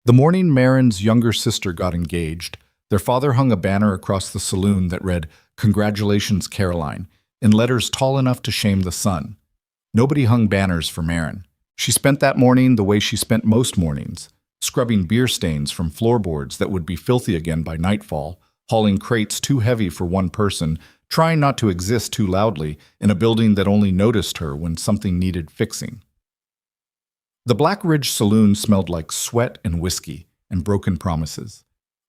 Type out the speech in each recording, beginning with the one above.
The morning Marin's younger sister got engaged, their father hung a banner across the saloon that read, "Congratulations, Caroline," in letters tall enough to shame the sun. Nobody hung banners for Marin. She spent that morning the way she spent most mornings, scrubbing beer stains from floorboards that would be filthy again by nightfall, hauling crates too heavy for one person, trying not to exist too loudly in a building that only noticed her when something needed fixing. The Black Ridge Saloon smelled like sweat and whiskey and broken promises,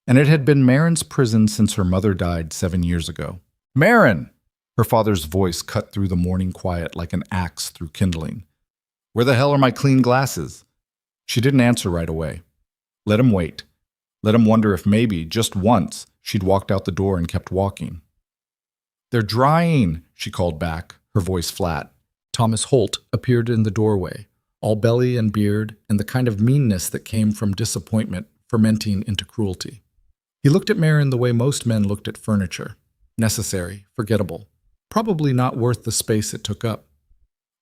and it had been Marin's prison since her mother died 7 years ago. "Marin!" Her father's voice cut through the morning quiet like an axe through kindling. "Where the hell are my clean glasses?" She didn't answer right away. Let him wait. Let him wonder if maybe, just once, she'd walked out the door and kept walking. "They're drying," she called back, her voice flat. Thomas Holt appeared in the doorway, all belly and beard and the kind of meanness that came from disappointment fermenting into cruelty. He looked at Marin the way most men looked at furniture. Necessary, forgettable, probably not worth the space it took up.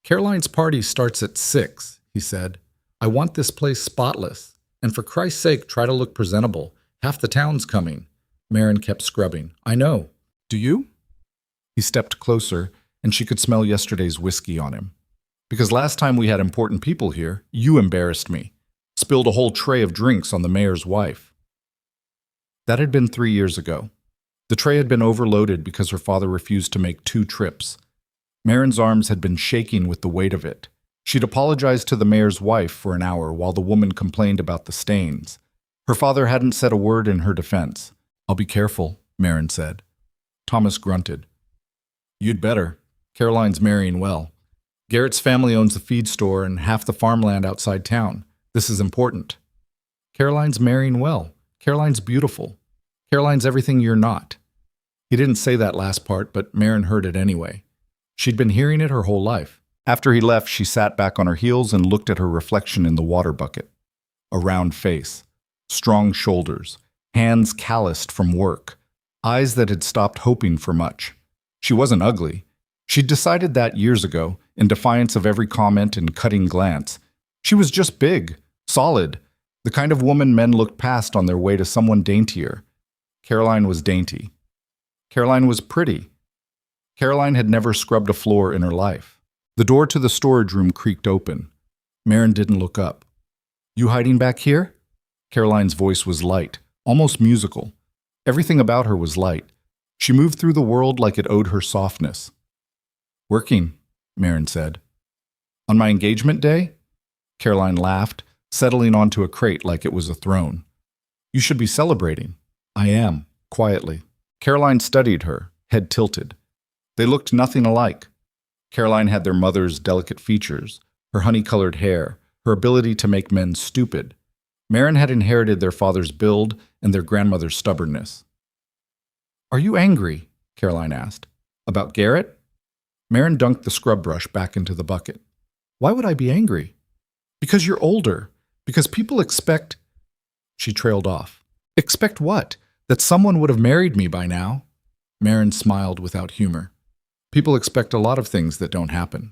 "Caroline's party starts at 6, he said. "I want this place spotless. And for Christ's sake, try to look presentable. Half the town's coming." Marin kept scrubbing. "I know. Do you?" He stepped closer, and she could smell yesterday's whiskey on him. "Because last time we had important people here, you embarrassed me. Spilled a whole tray of drinks on the mayor's wife." That had been 3 years ago. The tray had been overloaded because her father refused to make 2 trips. Marin's arms had been shaking with the weight of it. She'd apologized to the mayor's wife for an hour while the woman complained about the stains. Her father hadn't said a word in her defense. "I'll be careful," Marin said. Thomas grunted. "You'd better. Caroline's marrying well. Garrett's family owns the feed store and half the farmland outside town. This is important." "Caroline's marrying well. Caroline's beautiful. Caroline's everything you're not." He didn't say that last part, but Marin heard it anyway. She'd been hearing it her whole life. After he left, she sat back on her heels and looked at her reflection in the water bucket. A round face, strong shoulders, hands calloused from work, eyes that had stopped hoping for much. She wasn't ugly. She'd decided that years ago, in defiance of every comment and cutting glance. She was just big, solid, the kind of woman men looked past on their way to someone daintier. Caroline was dainty. Caroline was pretty. Caroline had never scrubbed a floor in her life. The door to the storage room creaked open. Marin didn't look up. "You hiding back here?" Caroline's voice was light, almost musical. Everything about her was light. She moved through the world like it owed her softness. "Working," Marin said. "On my engagement day?" Caroline laughed, settling onto a crate like it was a throne. "You should be celebrating." "I am," quietly. Caroline studied her, head tilted. They looked nothing alike. Caroline had their mother's delicate features, her honey-colored hair, her ability to make men stupid. Marin had inherited their father's build and their grandmother's stubbornness. "Are you angry?" Caroline asked. "About Garrett?" Marin dunked the scrub brush back into the bucket. "Why would I be angry?" "Because you're older. Because people expect—" She trailed off. "Expect what? That someone would have married me by now?" Marin smiled without humor. "People expect a lot of things that don't happen."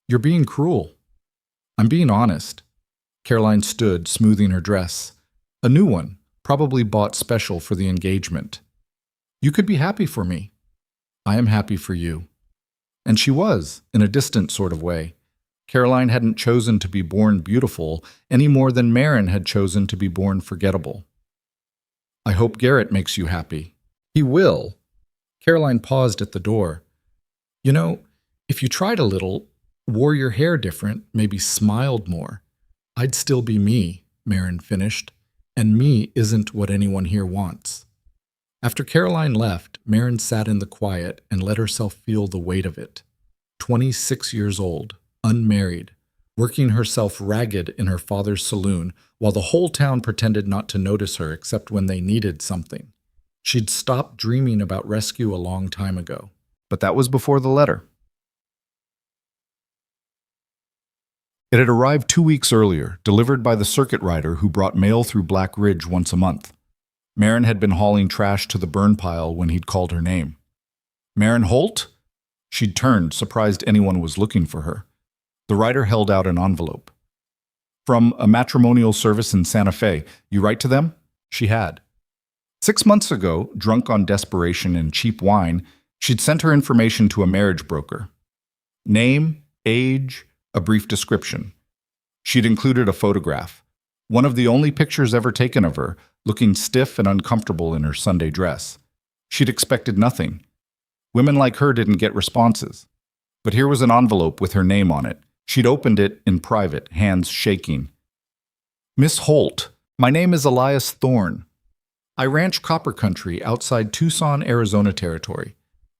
"You're being cruel." "I'm being honest." Caroline stood, smoothing her dress. A new one, probably bought special for the engagement. "You could be happy for me." "I am happy for you." And she was, in a distant sort of way. Caroline hadn't chosen to be born beautiful any more than Marin had chosen to be born forgettable. "I hope Garrett makes you happy." "He will." Caroline paused at the door. "You know, if you tried a little, wore your hair different, maybe smiled more, I'd still be me," Marin finished, "and me isn't what anyone here wants." After Caroline left, Marin sat in the quiet and let herself feel the weight of it. 26 years old, unmarried, working herself ragged in her father's saloon while the whole town pretended not to notice her except when they needed something. She'd stopped dreaming about rescue a long time ago. But that was before the letter. It had arrived 2 weeks earlier, delivered by the circuit rider who brought mail through Black Ridge once a month. Marin had been hauling trash to the burn pile when he'd called her name. "Marin Holt?" She'd turned, surprised anyone was looking for her. The rider held out an envelope. From a matrimonial service in Santa Fe. You write to them? She had. 6 months ago, drunk on desperation and cheap wine, she'd sent her information to a marriage broker. Name, age, a brief description. She'd included a photograph, one of the only pictures ever taken of her, looking stiff and uncomfortable in her Sunday dress. She'd expected nothing. Women like her didn't get responses. But here was an envelope with her name on it. She'd opened it in private, hands shaking. Miss Holt, my name is Elias Thorne. I ranch copper country outside Tucson, Arizona territory.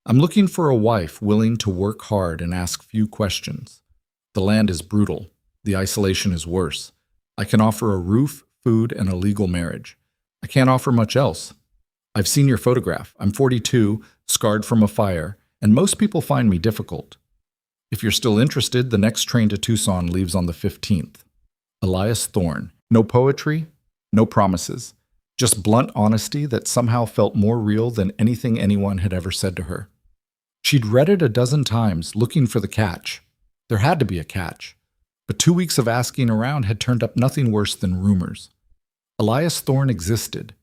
I'm looking for a wife willing to work hard and ask few questions. The land is brutal. The isolation is worse. I can offer a roof, food, and a legal marriage. I can't offer much else. I've seen your photograph. I'm 42, scarred from a fire, and most people find me difficult. If you're still interested, the next train to Tucson leaves on the 15th. Elias Thorne. No poetry, no promises. Just blunt honesty that somehow felt more real than anything anyone had ever said to her. She'd read it a dozen times, looking for the catch. There had to be a catch. But 2 weeks of asking around had turned up nothing worse than rumors. Elias Thorne existed.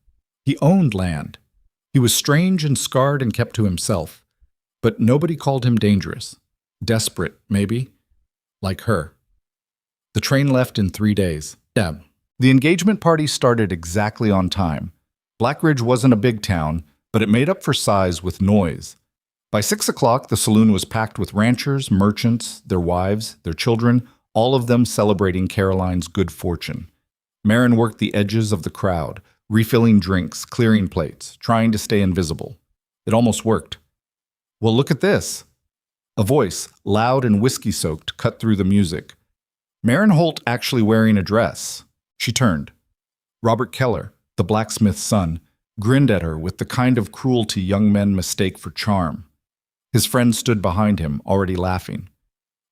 He owned land. He was strange and scarred and kept to himself. But nobody called him dangerous. Desperate, maybe. Like her. The train left in 3 days. The engagement party started exactly on time. Black Ridge wasn't a big town, but it made up for size with noise. By 6 o'clock, the saloon was packed with ranchers, merchants, their wives, their children, all of them celebrating Caroline's good fortune. Marin worked the edges of the crowd, refilling drinks, clearing plates, trying to stay invisible. It almost worked. Well, look at this. A voice, loud and whiskey-soaked, cut through the music. Marin Holt actually wearing a dress. She turned. Robert Keller, the blacksmith's son, grinned at her with the kind of cruelty young men mistake for charm. His friend stood behind him, already laughing.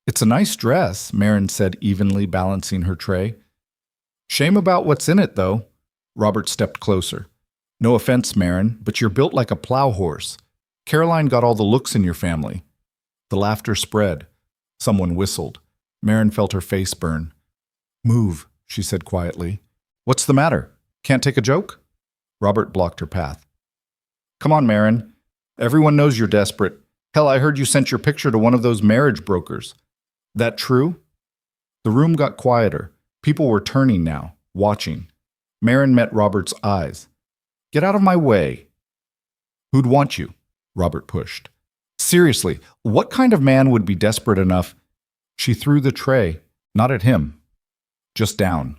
It's a nice dress, Marin said evenly, balancing her tray. Shame about what's in it, though. Robert stepped closer. No offense, Marin, but you're built like a plow horse. Caroline got all the looks in your family. The laughter spread. Someone whistled. Marin felt her face burn. Move, she said quietly. What's the matter? Can't take a joke? Robert blocked her path. Come on, Marin. Everyone knows you're desperate. Hell, I heard you sent your picture to one of those marriage brokers. That true? The room got quieter. People were turning now, watching. Marin met Robert's eyes. Get out of my way. Who'd want you? Robert pushed. Seriously, what kind of man would be desperate enough? She threw the tray, not at him, just down.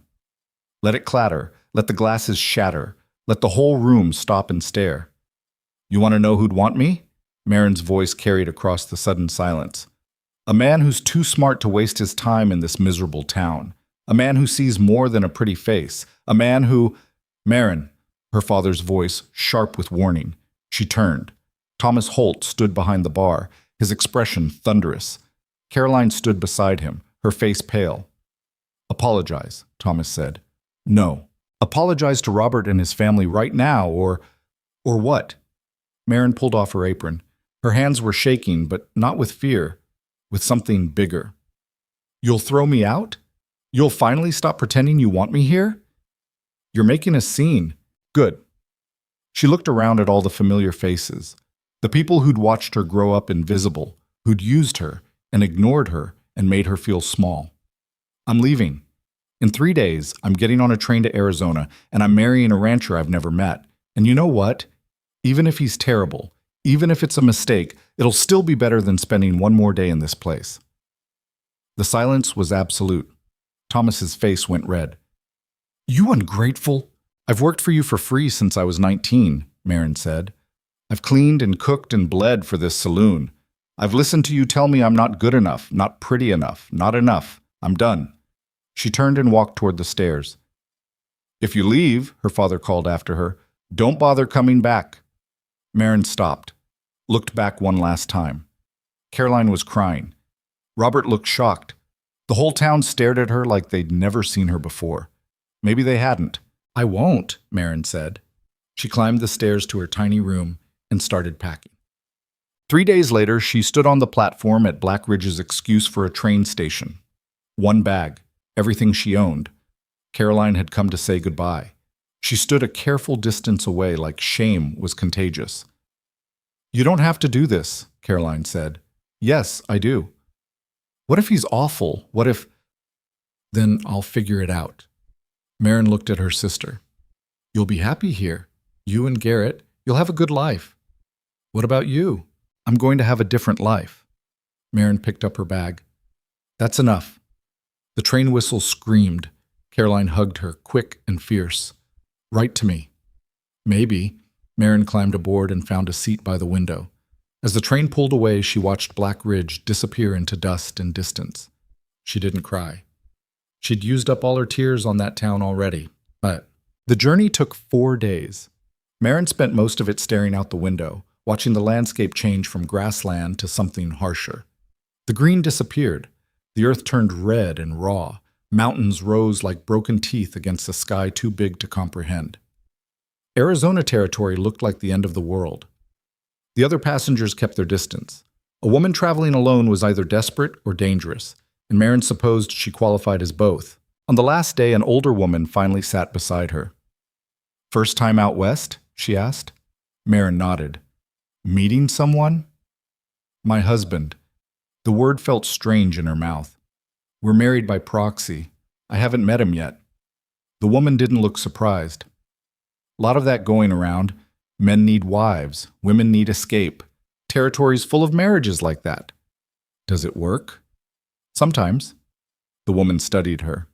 Let it clatter, let the glasses shatter, let the whole room stop and stare. You want to know who'd want me? Marin's voice carried across the sudden silence. A man who's too smart to waste his time in this miserable town. A man who sees more than a pretty face. A man who… Marin, her father's voice sharp with warning. She turned. Thomas Holt stood behind the bar, his expression thunderous. Caroline stood beside him, her face pale. Apologize, Thomas said. No. Apologize to Robert and his family right now, or what? Marin pulled off her apron. Her hands were shaking, but not with fear, with something bigger. You'll throw me out? You'll finally stop pretending you want me here? You're making a scene. Good. She looked around at all the familiar faces, the people who'd watched her grow up invisible, who'd used her and ignored her and made her feel small. I'm leaving. In 3 days, I'm getting on a train to Arizona, and I'm marrying a rancher I've never met. And you know what? Even if he's terrible, even if it's a mistake, it'll still be better than spending one more day in this place. The silence was absolute. Thomas's face went red. You ungrateful! I've worked for you for free since I was 19, Marin said. I've cleaned and cooked and bled for this saloon. I've listened to you tell me I'm not good enough, not pretty enough, not enough. I'm done. She turned and walked toward the stairs. If you leave, her father called after her, don't bother coming back. Marin stopped, looked back one last time. Caroline was crying. Robert looked shocked. The whole town stared at her like they'd never seen her before. Maybe they hadn't. I won't, Marin said. She climbed the stairs to her tiny room and started packing. 3 days later, she stood on the platform at Black Ridge's excuse for a train station. One bag, everything she owned, Caroline had come to say goodbye. She stood a careful distance away like shame was contagious. "You don't have to do this," Caroline said. "Yes, I do." "What if he's awful? What if—" "Then I'll figure it out." Marin looked at her sister. "You'll be happy here. You and Garrett, you'll have a good life." "What about you?" "I'm going to have a different life." Marin picked up her bag. "That's enough." The train whistle screamed. Caroline hugged her, quick and fierce. "Write to me." "Maybe." Marin climbed aboard and found a seat by the window. As the train pulled away, she watched Black Ridge disappear into dust and distance. She didn't cry. She'd used up all her tears on that town already. But the journey took 4 days. Marin spent most of it staring out the window, watching the landscape change from grassland to something harsher. The green disappeared. The earth turned red and raw. Mountains rose like broken teeth against a sky too big to comprehend. Arizona territory looked like the end of the world. The other passengers kept their distance. A woman traveling alone was either desperate or dangerous, and Marin supposed she qualified as both. On the last day, an older woman finally sat beside her. "First time out west?" she asked. Marin nodded. "Meeting someone?" "My husband." The word felt strange in her mouth. "We're married by proxy. I haven't met him yet." The woman didn't look surprised. "A lot of that going around. Men need wives. Women need escape. Territory's full of marriages like that." "Does it work?" "Sometimes." The woman studied her.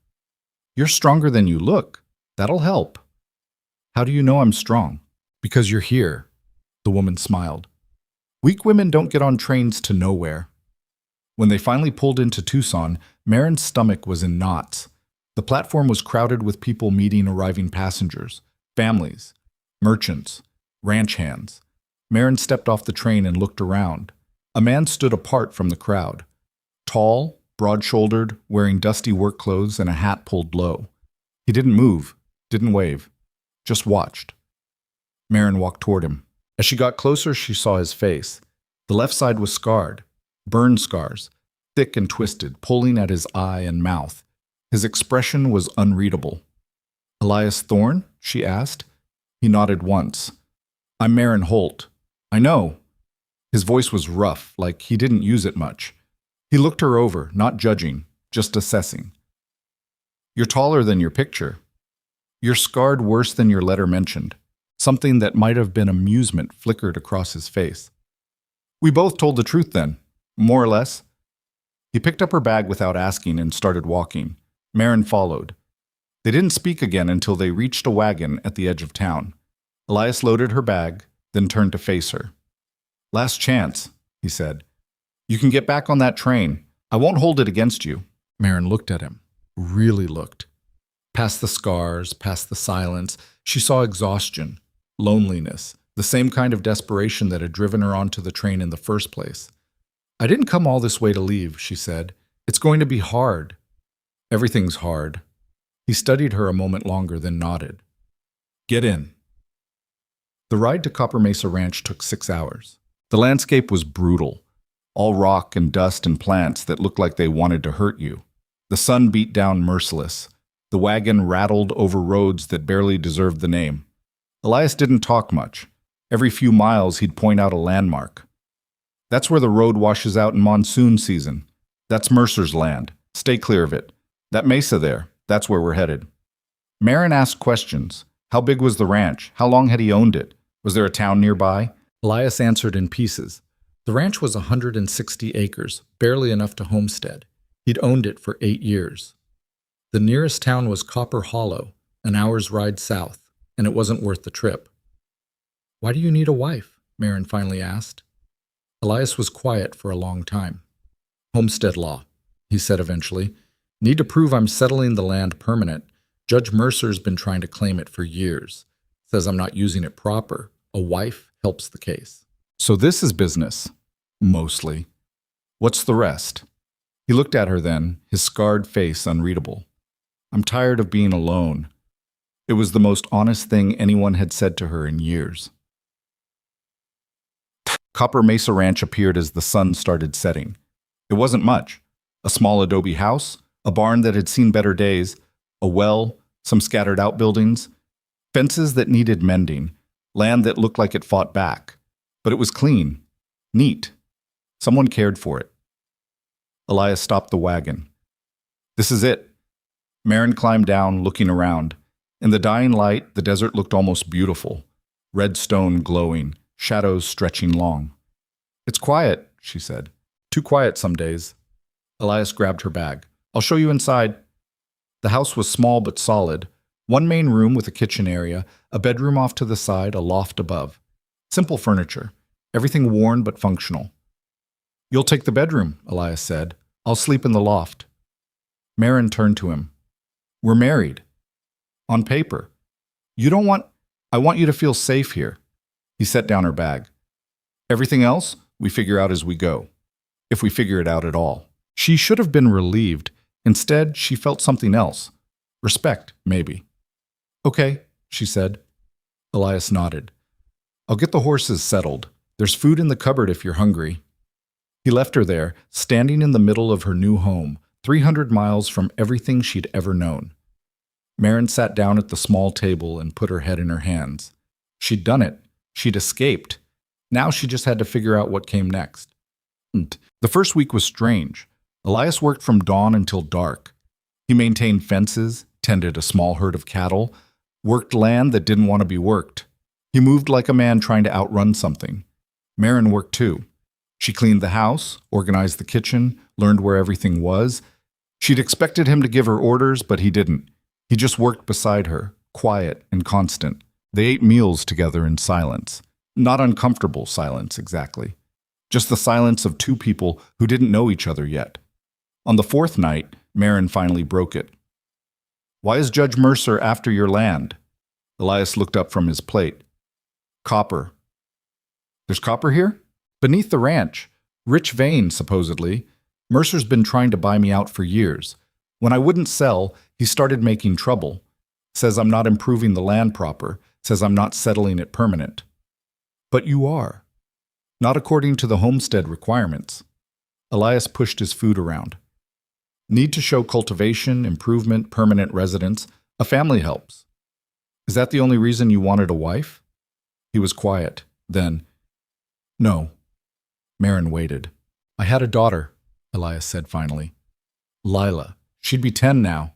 "You're stronger than you look. That'll help." "How do you know I'm strong?" "Because you're here." The woman smiled. "Weak women don't get on trains to nowhere." When they finally pulled into Tucson, Marin's stomach was in knots. The platform was crowded with people meeting arriving passengers, families, merchants, ranch hands. Marin stepped off the train and looked around. A man stood apart from the crowd. Tall, broad-shouldered, wearing dusty work clothes and a hat pulled low. He didn't move, didn't wave, just watched. Marin walked toward him. As she got closer, she saw his face. The left side was scarred, burn scars, thick and twisted, pulling at his eye and mouth. His expression was unreadable. "Elias Thorne?" she asked. He nodded once. "I'm Marin Holt." "I know." His voice was rough, like he didn't use it much. He looked her over, not judging, just assessing. "You're taller than your picture. You're scarred worse than your letter mentioned." Something that might have been amusement flickered across his face. "We both told the truth then, more or less." He picked up her bag without asking and started walking. Marin followed. They didn't speak again until they reached a wagon at the edge of town. Elias loaded her bag, then turned to face her. "Last chance," he said. "You can get back on that train. I won't hold it against you." Marin looked at him, really looked. Past the scars, past the silence, she saw exhaustion, loneliness, the same kind of desperation that had driven her onto the train in the first place. "I didn't come all this way to leave," she said. "It's going to be hard." "Everything's hard." He studied her a moment longer, then nodded. "Get in." The ride to Copper Mesa Ranch took 6 hours. The landscape was brutal, all rock and dust and plants that looked like they wanted to hurt you. The sun beat down merciless. The wagon rattled over roads that barely deserved the name. Elias didn't talk much. Every few miles he'd point out a landmark. "That's where the road washes out in monsoon season. That's Mercer's land. Stay clear of it. That mesa there, that's where we're headed." Marin asked questions. How big was the ranch? How long had he owned it? Was there a town nearby? Elias answered in pieces. The ranch was 160 acres, barely enough to homestead. He'd owned it for 8 years. The nearest town was Copper Hollow, an hour's ride south, and it wasn't worth the trip. "Why do you need a wife?" Marin finally asked. Elias was quiet for a long time. "Homestead law," he said eventually. "Need to prove I'm settling the land permanent. Judge Mercer's been trying to claim it for years. Says I'm not using it proper. A wife helps the case." "So this is business." "Mostly." "What's the rest?" He looked at her then, his scarred face unreadable. "I'm tired of being alone." It was the most honest thing anyone had said to her in years. Copper Mesa Ranch appeared as the sun started setting. It wasn't much. A small adobe house, a barn that had seen better days, a well, some scattered outbuildings, fences that needed mending, land that looked like it fought back. But it was clean, neat. Someone cared for it. Elias stopped the wagon. This is it. Marin climbed down, looking around. In the dying light, the desert looked almost beautiful. Red stone glowing, shadows stretching long. It's quiet, she said. Too quiet some days. Elias grabbed her bag. I'll show you inside. The house was small but solid. One main room with a kitchen area, a bedroom off to the side, a loft above. Simple furniture. Everything worn but functional. You'll take the bedroom, Elias said. I'll sleep in the loft. Marin turned to him. We're married. On paper. I want you to feel safe here. He set down her bag. Everything else, we figure out as we go. If we figure it out at all. She should have been relieved. Instead, she felt something else. Respect, maybe. Okay, she said. Elias nodded. I'll get the horses settled. There's food in the cupboard if you're hungry. He left her there, standing in the middle of her new home, 300 miles from everything she'd ever known. Marin sat down at the small table and put her head in her hands. She'd done it. She'd escaped. Now she just had to figure out what came next. The first week was strange. Elias worked from dawn until dark. He maintained fences, tended a small herd of cattle, worked land that didn't want to be worked. He moved like a man trying to outrun something. Marin worked too. She cleaned the house, organized the kitchen, learned where everything was. She'd expected him to give her orders, but he didn't. He just worked beside her, quiet and constant. They ate meals together in silence. Not uncomfortable silence, exactly. Just the silence of two people who didn't know each other yet. On the fourth night, Marin finally broke it. Why is Judge Mercer after your land? Elias looked up from his plate. Copper. There's copper here? Beneath the ranch. Rich vein, supposedly. Mercer's been trying to buy me out for years. When I wouldn't sell, he started making trouble. Says I'm not improving the land proper. Says I'm not settling it permanent. But you are. Not according to the homestead requirements. Elias pushed his food around. Need to show cultivation, improvement, permanent residence. A family helps. Is that the only reason you wanted a wife? He was quiet. Then, no. Marin waited. I had a daughter, Elias said finally. Lila. She'd be 10 now.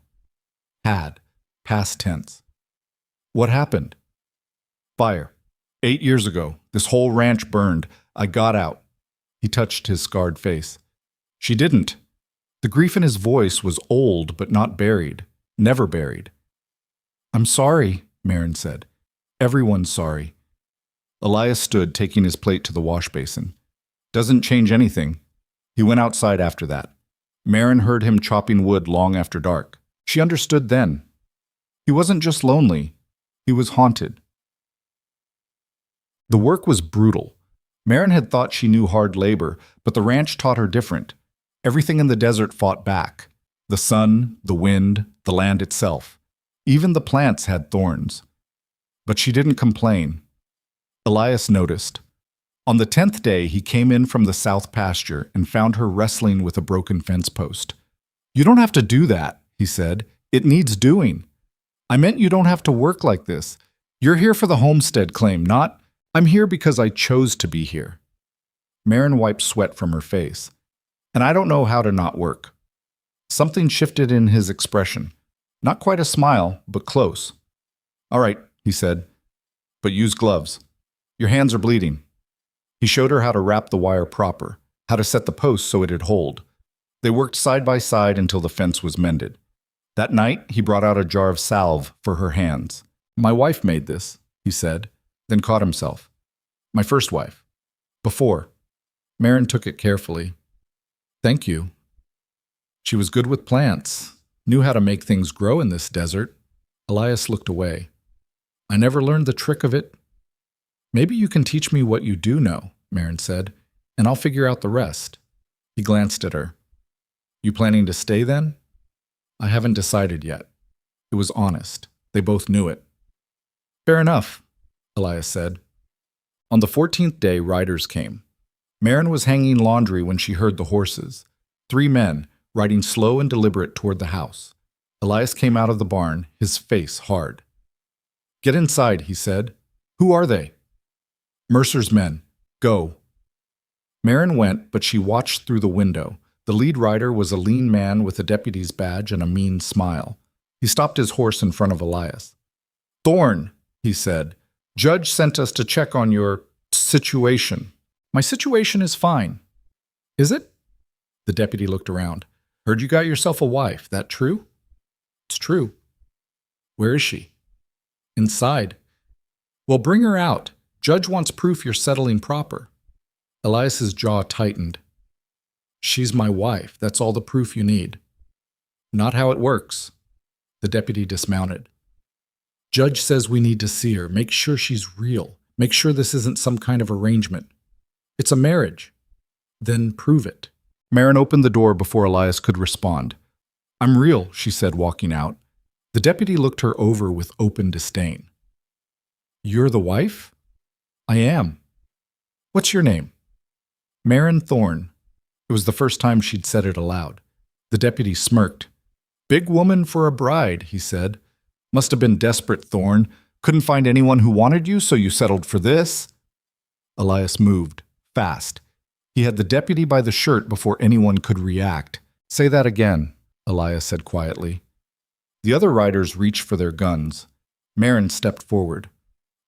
Had. Past tense. What happened? Fire. 8 years ago. This whole ranch burned. I got out. He touched his scarred face. She didn't. The grief in his voice was old but not buried. Never buried. I'm sorry, Marin said. Everyone's sorry. Elias stood, taking his plate to the wash basin. Doesn't change anything. He went outside after that. Marin heard him chopping wood long after dark. She understood then. He wasn't just lonely. He was haunted. The work was brutal. Marin had thought she knew hard labor, but the ranch taught her different. Everything in the desert fought back. The sun, the wind, the land itself. Even the plants had thorns. But she didn't complain. Elias noticed. On the 10th day, he came in from the south pasture and found her wrestling with a broken fence post. You don't have to do that, he said. It needs doing. I meant you don't have to work like this. You're here for the homestead claim, not, I'm here because I chose to be here. Marin wiped sweat from her face. And I don't know how to not work. Something shifted in his expression. Not quite a smile, but close. All right, he said, but use gloves. Your hands are bleeding. He showed her how to wrap the wire proper, how to set the post so it'd hold. They worked side by side until the fence was mended. That night, he brought out a jar of salve for her hands. My wife made this, he said, then caught himself. My first wife. Before. Marin took it carefully. Thank you. She was good with plants, knew how to make things grow in this desert. Elias looked away. I never learned the trick of it. Maybe you can teach me what you do know, Marin said, and I'll figure out the rest. He glanced at her. You planning to stay then? I haven't decided yet. It was honest. They both knew it. Fair enough, Elias said. On the 14th day, riders came. Marin was hanging laundry when she heard the horses. 3 men, riding slow and deliberate toward the house. Elias came out of the barn, his face hard. "Get inside," he said. "Who are they?" "Mercer's men. Go." Marin went, but she watched through the window. The lead rider was a lean man with a deputy's badge and a mean smile. He stopped his horse in front of Elias. "Thorne," he said, "Judge sent us to check on your situation." "My situation is fine." "Is it?" The deputy looked around. "Heard you got yourself a wife. That true?" "It's true." "Where is she?" "Inside." "Well, bring her out. Judge wants proof you're settling proper." Elias's jaw tightened. "She's my wife. That's all the proof you need." "Not how it works." The deputy dismounted. "Judge says we need to see her. Make sure she's real. Make sure this isn't some kind of arrangement. It's a marriage." "Then prove it." Marin opened the door before Elias could respond. "I'm real," she said, walking out. The deputy looked her over with open disdain. "You're the wife?" "I am." "What's your name?" "Marin Thorne." It was the first time she'd said it aloud. The deputy smirked. "Big woman for a bride," he said. "Must have been desperate, Thorne. Couldn't find anyone who wanted you, so you settled for this?" Elias moved, fast. He had the deputy by the shirt before anyone could react. "Say that again," Elias said quietly. The other riders reached for their guns. Marin stepped forward.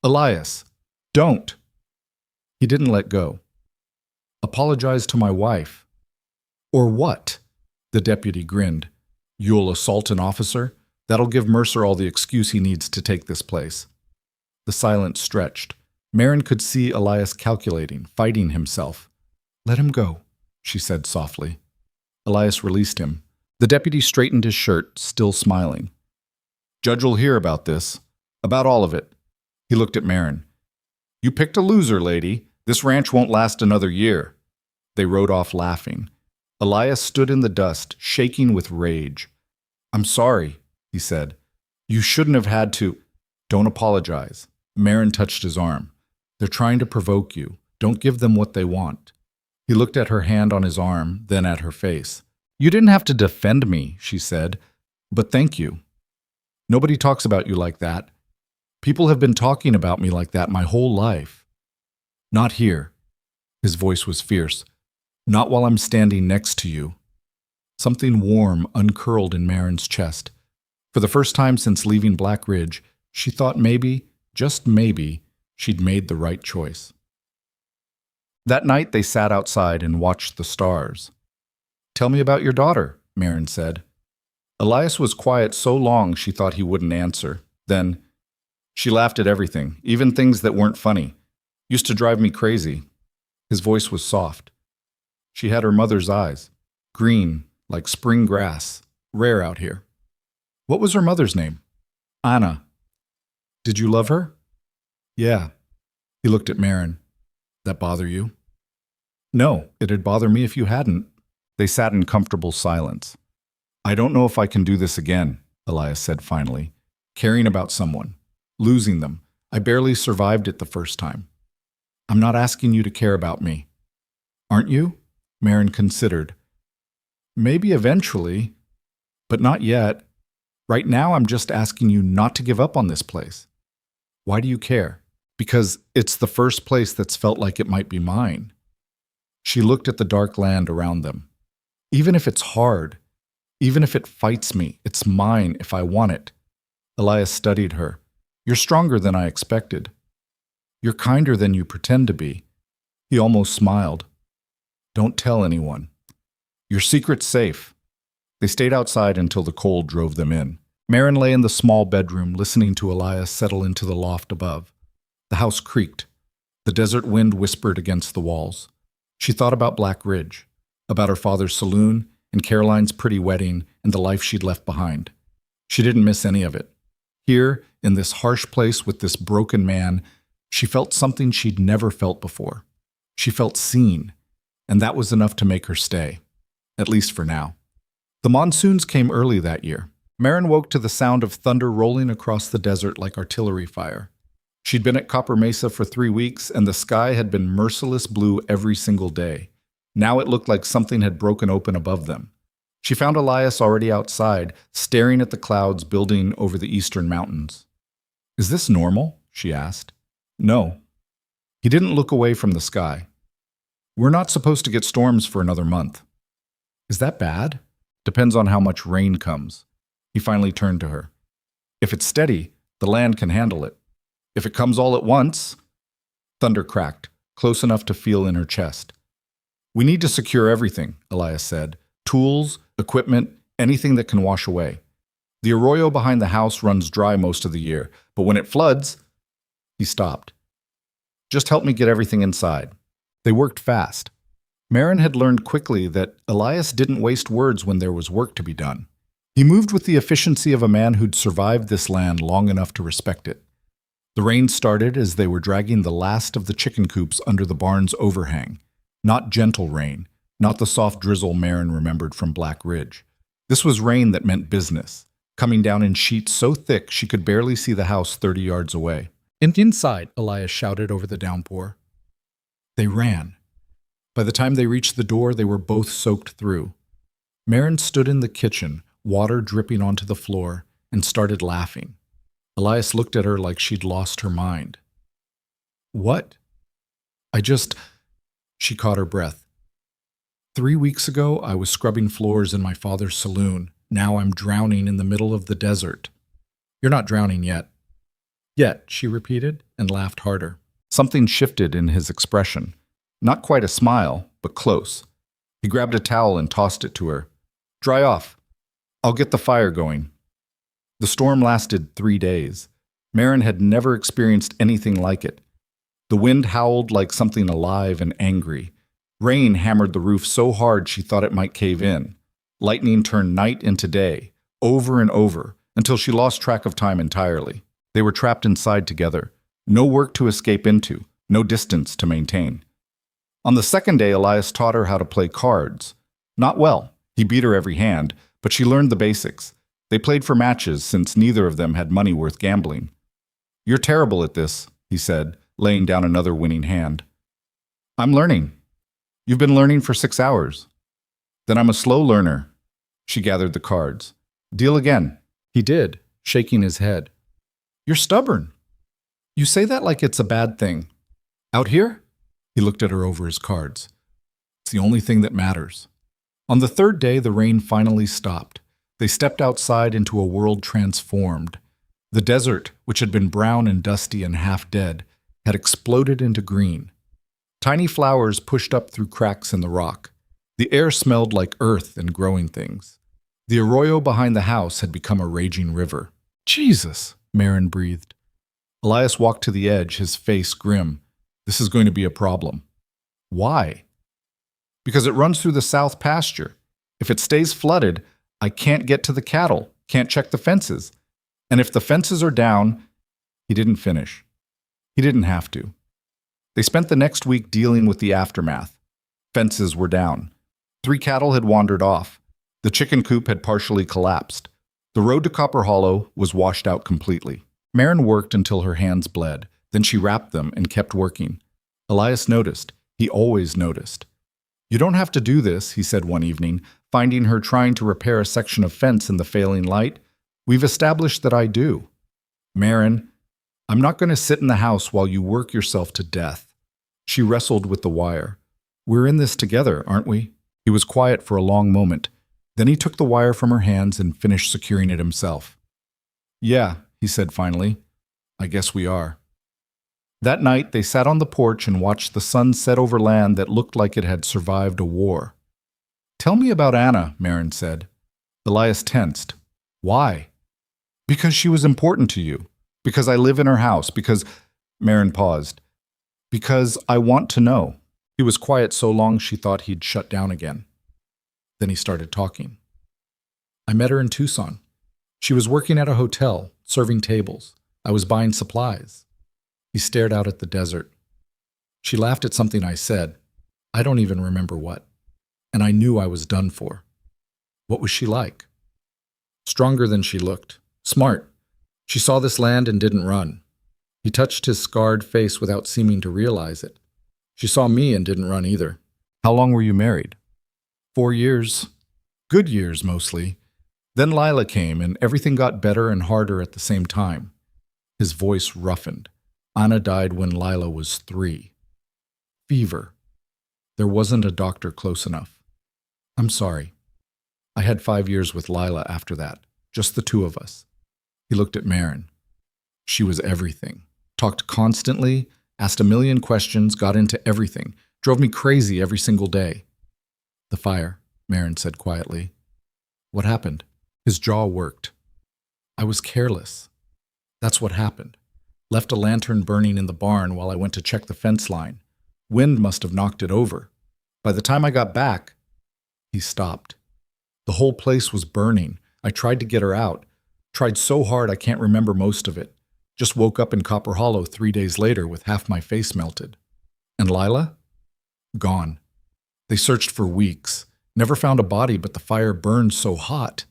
"Elias, don't!" He didn't let go. "Apologize to my wife." "Or what?" The deputy grinned. "You'll assault an officer? That'll give Mercer all the excuse he needs to take this place." The silence stretched. Marin could see Elias calculating, fighting himself. "Let him go," she said softly. Elias released him. The deputy straightened his shirt, still smiling. "Judge will hear about this. About all of it." He looked at Marin. "You picked a loser, lady. This ranch won't last another year." They rode off laughing. Elias stood in the dust, shaking with rage. "I'm sorry," he said. "You shouldn't have had to." "Don't apologize." Marin touched his arm. "They're trying to provoke you. Don't give them what they want." He looked at her hand on his arm, then at her face. "You didn't have to defend me," she said, "but thank you. Nobody talks about you like that. People have been talking about me like that my whole life." "Not here." His voice was fierce. "Not while I'm standing next to you." Something warm uncurled in Marin's chest. For the first time since leaving Black Ridge, she thought maybe, just maybe, she'd made the right choice. That night they sat outside and watched the stars. "Tell me about your daughter," Marin said. Elias was quiet so long she thought he wouldn't answer. Then, "She laughed at everything, even things that weren't funny. Used to drive me crazy." His voice was soft. "She had her mother's eyes, green, like spring grass, rare out here." "What was her mother's name?" "Anna." "Did you love her?" "Yeah." He looked at Marin. "That bother you?" "No, it'd bother me if you hadn't." They sat in comfortable silence. "I don't know if I can do this again," Elias said finally. "Caring about someone, losing them. I barely survived it the first time." "I'm not asking you to care about me." "Aren't you?" Marin considered. "Maybe eventually, but not yet. Right now I'm just asking you not to give up on this place." "Why do you care?" "Because it's the first place that's felt like it might be mine." She looked at the dark land around them. "Even if it's hard, even if it fights me, it's mine if I want it." Elias studied her. "You're stronger than I expected. You're kinder than you pretend to be." He almost smiled. "Don't tell anyone. Your secret's safe." They stayed outside until the cold drove them in. Marin lay in the small bedroom, listening to Elias settle into the loft above. The house creaked. The desert wind whispered against the walls. She thought about Black Ridge, about her father's saloon, and Caroline's pretty wedding, and the life she'd left behind. She didn't miss any of it. Here, in this harsh place with this broken man, she felt something she'd never felt before. She felt seen, and that was enough to make her stay, at least for now. The monsoons came early that year. Marin woke to the sound of thunder rolling across the desert like artillery fire. She'd been at Copper Mesa for 3 weeks, and the sky had been merciless blue every single day. Now it looked like something had broken open above them. She found Elias already outside, staring at the clouds building over the eastern mountains. "Is this normal?" she asked. "No." He didn't look away from the sky. "We're not supposed to get storms for another month." "Is that bad?" "Depends on how much rain comes." He finally turned to her. "If it's steady, the land can handle it. If it comes all at once—" Thunder cracked, close enough to feel in her chest. "We need to secure everything," Elias said. "Tools, equipment, anything that can wash away. The arroyo behind the house runs dry most of the year, but when it floods—" He stopped. "Just help me get everything inside." They worked fast. Marin had learned quickly that Elias didn't waste words when there was work to be done. He moved with the efficiency of a man who'd survived this land long enough to respect it. The rain started as they were dragging the last of the chicken coops under the barn's overhang. Not gentle rain, not the soft drizzle Marin remembered from Black Ridge. This was rain that meant business, coming down in sheets so thick she could barely see the house 30 yards away. "Inside," Elias shouted over the downpour. They ran. By the time they reached the door, they were both soaked through. Marin stood in the kitchen, water dripping onto the floor, and started laughing. Elias looked at her like she'd lost her mind. "What?" She caught her breath. "3 weeks ago, I was scrubbing floors in my father's saloon. Now I'm drowning in the middle of the desert." "You're not drowning yet." "Yet," she repeated, and laughed harder. Something shifted in his expression. Not quite a smile, but close. He grabbed a towel and tossed it to her. "Dry off. I'll get the fire going." The storm lasted 3 days. Marin had never experienced anything like it. The wind howled like something alive and angry. Rain hammered the roof so hard she thought it might cave in. Lightning turned night into day, over and over, until she lost track of time entirely. They were trapped inside together. No work to escape into, no distance to maintain. On the second day, Elias taught her how to play cards. Not well. He beat her every hand, but she learned the basics. They played for matches since neither of them had money worth gambling. "You're terrible at this," he said, laying down another winning hand. "I'm learning." "You've been learning for 6 hours." "Then I'm a slow learner." She gathered the cards. "Deal again." He did, shaking his head. "You're stubborn." "You say that like it's a bad thing." "Out here?" He looked at her over his cards. "It's the only thing that matters." On the third day, the rain finally stopped. They stepped outside into a world transformed. The desert, which had been brown and dusty and half dead, had exploded into green. Tiny flowers pushed up through cracks in the rock. The air smelled like earth and growing things. The arroyo behind the house had become a raging river. "Jesus," Marin breathed. Elias walked to the edge, his face grim. "This is going to be a problem." "Why?" "Because it runs through the south pasture. If it stays flooded, I can't get to the cattle, can't check the fences. And if the fences are down—" He didn't finish. He didn't have to. They spent the next week dealing with the aftermath. Fences were down. 3 cattle had wandered off. The chicken coop had partially collapsed. The road to Copper Hollow was washed out completely. Marin worked until her hands bled. Then she wrapped them and kept working. Elias noticed. He always noticed. "You don't have to do this," he said one evening, finding her trying to repair a section of fence in the failing light. "We've established that I do." "Marin, I'm not going to sit in the house while you work yourself to death." She wrestled with the wire. "We're in this together, aren't we?" He was quiet for a long moment. Then he took the wire from her hands and finished securing it himself. "Yeah," he said finally. "I guess we are." That night, they sat on the porch and watched the sun set over land that looked like it had survived a war. "Tell me about Anna," Marin said. Elias tensed. "Why?" "Because she was important to you. Because I live in her house. Because—" Marin paused. "Because I want to know." He was quiet so long she thought he'd shut down again. Then he started talking. "I met her in Tucson. She was working at a hotel, serving tables. I was buying supplies." He stared out at the desert. She laughed at something I said. I don't even remember what. And I knew I was done for. What was she like? Stronger than she looked. Smart. She saw this land and didn't run. He touched his scarred face without seeming to realize it. She saw me and didn't run either. "How long were you married?" 4 years. Good years, mostly. Then Lila came, and everything got better and harder at the same time. His voice roughened. Anna died when Lila was 3. Fever. There wasn't a doctor close enough. I'm sorry. I had 5 years with Lila after that, just the 2 of us. He looked at Marin. She was everything. Talked constantly, asked a million questions, got into everything, drove me crazy every single day. The fire, Marin said quietly. What happened? His jaw worked. I was careless. That's what happened. Left a lantern burning in the barn while I went to check the fence line. Wind must have knocked it over. By the time I got back, he stopped. The whole place was burning. I tried to get her out. Tried so hard I can't remember most of it. Just woke up in Copper Hollow 3 days later with half my face melted. And Lila? Gone. They searched for weeks. Never found a body, but the fire burned so hot.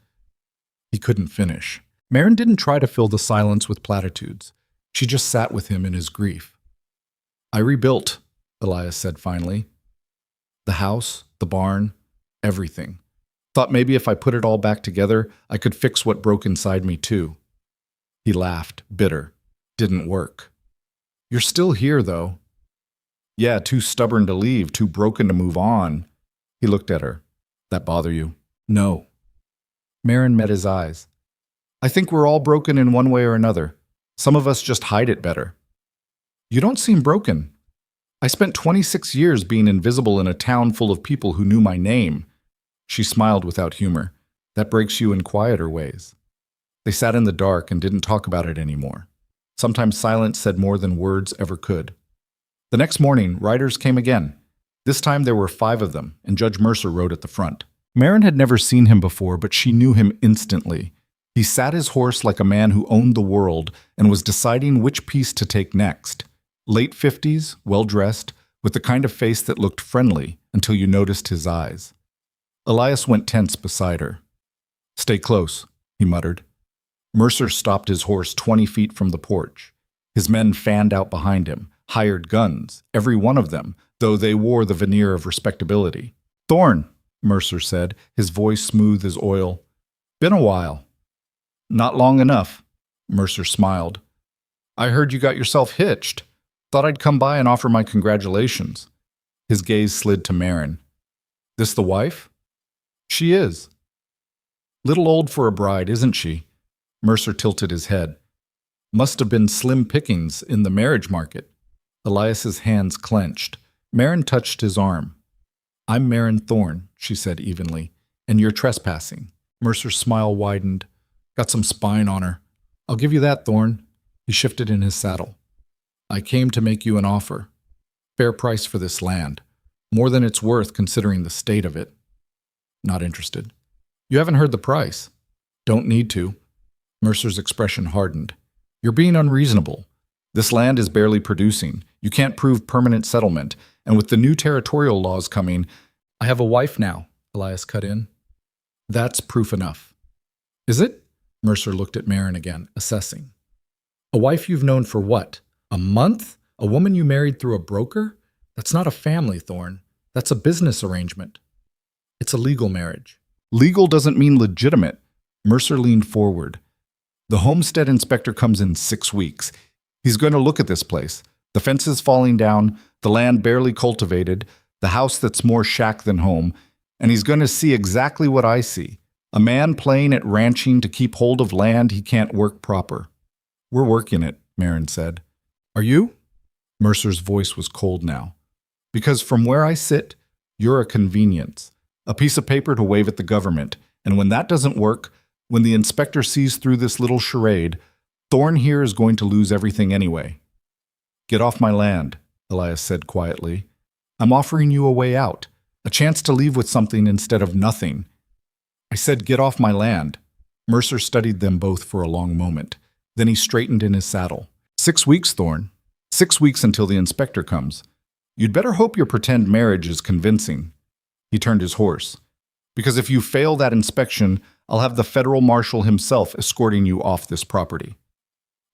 He couldn't finish. Marin didn't try to fill the silence with platitudes. She just sat with him in his grief. I rebuilt, Elias said finally. The house, the barn, everything. Thought maybe if I put it all back together, I could fix what broke inside me too. He laughed, bitter. Didn't work. You're still here, though. Yeah, too stubborn to leave, too broken to move on. He looked at her. That bother you? No. Marin met his eyes. I think we're all broken in one way or another. Some of us just hide it better. You don't seem broken. I spent 26 years being invisible in a town full of people who knew my name. She smiled without humor. That breaks you in quieter ways. They sat in the dark and didn't talk about it anymore. Sometimes silence said more than words ever could. The next morning, riders came again. This time there were 5 of them, and Judge Mercer rode at the front. Marin had never seen him before, but she knew him instantly. He sat his horse like a man who owned the world and was deciding which piece to take next. Late 50s, well-dressed, with the kind of face that looked friendly until you noticed his eyes. Elias went tense beside her. Stay close, he muttered. Mercer stopped his horse 20 feet from the porch. His men fanned out behind him, hired guns, every one of them, though they wore the veneer of respectability. Thorne, Mercer said, his voice smooth as oil. Been a while. Not long enough, Mercer smiled. I heard you got yourself hitched. Thought I'd come by and offer my congratulations. His gaze slid to Marin. This the wife? She is. Little old for a bride, isn't she? Mercer tilted his head. Must have been slim pickings in the marriage market. Elias's hands clenched. Marin touched his arm. I'm Marin Thorne, she said evenly, and you're trespassing. Mercer's smile widened. Got some spine on her. I'll give you that, Thorne. He shifted in his saddle. I came to make you an offer. Fair price for this land. More than it's worth considering the state of it. Not interested. You haven't heard the price. Don't need to. Mercer's expression hardened. You're being unreasonable. This land is barely producing. You can't prove permanent settlement. And with the new territorial laws coming, I have a wife now, Elias cut in. That's proof enough. Is it? Mercer looked at Marin again, assessing. A wife you've known for what? A month? A woman you married through a broker? That's not a family, Thorne. That's a business arrangement. It's a legal marriage. Legal doesn't mean legitimate. Mercer leaned forward. The homestead inspector comes in 6 weeks. He's going to look at this place. The fence is falling down, the land barely cultivated, the house that's more shack than home, and he's going to see exactly what I see. A man playing at ranching to keep hold of land he can't work proper. We're working it, Marin said. Are you? Mercer's voice was cold now. Because from where I sit, you're a convenience. A piece of paper to wave at the government. And when that doesn't work, when the inspector sees through this little charade, Thorne here is going to lose everything anyway. Get off my land, Elias said quietly. I'm offering you a way out, a chance to leave with something instead of nothing. I said get off my land. Mercer studied them both for a long moment. Then he straightened in his saddle. 6 weeks, Thorne. 6 weeks until the inspector comes. You'd better hope your pretend marriage is convincing. He turned his horse. Because if you fail that inspection, I'll have the federal marshal himself escorting you off this property.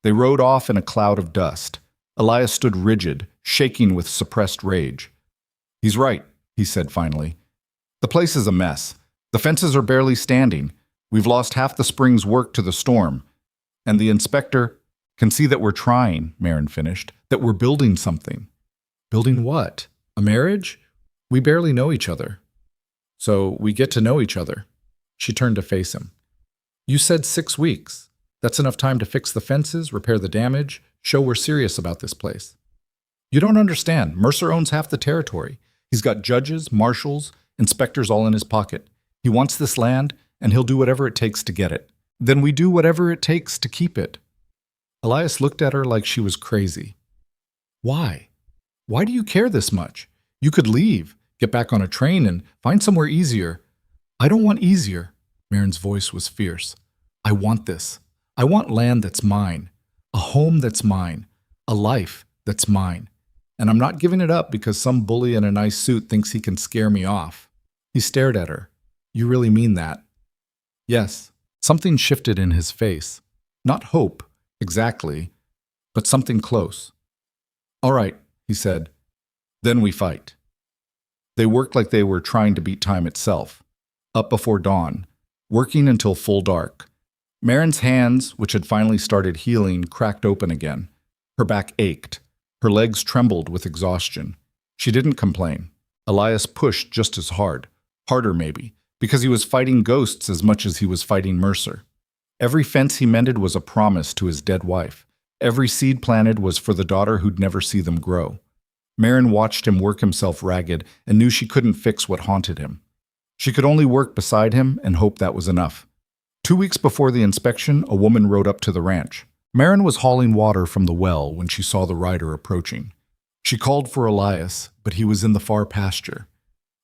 They rode off in a cloud of dust. Elias stood rigid, shaking with suppressed rage. He's right, he said finally. The place is a mess. The fences are barely standing. We've lost half the spring's work to the storm. And the inspector can see that we're trying, Marin finished, that we're building something. Building what? A marriage? We barely know each other. So we get to know each other. She turned to face him. You said 6 weeks. That's enough time to fix the fences, repair the damage, show we're serious about this place. You don't understand. Mercer owns half the territory. He's got judges, marshals, inspectors all in his pocket. He wants this land, and he'll do whatever it takes to get it. Then we do whatever it takes to keep it. Elias looked at her like she was crazy. Why? Why do you care this much? You could leave, get back on a train, and find somewhere easier. I don't want easier. Marin's voice was fierce. I want this. I want land that's mine, a home that's mine, a life that's mine. And I'm not giving it up because some bully in a nice suit thinks he can scare me off. He stared at her. You really mean that? Yes. Something shifted in his face. Not hope, exactly, but something close. All right, he said. Then we fight. They worked like they were trying to beat time itself. Up before dawn, working until full dark. Marin's hands, which had finally started healing, cracked open again. Her back ached. Her legs trembled with exhaustion. She didn't complain. Elias pushed just as hard. Harder, maybe, because he was fighting ghosts as much as he was fighting Mercer. Every fence he mended was a promise to his dead wife. Every seed planted was for the daughter who'd never see them grow. Marin watched him work himself ragged and knew she couldn't fix what haunted him. She could only work beside him and hope that was enough. 2 weeks before the inspection, a woman rode up to the ranch. Marin was hauling water from the well when she saw the rider approaching. She called for Elias, but he was in the far pasture.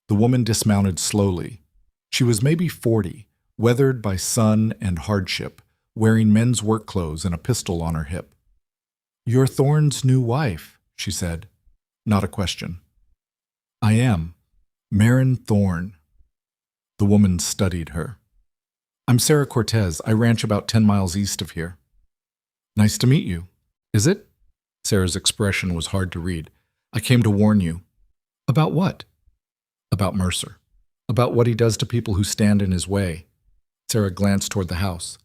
The woman dismounted slowly. She was maybe 40, weathered by sun and hardship, wearing men's work clothes and a pistol on her hip. You're Thorne's new wife, she said. Not a question. I am. Marin Thorne. The woman studied her. I'm Sarah Cortez. I ranch about 10 miles east of here. Nice to meet you. Is it? Sarah's expression was hard to read. I came to warn you. About what? About Mercer. About what he does to people who stand in his way. Sarah glanced toward the house.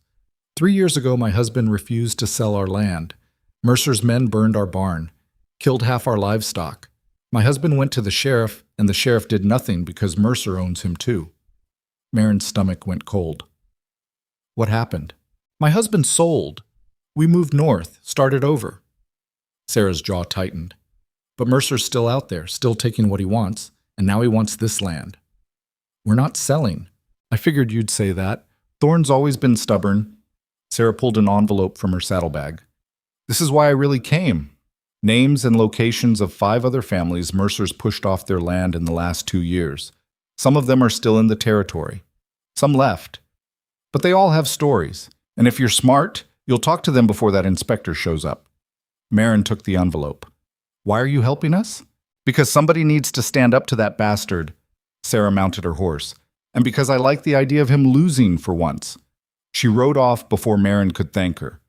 3 years ago, my husband refused to sell our land. Mercer's men burned our barn, killed half our livestock. My husband went to the sheriff, and the sheriff did nothing because Mercer owns him too. Marin's stomach went cold. What happened? My husband sold. We moved north, started over. Sarah's jaw tightened. But Mercer's still out there, still taking what he wants, and now he wants this land. We're not selling. I figured you'd say that. Thorne's always been stubborn. Sarah pulled an envelope from her saddlebag. This is why I really came. Names and locations of 5 other families Mercer's pushed off their land in the last 2 years. Some of them are still in the territory. Some left. But they all have stories, and if you're smart, you'll talk to them before that inspector shows up. Marin took the envelope. Why are you helping us? Because somebody needs to stand up to that bastard. Sarah mounted her horse. And because I like the idea of him losing for once. She rode off before Marin could thank her.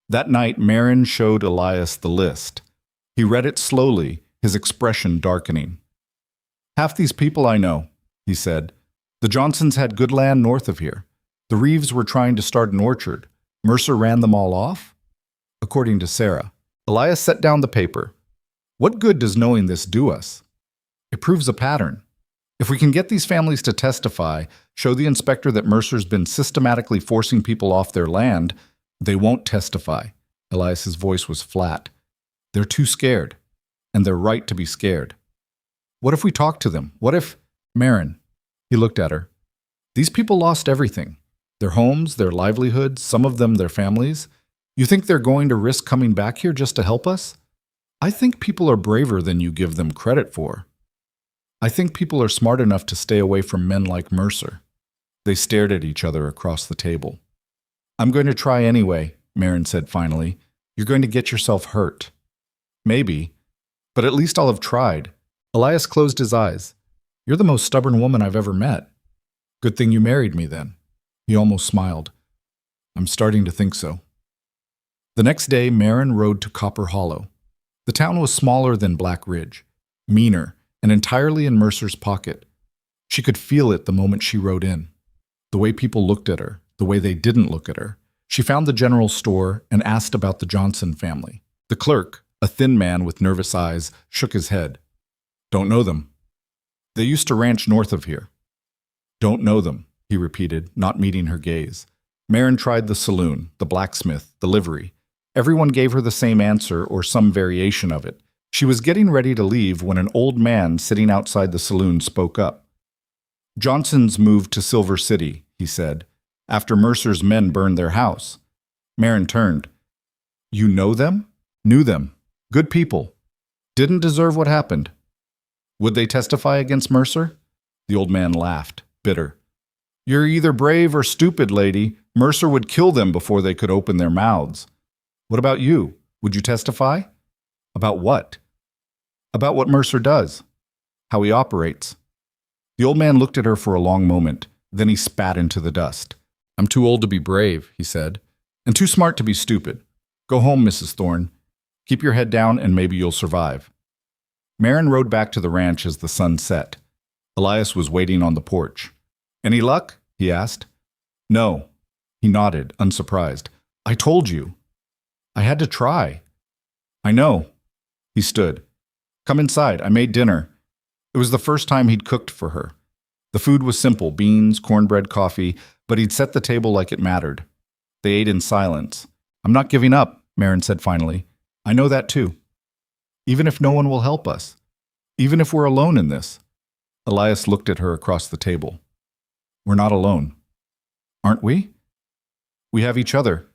That night, Marin showed Elias the list. He read it slowly, his expression darkening. Half these people I know, he said. The Johnsons had good land north of here. The Reeves were trying to start an orchard. Mercer ran them all off? According to Sarah. Elias set down the paper. What good does knowing this do us? It proves a pattern. If we can get these families to testify, show the inspector that Mercer's been systematically forcing people off their land, they won't testify. Elias's voice was flat. They're too scared, and they're right to be scared. What if we talk to them? What if... Marin. He looked at her. These people lost everything. Their homes, their livelihoods, some of them their families. You think they're going to risk coming back here just to help us? I think people are braver than you give them credit for. I think people are smart enough to stay away from men like Mercer. They stared at each other across the table. I'm going to try anyway, Marin said finally. You're going to get yourself hurt. Maybe, but at least I'll have tried. Elias closed his eyes. You're the most stubborn woman I've ever met. Good thing you married me then. He almost smiled. I'm starting to think so. The next day, Marin rode to Copper Hollow. The town was smaller than Black Ridge, meaner, and entirely in Mercer's pocket. She could feel it the moment she rode in. The way people looked at her, the way they didn't look at her. She found the general store and asked about the Johnson family. The clerk, a thin man with nervous eyes, shook his head. Don't know them. They used to ranch north of here. Don't know them, he repeated, not meeting her gaze. Marin tried the saloon, the blacksmith, the livery. Everyone gave her the same answer or some variation of it. She was getting ready to leave when an old man sitting outside the saloon spoke up. Johnson's moved to Silver City, he said, after Mercer's men burned their house. Marin turned. You know them? Knew them. Good people. Didn't deserve what happened. Would they testify against Mercer? The old man laughed, bitter. You're either brave or stupid, lady. Mercer would kill them before they could open their mouths. What about you? Would you testify? About what? About what Mercer does. How he operates. The old man looked at her for a long moment. Then he spat into the dust. I'm too old to be brave, he said, and too smart to be stupid. Go home, Mrs. Thorne. Keep your head down and maybe you'll survive. Marin rode back to the ranch as the sun set. Elias was waiting on the porch. Any luck? He asked. No. He nodded, unsurprised. I told you. I had to try. I know. He stood. Come inside. I made dinner. It was the first time he'd cooked for her. The food was simple, beans, cornbread, coffee, but he'd set the table like it mattered. They ate in silence. I'm not giving up, Marin said finally. I know that too. Even if no one will help us. Even if we're alone in this. Elias looked at her across the table. We're not alone. Aren't we? We have each other.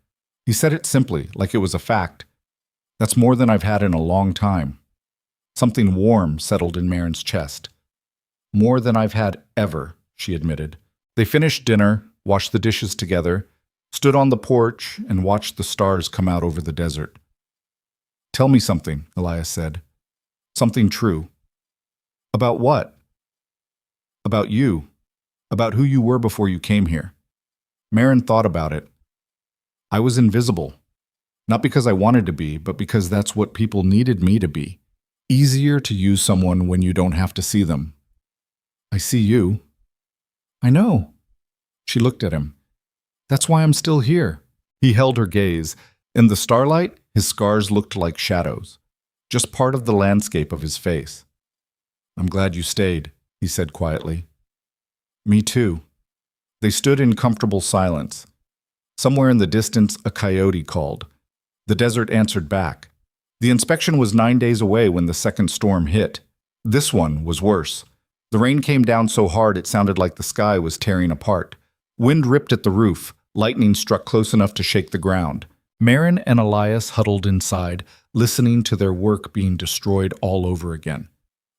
He said it simply, like it was a fact. That's more than I've had in a long time. Something warm settled in Marin's chest. More than I've had ever, she admitted. They finished dinner, washed the dishes together, stood on the porch, and watched the stars come out over the desert. Tell me something, Elias said. Something true. About what? About you. About who you were before you came here. Marin thought about it. I was invisible. Not because I wanted to be, but because that's what people needed me to be. Easier to use someone when you don't have to see them. I see you. I know. She looked at him. That's why I'm still here. He held her gaze. In the starlight, his scars looked like shadows, just part of the landscape of his face. I'm glad you stayed, he said quietly. Me too. They stood in comfortable silence. Somewhere in the distance, a coyote called. The desert answered back. The inspection was 9 days away when the second storm hit. This one was worse. The rain came down so hard it sounded like the sky was tearing apart. Wind ripped at the roof. Lightning struck close enough to shake the ground. Marin and Elias huddled inside, listening to their work being destroyed all over again.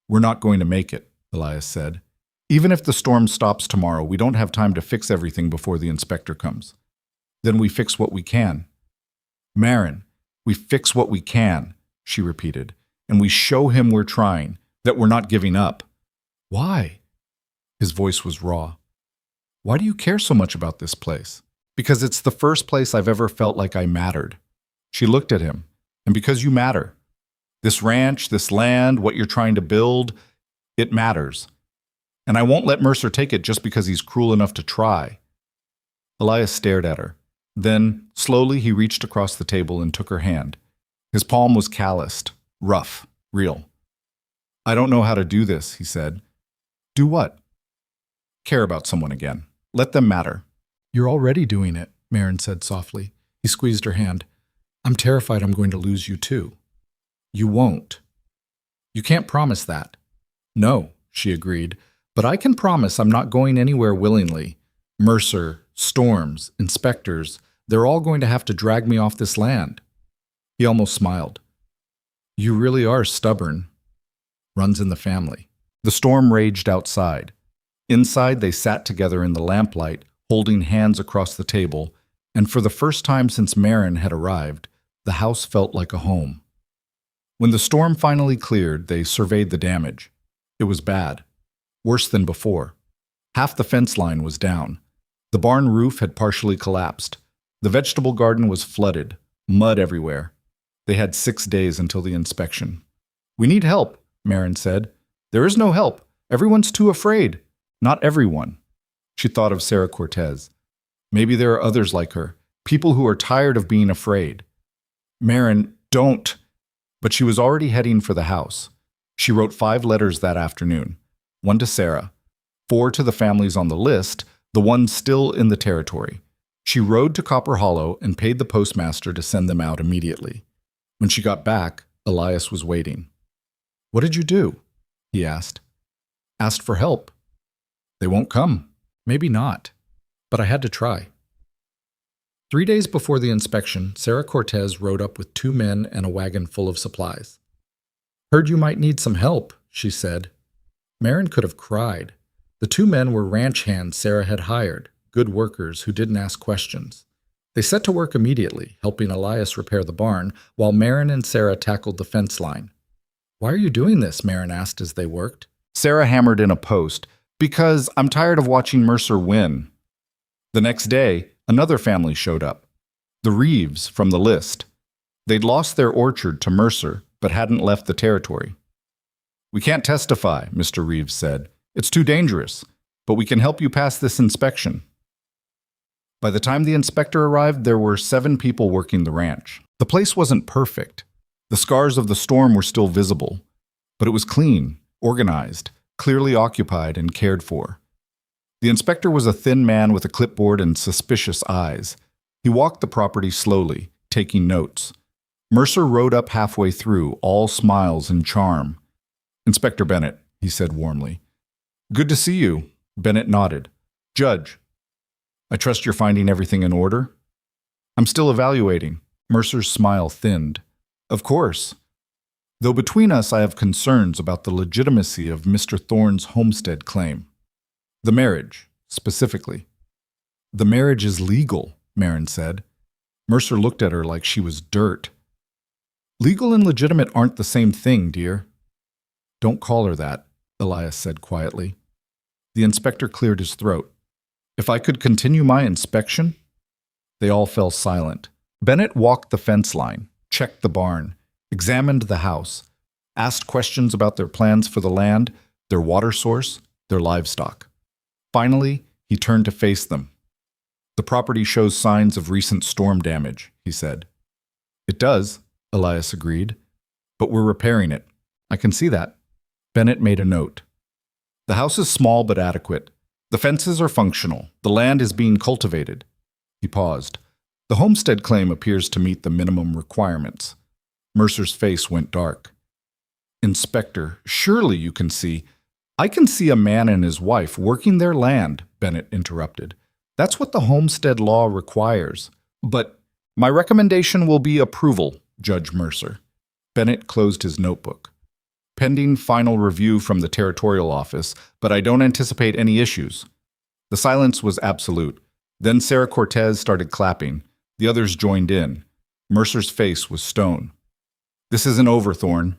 We're not going to make it, Elias said. Even if the storm stops tomorrow, we don't have time to fix everything before the inspector comes. Then we fix what we can. Marin, we fix what we can, she repeated, and we show him we're trying, that we're not giving up. Why? His voice was raw. Why do you care so much about this place? Because it's the first place I've ever felt like I mattered. She looked at him. And because you matter. This ranch, this land, what you're trying to build, it matters. And I won't let Mercer take it just because he's cruel enough to try. Elias stared at her. Then, slowly, he reached across the table and took her hand. His palm was calloused, rough, real. I don't know how to do this, he said. Do what? Care about someone again. Let them matter. You're already doing it, Marin said softly. He squeezed her hand. I'm terrified I'm going to lose you too. You won't. You can't promise that. No, she agreed, but I can promise I'm not going anywhere willingly. Mercer, storms, inspectors, they're all going to have to drag me off this land. He almost smiled. You really are stubborn. Runs in the family. The storm raged outside. Inside, they sat together in the lamplight, holding hands across the table, and for the first time since Marin had arrived, the house felt like a home. When the storm finally cleared, they surveyed the damage. It was bad. Worse than before. Half the fence line was down. The barn roof had partially collapsed. The vegetable garden was flooded, mud everywhere. They had 6 days until the inspection. We need help, Marin said. There is no help. Everyone's too afraid. Not everyone. She thought of Sarah Cortez. Maybe there are others like her, people who are tired of being afraid. Marin, don't. But she was already heading for the house. She wrote 5 letters that afternoon, 1 to Sarah, 4 to the families on the list, the ones still in the territory. She rode to Copper Hollow and paid the postmaster to send them out immediately. When she got back, Elias was waiting. "What did you do?" he asked. "Asked for help. They won't come." "Maybe not, but I had to try." 3 days before the inspection, Sarah Cortez rode up with 2 men and a wagon full of supplies. "Heard you might need some help," she said. Marin could have cried. The 2 men were ranch hands Sarah had hired, good workers who didn't ask questions. They set to work immediately, helping Elias repair the barn, while Marin and Sarah tackled the fence line. "Why are you doing this?" Marin asked as they worked. Sarah hammered in a post. "Because I'm tired of watching Mercer win." The next day, another family showed up. The Reeves from the list. They'd lost their orchard to Mercer, but hadn't left the territory. "We can't testify," Mr. Reeves said. "It's too dangerous, but we can help you pass this inspection." By the time the inspector arrived, there were 7 people working the ranch. The place wasn't perfect. The scars of the storm were still visible, but it was clean, organized, clearly occupied and cared for. The inspector was a thin man with a clipboard and suspicious eyes. He walked the property slowly, taking notes. Mercer rode up halfway through, all smiles and charm. "Inspector Bennett," he said warmly. "Good to see you." Bennett nodded. "Judge, I trust you're finding everything in order?" "I'm still evaluating." Mercer's smile thinned. "Of course. Though between us I have concerns about the legitimacy of Mr. Thorne's homestead claim. The marriage, specifically." "The marriage is legal," Marin said. Mercer looked at her like she was dirt. "Legal and legitimate aren't the same thing, dear." "Don't call her that," Elias said quietly. The inspector cleared his throat. "If I could continue my inspection?" They all fell silent. Bennett walked the fence line, checked the barn, examined the house, asked questions about their plans for the land, their water source, their livestock. Finally, he turned to face them. "The property shows signs of recent storm damage," he said. "It does," Elias agreed. "But we're repairing it. I can see that." Bennett made a note. "The house is small but adequate. The fences are functional. The land is being cultivated." He paused. "The homestead claim appears to meet the minimum requirements." Mercer's face went dark. "Inspector, surely you can see—" "I can see a man and his wife working their land," Bennett interrupted. "That's what the homestead law requires. But my recommendation will be approval, Judge Mercer." Bennett closed his notebook. "Pending final review from the territorial office, but I don't anticipate any issues." The silence was absolute. Then Sarah Cortez started clapping. The others joined in. Mercer's face was stone. "This isn't over, Thorne."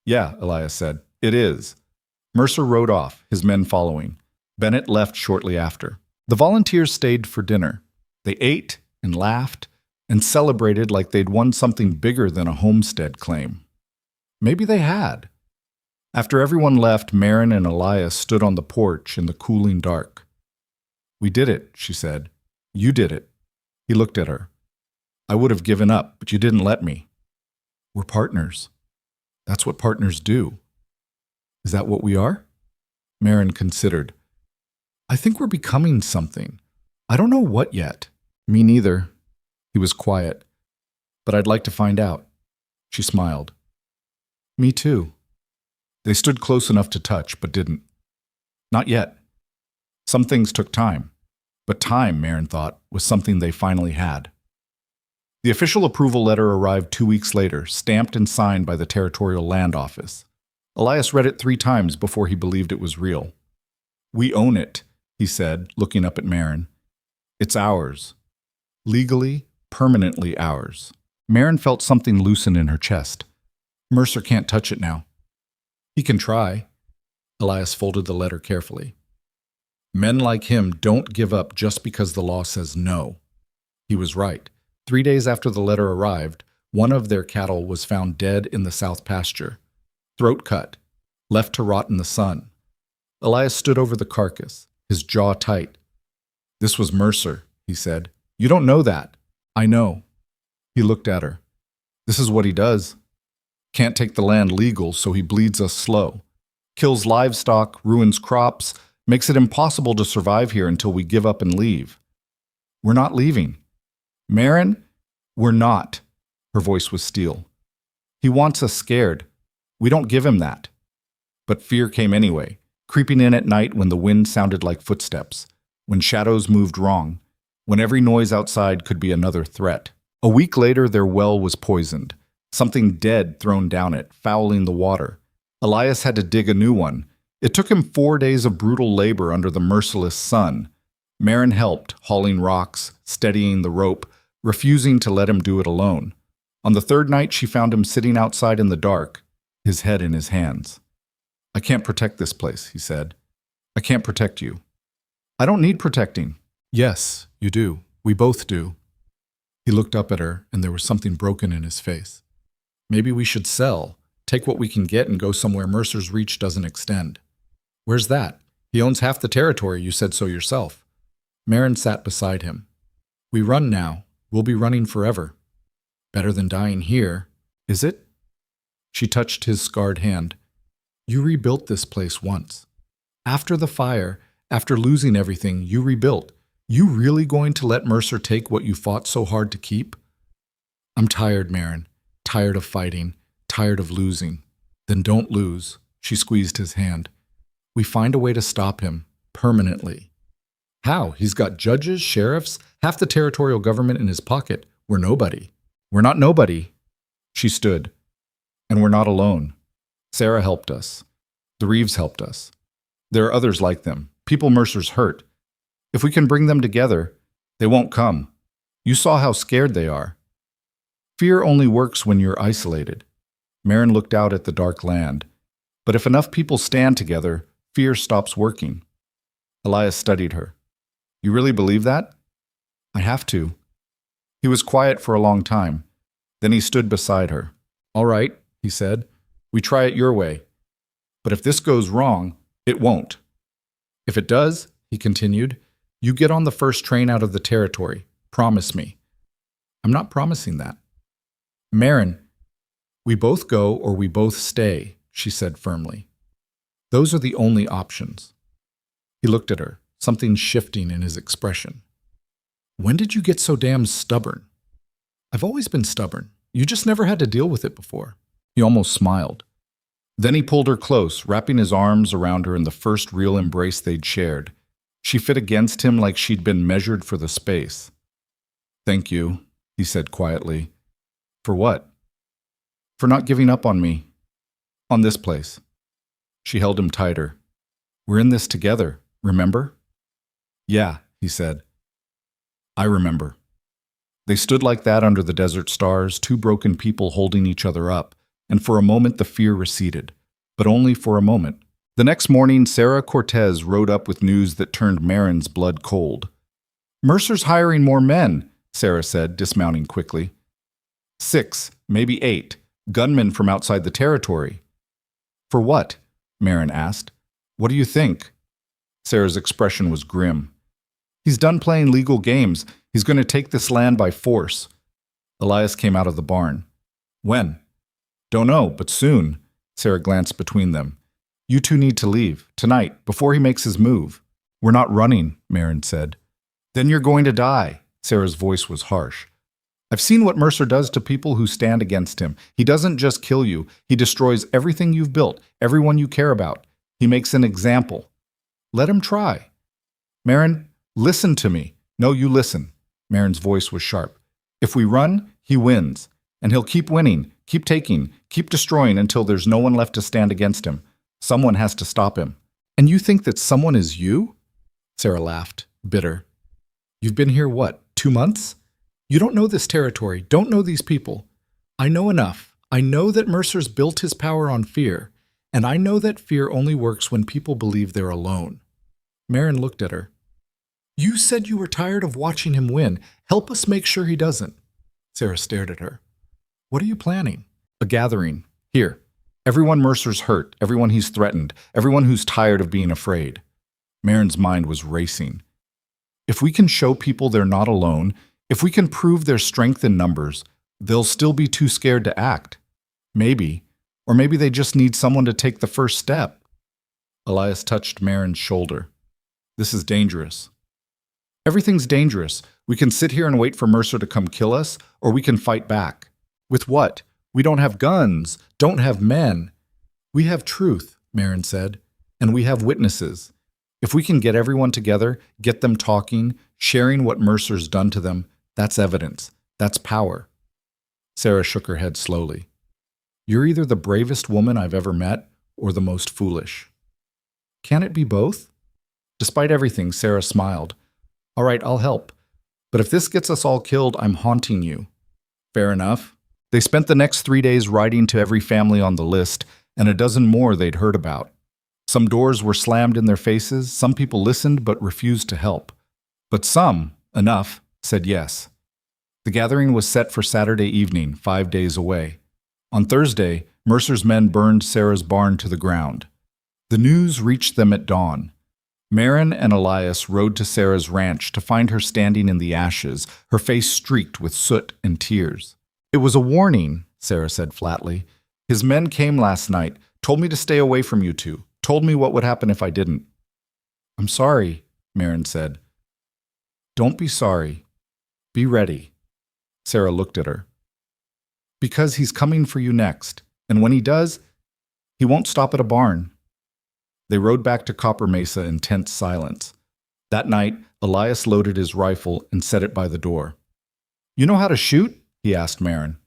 "Yeah," Elias said. "It is." Mercer rode off, his men following. Bennett left shortly after. The volunteers stayed for dinner. They ate and laughed and celebrated like they'd won something bigger than a homestead claim. Maybe they had. After everyone left, Marin and Elias stood on the porch in the cooling dark. "We did it," she said. "You did it." He looked at her. "I would have given up, but you didn't let me." "We're partners. That's what partners do." "Is that what we are?" Marin considered. "I think we're becoming something. I don't know what yet." "Me neither." He was quiet. "But I'd like to find out." She smiled. "Me too." They stood close enough to touch, but didn't. Not yet. Some things took time. But time, Marin thought, was something they finally had. The official approval letter arrived 2 weeks later, stamped and signed by the Territorial Land Office. Elias read it 3 times before he believed it was real. "We own it," he said, looking up at Marin. "It's ours. Legally, permanently ours." Marin felt something loosen in her chest. "Mercer can't touch it now." "He can try." Elias folded the letter carefully. "Men like him don't give up just because the law says no." He was right. 3 days after the letter arrived, one of their cattle was found dead in the south pasture, throat cut, left to rot in the sun. Elias stood over the carcass, his jaw tight, This was Mercer, he said. You don't know that. I know. He looked at her. This is what he does. Can't take the land legal, so he bleeds us slow. Kills livestock, ruins crops, makes it impossible to survive here until we give up and leave. We're not leaving. Marin, we're not. Her voice was steel. He wants us scared. We don't give him that. But fear came anyway, creeping in at night when the wind sounded like footsteps, when shadows moved wrong, when every noise outside could be another threat. A week later, their well was poisoned, something dead thrown down it, fouling the water. Elias had to dig a new one. It took him 4 days of brutal labor under the merciless sun. Marin helped, hauling rocks, steadying the rope, refusing to let him do it alone. On the third night, she found him sitting outside in the dark, his head in his hands. I can't protect this place, he said. I can't protect you. I don't need protecting. Yes, you do. We both do. He looked up at her, and there was something broken in his face. Maybe we should sell, take what we can get, and go somewhere Mercer's reach doesn't extend. Where's that? He owns half the territory, you said so yourself. Marin sat beside him. We run now. We'll be running forever. Better than dying here, is it? She touched his scarred hand. You rebuilt this place once. After the fire, after losing everything, you rebuilt. You really going to let Mercer take what you fought so hard to keep? I'm tired, Marin. Tired of fighting. Tired of losing. Then don't lose. She squeezed his hand. We find a way to stop him. Permanently. How? He's got judges, sheriffs, half the territorial government in his pocket. We're nobody. We're not nobody. She stood. And we're not alone. Sarah helped us. The Reeves helped us. There are others like them. People Mercer's hurt. If we can bring them together, they won't come. You saw how scared they are. Fear only works when you're isolated. Marin looked out at the dark land. But if enough people stand together, fear stops working. Elias studied her. You really believe that? I have to. He was quiet for a long time. Then he stood beside her. All right, he said. We try it your way. But if this goes wrong, it won't. If it does, he continued, you get on the first train out of the territory. Promise me. I'm not promising that. Marin, we both go or we both stay, she said firmly. Those are the only options. He looked at her, something shifting in his expression. When did you get so damn stubborn? I've always been stubborn. You just never had to deal with it before. He almost smiled. Then he pulled her close, wrapping his arms around her in the first real embrace they'd shared. She fit against him like she'd been measured for the space. Thank you, he said quietly. For what? For not giving up on me. On this place. She held him tighter. We're in this together, remember? Yeah, he said. I remember. They stood like that under the desert stars, two broken people holding each other up, and for a moment the fear receded, but only for a moment. The next morning, Sarah Cortez rode up with news that turned Marin's blood cold. Mercer's hiring more men, Sarah said, dismounting quickly. 6, maybe 8, gunmen from outside the territory. For what? Marin asked. What do you think? Sarah's expression was grim. He's done playing legal games. He's going to take this land by force. Elias came out of the barn. When? Don't know, but soon. Sarah glanced between them. You two need to leave, tonight, before he makes his move. We're not running, Marin said. Then you're going to die. Sarah's voice was harsh. I've seen what Mercer does to people who stand against him. He doesn't just kill you. He destroys everything you've built, everyone you care about. He makes an example. Let him try. Marin, listen to me. No, you listen. Marin's voice was sharp. If we run, he wins. And he'll keep winning, keep taking, keep destroying until there's no one left to stand against him. Someone has to stop him. And you think that someone is you? Sarah laughed, bitter. You've been here, what, 2 months? You don't know this territory, don't know these people. I know enough. I know that Mercer's built his power on fear, and I know that fear only works when people believe they're alone. Marin looked at her. You said you were tired of watching him win. Help us make sure he doesn't. Sarah stared at her. What are you planning? A gathering. Here. Everyone Mercer's hurt, everyone he's threatened, everyone who's tired of being afraid. Marin's mind was racing. If we can show people they're not alone, if we can prove their strength in numbers, they'll still be too scared to act. Maybe. Or maybe they just need someone to take the first step. Elias touched Marin's shoulder. This is dangerous. Everything's dangerous. We can sit here and wait for Mercer to come kill us, or we can fight back. With what? We don't have guns, don't have men. We have truth, Marin said, and we have witnesses. If we can get everyone together, get them talking, sharing what Mercer's done to them, that's evidence. That's power. Sarah shook her head slowly. You're either the bravest woman I've ever met or the most foolish. Can it be both? Despite everything, Sarah smiled. All right, I'll help. But if this gets us all killed, I'm haunting you. Fair enough. They spent the next 3 days writing to every family on the list, and a dozen more they'd heard about. Some doors were slammed in their faces, some people listened but refused to help. But some, enough, said yes. The gathering was set for Saturday evening, 5 days away. On Thursday, Mercer's men burned Sarah's barn to the ground. The news reached them at dawn. Marin and Elias rode to Sarah's ranch to find her standing in the ashes, her face streaked with soot and tears. It was a warning, Sarah said flatly. His men came last night, told me to stay away from you two, told me what would happen if I didn't. I'm sorry, Marin said. Don't be sorry. Be ready. Sarah looked at her. Because he's coming for you next, and when he does, he won't stop at a barn. They rode back to Copper Mesa in tense silence. That night, Elias loaded his rifle and set it by the door. You know how to shoot? He asked Marin.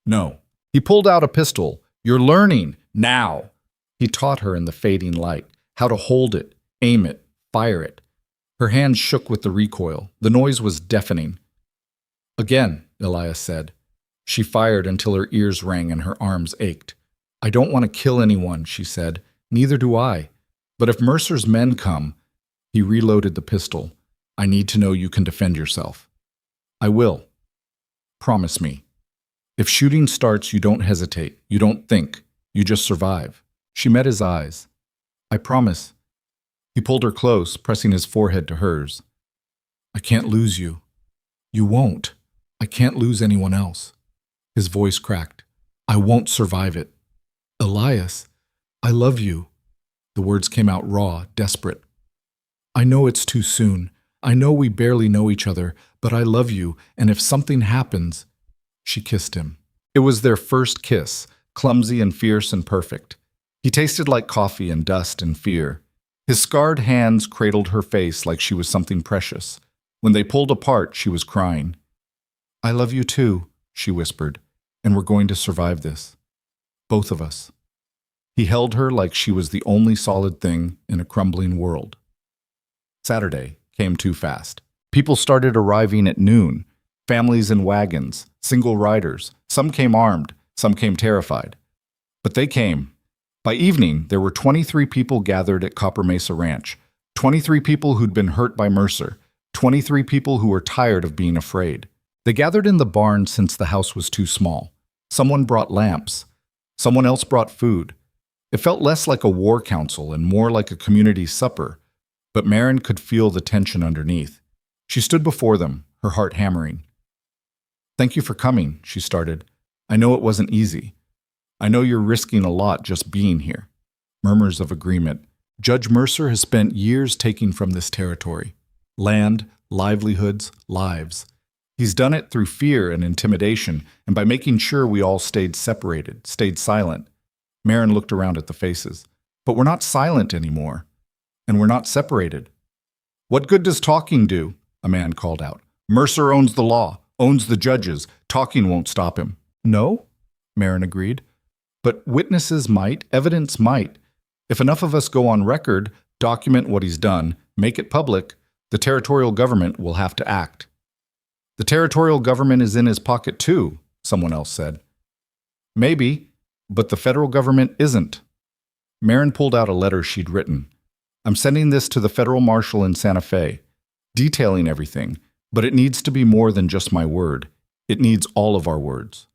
No. He pulled out a pistol. You're learning, now. He taught her in the fading light, how to hold it, aim it, fire it. Her hands shook with the recoil. The noise was deafening. Again, Elias said. She fired until her ears rang and her arms ached. I don't want to kill anyone, she said. Neither do I. But if Mercer's men come, he reloaded the pistol. I need to know you can defend yourself. I will. Promise me. If shooting starts, you don't hesitate. You don't think. You just survive. She met his eyes. I promise. He pulled her close, pressing his forehead to hers. I can't lose you. You won't. I can't lose anyone else. His voice cracked. I won't survive it. Elias, I love you. The words came out raw, desperate. I know it's too soon. I know we barely know each other, but I love you, and if something happens... She kissed him. It was their first kiss, clumsy and fierce and perfect. He tasted like coffee and dust and fear. His scarred hands cradled her face like she was something precious. When they pulled apart, she was crying. I love you too, she whispered, and we're going to survive this. Both of us. He held her like she was the only solid thing in a crumbling world. Saturday came too fast. People started arriving at noon. Families in wagons, single riders. Some came armed, some came terrified. But they came. By evening, there were 23 people gathered at Copper Mesa Ranch. 23 people who'd been hurt by Mercer. 23 people who were tired of being afraid. They gathered in the barn since the house was too small. Someone brought lamps. Someone else brought food. It felt less like a war council and more like a community supper, but Marin could feel the tension underneath. She stood before them, her heart hammering. Thank you for coming, she started. I know it wasn't easy. I know you're risking a lot just being here. Murmurs of agreement. Judge Mercer has spent years taking from this territory. Land, livelihoods, lives. He's done it through fear and intimidation, and by making sure we all stayed separated, stayed silent. Marin looked around at the faces. But we're not silent anymore. And we're not separated. What good does talking do? A man called out. Mercer owns the law, owns the judges. Talking won't stop him. No, Marin agreed. But witnesses might, evidence might. If enough of us go on record, document what he's done, make it public, the territorial government will have to act. The territorial government is in his pocket too, someone else said. Maybe, but the federal government isn't. Marin pulled out a letter she'd written. I'm sending this to the federal marshal in Santa Fe, detailing everything, but it needs to be more than just my word. It needs all of our words.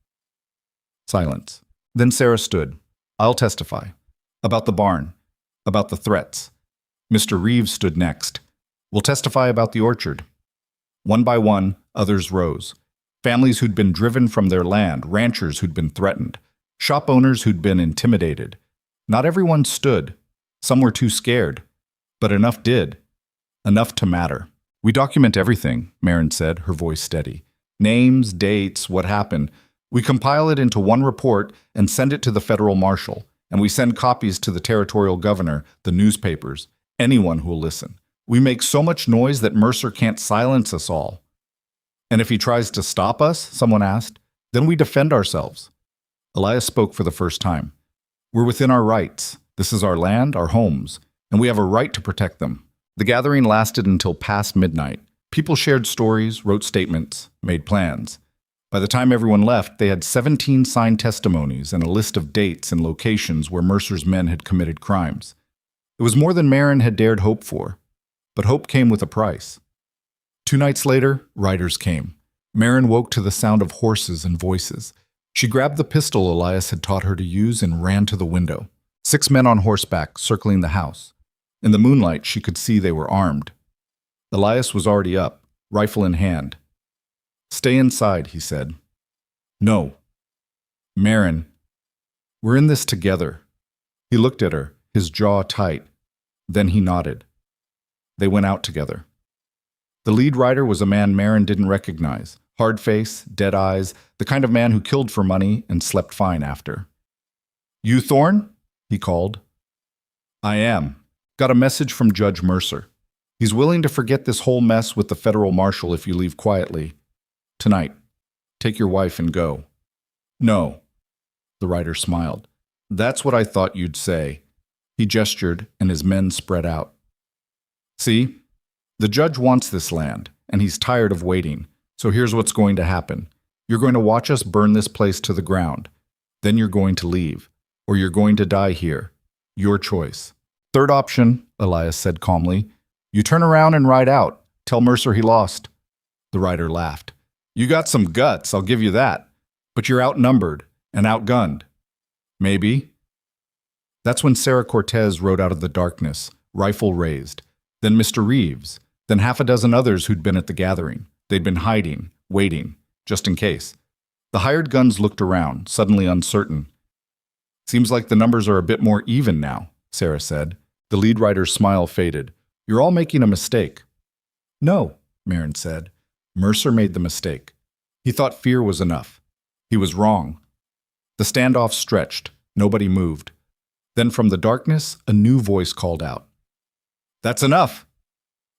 Silence. Then Sarah stood. I'll testify. About the barn. About the threats. Mr. Reeves stood next. We'll testify about the orchard. One by one, others rose. Families who'd been driven from their land, ranchers who'd been threatened, shop owners who'd been intimidated. Not everyone stood. Some were too scared. But enough did. Enough to matter. We document everything, Marin said, her voice steady. Names, dates, what happened. We compile it into one report and send it to the federal marshal. And we send copies to the territorial governor, the newspapers, anyone who will listen. We make so much noise that Mercer can't silence us all. And if he tries to stop us, someone asked, then we defend ourselves. Elias spoke for the first time. We're within our rights. This is our land, our homes, and we have a right to protect them. The gathering lasted until past midnight. People shared stories, wrote statements, made plans. By the time everyone left, they had 17 signed testimonies and a list of dates and locations where Mercer's men had committed crimes. It was more than Marin had dared hope for, but hope came with a price. 2 nights later, riders came. Marin woke to the sound of horses and voices. She grabbed the pistol Elias had taught her to use and ran to the window. 6 men on horseback circling the house. In the moonlight, she could see they were armed. Elias was already up, rifle in hand. "Stay inside," he said. "No." "Marin, we're in this together." He looked at her, his jaw tight. Then he nodded. They went out together. The lead rider was a man Marin didn't recognize. Hard face, dead eyes, the kind of man who killed for money and slept fine after. "You Thorne?" he called. "I am. Got a message from Judge Mercer. He's willing to forget this whole mess with the federal marshal if you leave quietly. Tonight. Take your wife and go." "No." The rider smiled. "That's what I thought you'd say." He gestured, and his men spread out. "See? The judge wants this land, and he's tired of waiting. So here's what's going to happen. You're going to watch us burn this place to the ground. Then you're going to leave, or you're going to die here. Your choice." "Third option," Elias said calmly. "You turn around and ride out. Tell Mercer he lost." The rider laughed. "You got some guts, I'll give you that. But you're outnumbered and outgunned." "Maybe." That's when Sarah Cortez rode out of the darkness, rifle raised. Then Mr. Reeves. Then half a dozen others who'd been at the gathering. They'd been hiding, waiting, just in case. The hired guns looked around, suddenly uncertain. "Seems like the numbers are a bit more even now," Sarah said. The lead rider's smile faded. "You're all making a mistake." "No," Marin said. "Mercer made the mistake. He thought fear was enough. He was wrong." The standoff stretched. Nobody moved. Then from the darkness, a new voice called out. "That's enough!"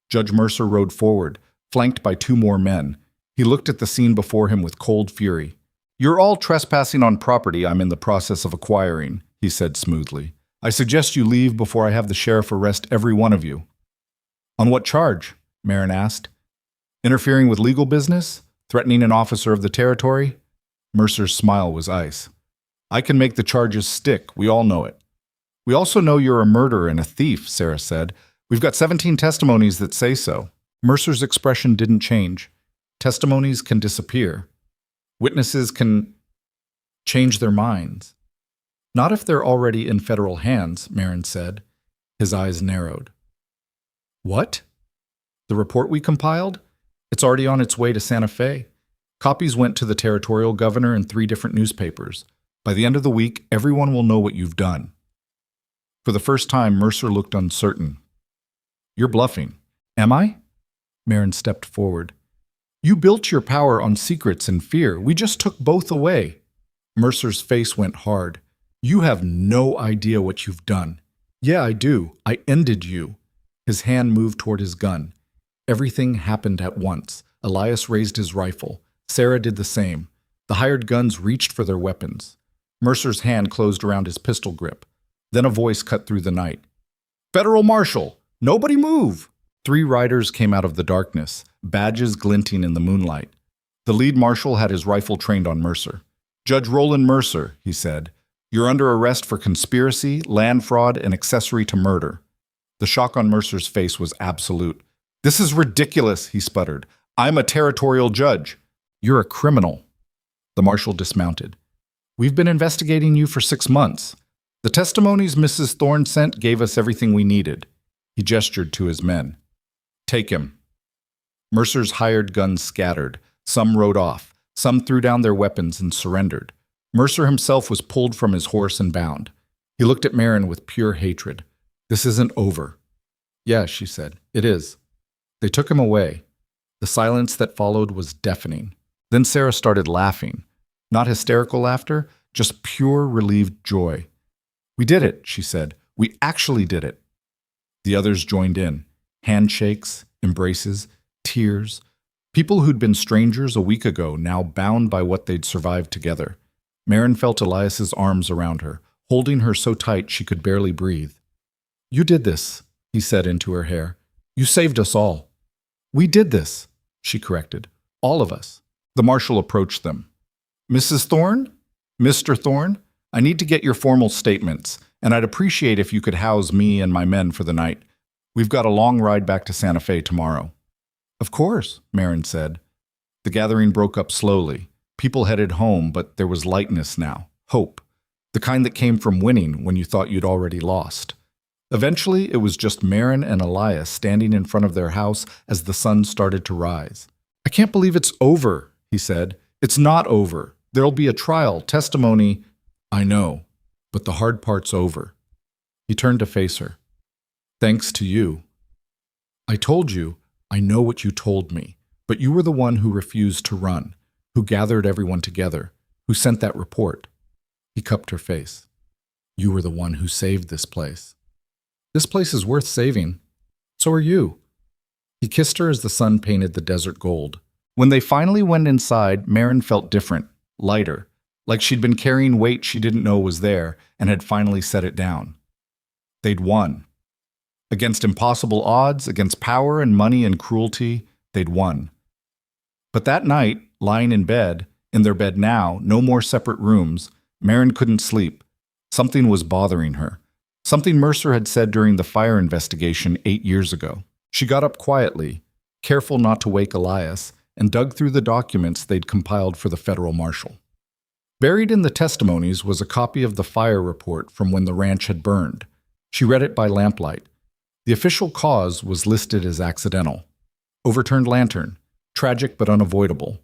Judge Mercer rode forward, flanked by 2 more men. He looked at the scene before him with cold fury. "You're all trespassing on property I'm in the process of acquiring," he said smoothly. "I suggest you leave before I have the sheriff arrest every one of you." "On what charge?" Marin asked. "Interfering with legal business? Threatening an officer of the territory?" Mercer's smile was ice. "I can make the charges stick, we all know it." "We also know you're a murderer and a thief," Sarah said. "We've got 17 testimonies that say so." Mercer's expression didn't change. Testimonies can disappear. Witnesses can change their minds. "Not if they're already in federal hands," Marin said. His eyes narrowed. "What? The report we compiled? It's already on its way to Santa Fe. Copies went to the territorial governor in 3 different newspapers. By the end of the week, everyone will know what you've done." For the first time, Mercer looked uncertain. "You're bluffing." "Am I?" Marin stepped forward. "You built your power on secrets and fear. We just took both away." Mercer's face went hard. "You have no idea what you've done." "Yeah, I do. I ended you." His hand moved toward his gun. Everything happened at once. Elias raised his rifle. Sarah did the same. The hired guns reached for their weapons. Mercer's hand closed around his pistol grip. Then a voice cut through the night. "Federal Marshal! Nobody move!" 3 riders came out of the darkness, badges glinting in the moonlight. The lead marshal had his rifle trained on Mercer. "Judge Roland Mercer," he said, "you're under arrest for conspiracy, land fraud, and accessory to murder." The shock on Mercer's face was absolute. "This is ridiculous," he sputtered. "I'm a territorial judge." "You're a criminal." The marshal dismounted. "We've been investigating you for 6 months. The testimonies Mrs. Thorne sent gave us everything we needed." He gestured to his men. Take him. Mercer's hired guns scattered. Some rode off. Some threw down their weapons and surrendered. Mercer himself was pulled from his horse and bound. He looked at Marin with pure hatred. This isn't over. Yeah, she said. It is. They took him away. The silence that followed was deafening. Then Sarah started laughing. Not hysterical laughter, just pure relieved joy. We did it, she said. We actually did it. The others joined in. Handshakes, embraces, tears. People who'd been strangers a week ago, now bound by what they'd survived together. Marin felt Elias's arms around her, holding her so tight she could barely breathe. You did this, he said into her hair. You saved us all. We did this, she corrected. All of us. The marshal approached them. Mrs. Thorne? Mr. Thorne? I need to get your formal statements, and I'd appreciate if you could house me and my men for the night. We've got a long ride back to Santa Fe tomorrow. Of course, Marin said. The gathering broke up slowly. People headed home, but there was lightness now, hope, the kind that came from winning when you thought you'd already lost. Eventually, it was just Marin and Elias standing in front of their house as the sun started to rise. I can't believe it's over, he said. It's not over. There'll be a trial, testimony. I know, but the hard part's over. He turned to face her. Thanks to you. I told you, I know what you told me, but you were the one who refused to run, who gathered everyone together, who sent that report. He cupped her face. You were the one who saved this place. This place is worth saving. So are you. He kissed her as the sun painted the desert gold. When they finally went inside, Marin felt different, lighter, like she'd been carrying weight she didn't know was there and had finally set it down. They'd won. Against impossible odds, against power and money and cruelty, they'd won. But that night, lying in bed, in their bed now, no more separate rooms, Marin couldn't sleep. Something was bothering her. Something Mercer had said during the fire investigation 8 years ago. She got up quietly, careful not to wake Elias, and dug through the documents they'd compiled for the federal marshal. Buried in the testimonies was a copy of the fire report from when the ranch had burned. She read it by lamplight. The official cause was listed as accidental. Overturned lantern, tragic but unavoidable.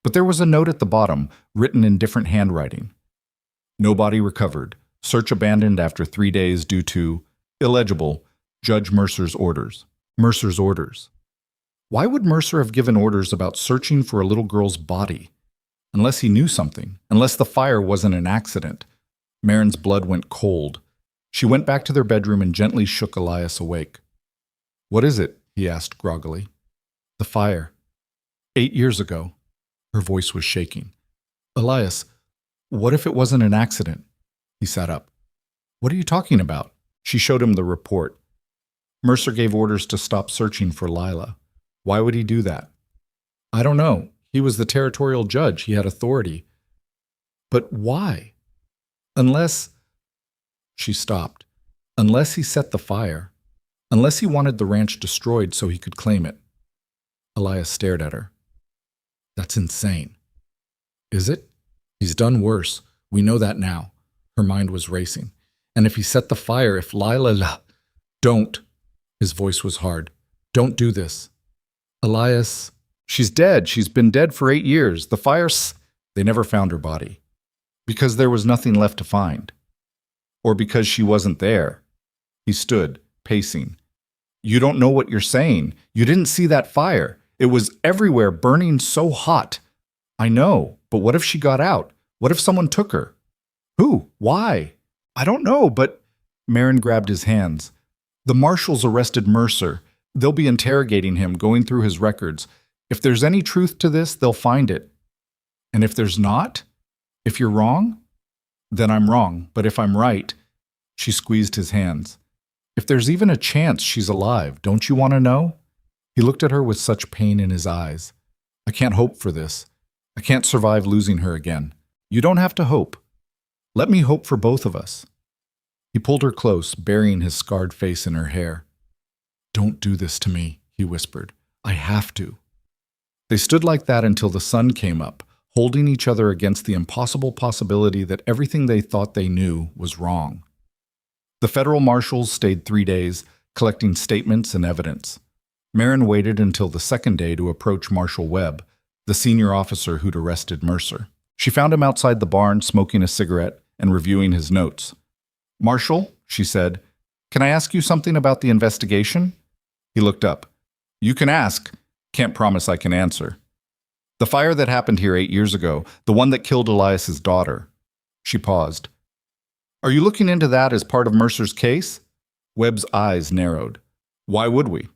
But there was a note at the bottom, written in different handwriting. No body recovered. Search abandoned after 3 days due to, illegible, Judge Mercer's orders. Mercer's orders. Why would Mercer have given orders about searching for a little girl's body? Unless he knew something, unless the fire wasn't an accident. Marin's blood went cold. She went back to their bedroom and gently shook Elias awake. What is it? He asked groggily. The fire. 8 years ago. Her voice was shaking. Elias, what if it wasn't an accident? He sat up. What are you talking about? She showed him the report. Mercer gave orders to stop searching for Lila. Why would he do that? I don't know. He was the territorial judge. He had authority. But why? Unless... She stopped. Unless he set the fire. Unless he wanted the ranch destroyed so he could claim it. Elias stared at her. That's insane. Is it? He's done worse. We know that now. Her mind was racing. And if he set the fire, if Lila... Don't. His voice was hard. Don't do this. Elias... She's dead. She's been dead for 8 years. The fire's... They never found her body. Because there was nothing left to find. Or because she wasn't there. He stood, pacing. You don't know what you're saying. You didn't see that fire. It was everywhere, burning so hot. I know, but what if she got out? What if someone took her? Who? Why? I don't know, but... Marin grabbed his hands. The marshals arrested Mercer. They'll be interrogating him, going through his records. If there's any truth to this, they'll find it. And if there's not? If you're wrong? Then I'm wrong, but if I'm right... She squeezed his hands. If there's even a chance she's alive, don't you want to know? He looked at her with such pain in his eyes. I can't hope for this. I can't survive losing her again. You don't have to hope. Let me hope for both of us. He pulled her close, burying his scarred face in her hair. Don't do this to me, he whispered. I have to. They stood like that until the sun came up, holding each other against the impossible possibility that everything they thought they knew was wrong. The federal marshals stayed 3 days, collecting statements and evidence. Marin waited until the second day to approach Marshal Webb, the senior officer who'd arrested Mercer. She found him outside the barn smoking a cigarette and reviewing his notes. "Marshal," she said, "can I ask you something about the investigation?" He looked up. "You can ask. Can't promise I can answer." "The fire that happened here 8 years ago, the one that killed Elias's daughter." She paused. "Are you looking into that as part of Mercer's case?" Webb's eyes narrowed. "Why would we?"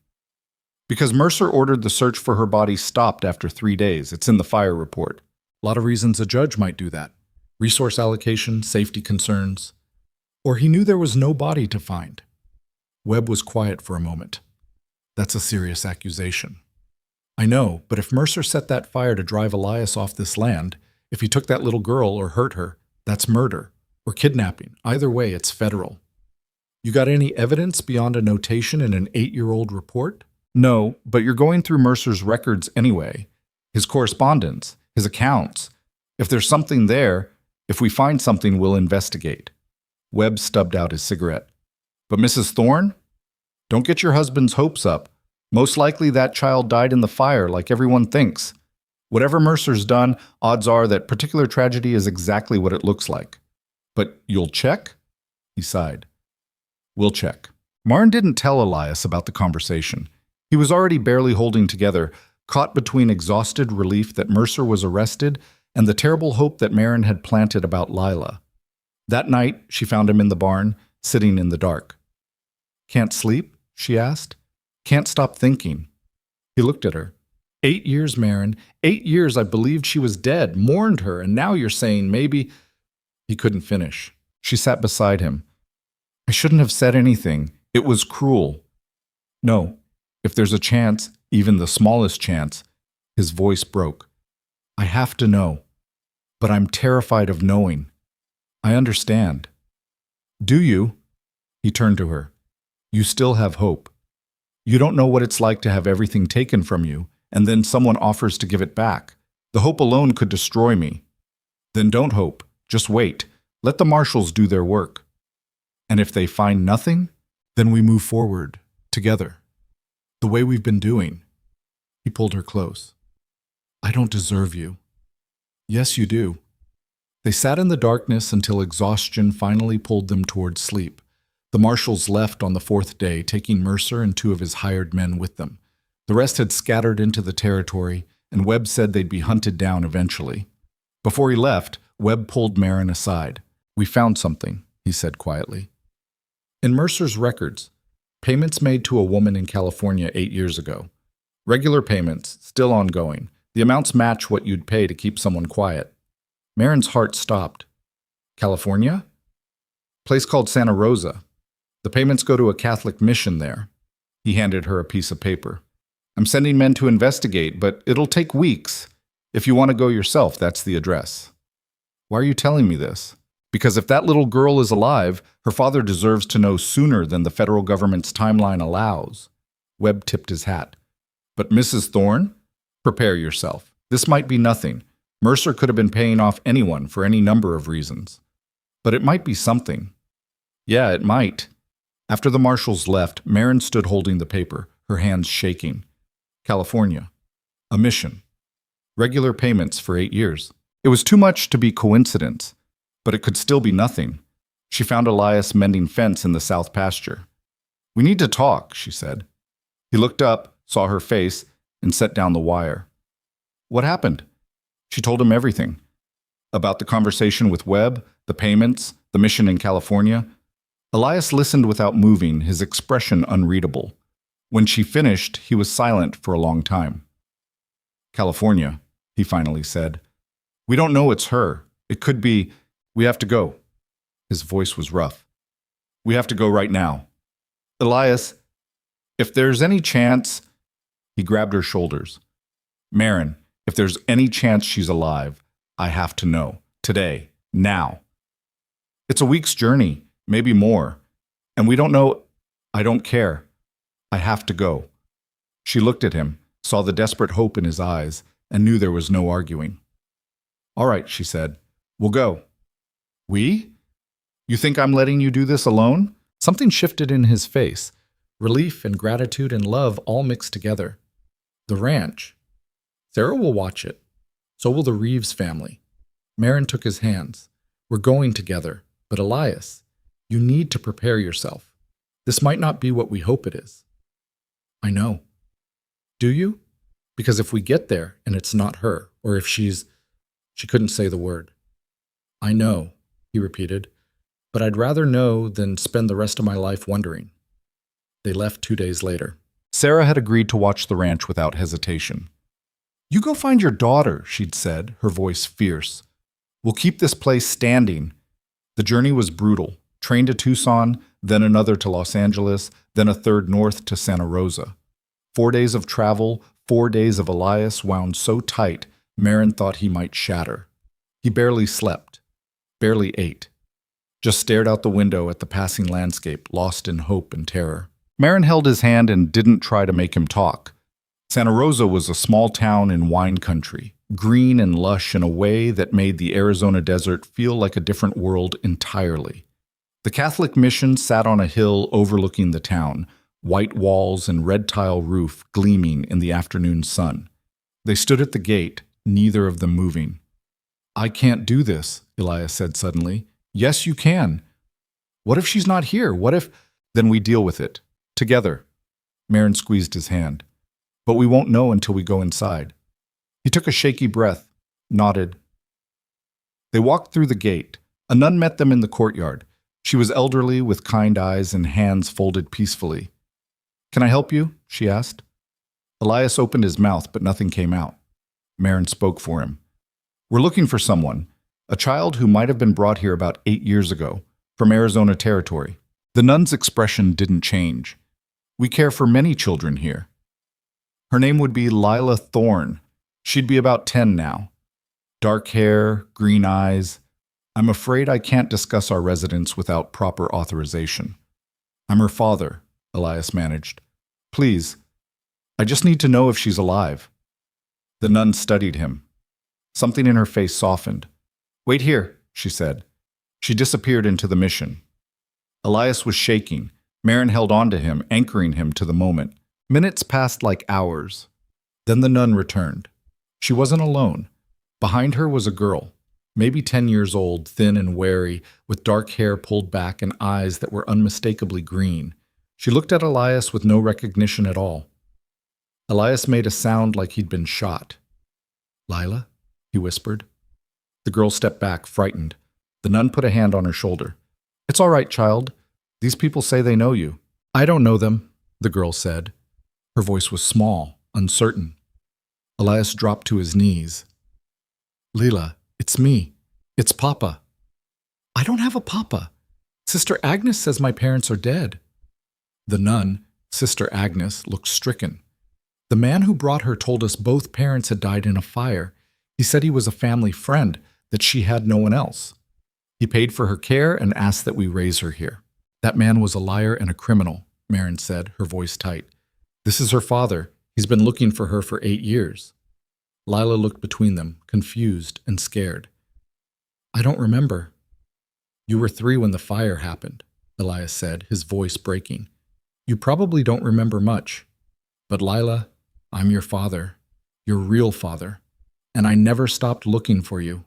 "Because Mercer ordered the search for her body stopped after 3 days. It's in the fire report." A lot of reasons a judge might do that. Resource allocation, safety concerns. Or he knew there was no body to find. Webb was quiet for a moment. "That's a serious accusation." "I know, but if Mercer set that fire to drive Elias off this land, if he took that little girl or hurt her, that's murder. Or kidnapping. Either way, it's federal." "You got any evidence beyond a notation in an 8-year-old report?" "No, but you're going through Mercer's records anyway. His correspondence, his accounts. If there's something there, if we find something, we'll investigate." Webb stubbed out his cigarette. "But Mrs. Thorne? Don't get your husband's hopes up. Most likely that child died in the fire like everyone thinks. Whatever Mercer's done, odds are that particular tragedy is exactly what it looks like. But you'll check?" He sighed. "We'll check." Marin didn't tell Elias about the conversation. He was already barely holding together, caught between exhausted relief that Mercer was arrested and the terrible hope that Marin had planted about Lila. That night, she found him in the barn, sitting in the dark. "Can't sleep?" she asked. "Can't stop thinking." He looked at her. 8 years, Marin. 8 years I believed she was dead, mourned her, and now you're saying maybe—" He couldn't finish. She sat beside him. "I shouldn't have said anything. It was cruel." "No, if there's a chance, even the smallest chance," his voice broke. "I have to know. But I'm terrified of knowing. I understand." "Do you?" He turned to her. "You still have hope. You don't know what it's like to have everything taken from you, and then someone offers to give it back. The hope alone could destroy me. Then don't hope. Just wait. Let the marshals do their work. And if they find nothing, then we move forward, together. The way we've been doing." He pulled her close. "I don't deserve you." "Yes, you do." They sat in the darkness until exhaustion finally pulled them toward sleep. The marshals left on the 4th day, taking Mercer and 2 of his hired men with them. The rest had scattered into the territory, and Webb said they'd be hunted down eventually. Before he left, Webb pulled Marin aside. "We found something," he said quietly. In Mercer's records, payments made to a woman in California 8 years ago. Regular payments, still ongoing. The amounts match what you'd pay to keep someone quiet. Marin's heart stopped. "California?" "Place called Santa Rosa. The payments go to a Catholic mission there." He handed her a piece of paper. "I'm sending men to investigate, but it'll take weeks. If you want to go yourself, that's the address." "Why are you telling me this?" "Because if that little girl is alive, her father deserves to know sooner than the federal government's timeline allows." Webb tipped his hat. "But Mrs. Thorne? Prepare yourself. This might be nothing. Mercer could have been paying off anyone for any number of reasons. But it might be something." "Yeah, it might." After the marshals left, Marin stood holding the paper, her hands shaking. California. A mission. Regular payments for 8 years. It was too much to be coincidence, but it could still be nothing. She found Elias mending fence in the south pasture. "We need to talk," she said. He looked up, saw her face, and set down the wire. "What happened?" She told him everything. About the conversation with Webb, the payments, the mission in California. Elias listened without moving, his expression unreadable. When she finished, he was silent for a long time. "California," he finally said. "We don't know it's her. It could be. We have to go." His voice was rough. "We have to go right now. Elias, if there's any chance—" He grabbed her shoulders. "Marin, if there's any chance she's alive, I have to know. Today. Now. It's a week's journey, maybe more. And we don't know. I don't care. I have to go." She looked at him, saw the desperate hope in his eyes, and knew there was no arguing. "All right," she said. "We'll go." "We? You think I'm letting you do this alone?" Something shifted in his face. Relief and gratitude and love all mixed together. The ranch. Sarah will watch it. So will the Reeves family. Marin took his hands. We're going together. But Elias, you need to prepare yourself. This might not be what we hope it is. I know. Do you? Because if we get there and it's not her, or if she couldn't say the word. I know, he repeated, but I'd rather know than spend the rest of my life wondering. They left 2 days later. Sarah had agreed to watch the ranch without hesitation. You go find your daughter, she'd said, her voice fierce. We'll keep this place standing. The journey was brutal. Train to Tucson, then another to Los Angeles, then a third north to Santa Rosa. 4 days of travel, 4 days of Elias wound so tight, Marin thought he might shatter. He barely slept, barely ate, just stared out the window at the passing landscape, lost in hope and terror. Marin held his hand and didn't try to make him talk. Santa Rosa was a small town in wine country, green and lush in a way that made the Arizona desert feel like a different world entirely. The Catholic mission sat on a hill overlooking the town, white walls and red tile roof gleaming in the afternoon sun. They stood at the gate, neither of them moving. I can't do this, Elias said suddenly. Yes, you can. What if she's not here? What if... Then we deal with it. Together. Marin squeezed his hand. But we won't know until we go inside. He took a shaky breath, nodded. They walked through the gate. A nun met them in the courtyard. She was elderly with kind eyes and hands folded peacefully. Can I help you? She asked. Elias opened his mouth, but nothing came out. Marin spoke for him. We're looking for someone, a child who might have been brought here about 8 years ago, from Arizona Territory. The nun's expression didn't change. We care for many children here. Her name would be Lila Thorne. She'd be about 10 now. Dark hair, green eyes. I'm afraid I can't discuss our residence without proper authorization. I'm her father, Elias managed. Please, I just need to know if she's alive. The nun studied him. Something in her face softened. Wait here, she said. She disappeared into the mission. Elias was shaking. Marin held on to him, anchoring him to the moment. Minutes passed like hours. Then the nun returned. She wasn't alone. Behind her was a girl, maybe 10 years old, thin and wary, with dark hair pulled back and eyes that were unmistakably green. She looked at Elias with no recognition at all. Elias made a sound like he'd been shot. Lila? He whispered. The girl stepped back, frightened. The nun put a hand on her shoulder. It's all right, child. These people say they know you. I don't know them, the girl said. Her voice was small, uncertain. Elias dropped to his knees. Lila, it's me. It's Papa. I don't have a Papa. Sister Agnes says my parents are dead. The nun, Sister Agnes, looked stricken. The man who brought her told us both parents had died in a fire. He said he was a family friend, that she had no one else. He paid for her care and asked that we raise her here. That man was a liar and a criminal, Marin said, her voice tight. This is her father. He's been looking for her for 8 years. Lila looked between them, confused and scared. I don't remember. You were 3 when the fire happened, Elias said, his voice breaking. You probably don't remember much. But Lila, I'm your father, your real father, and I never stopped looking for you.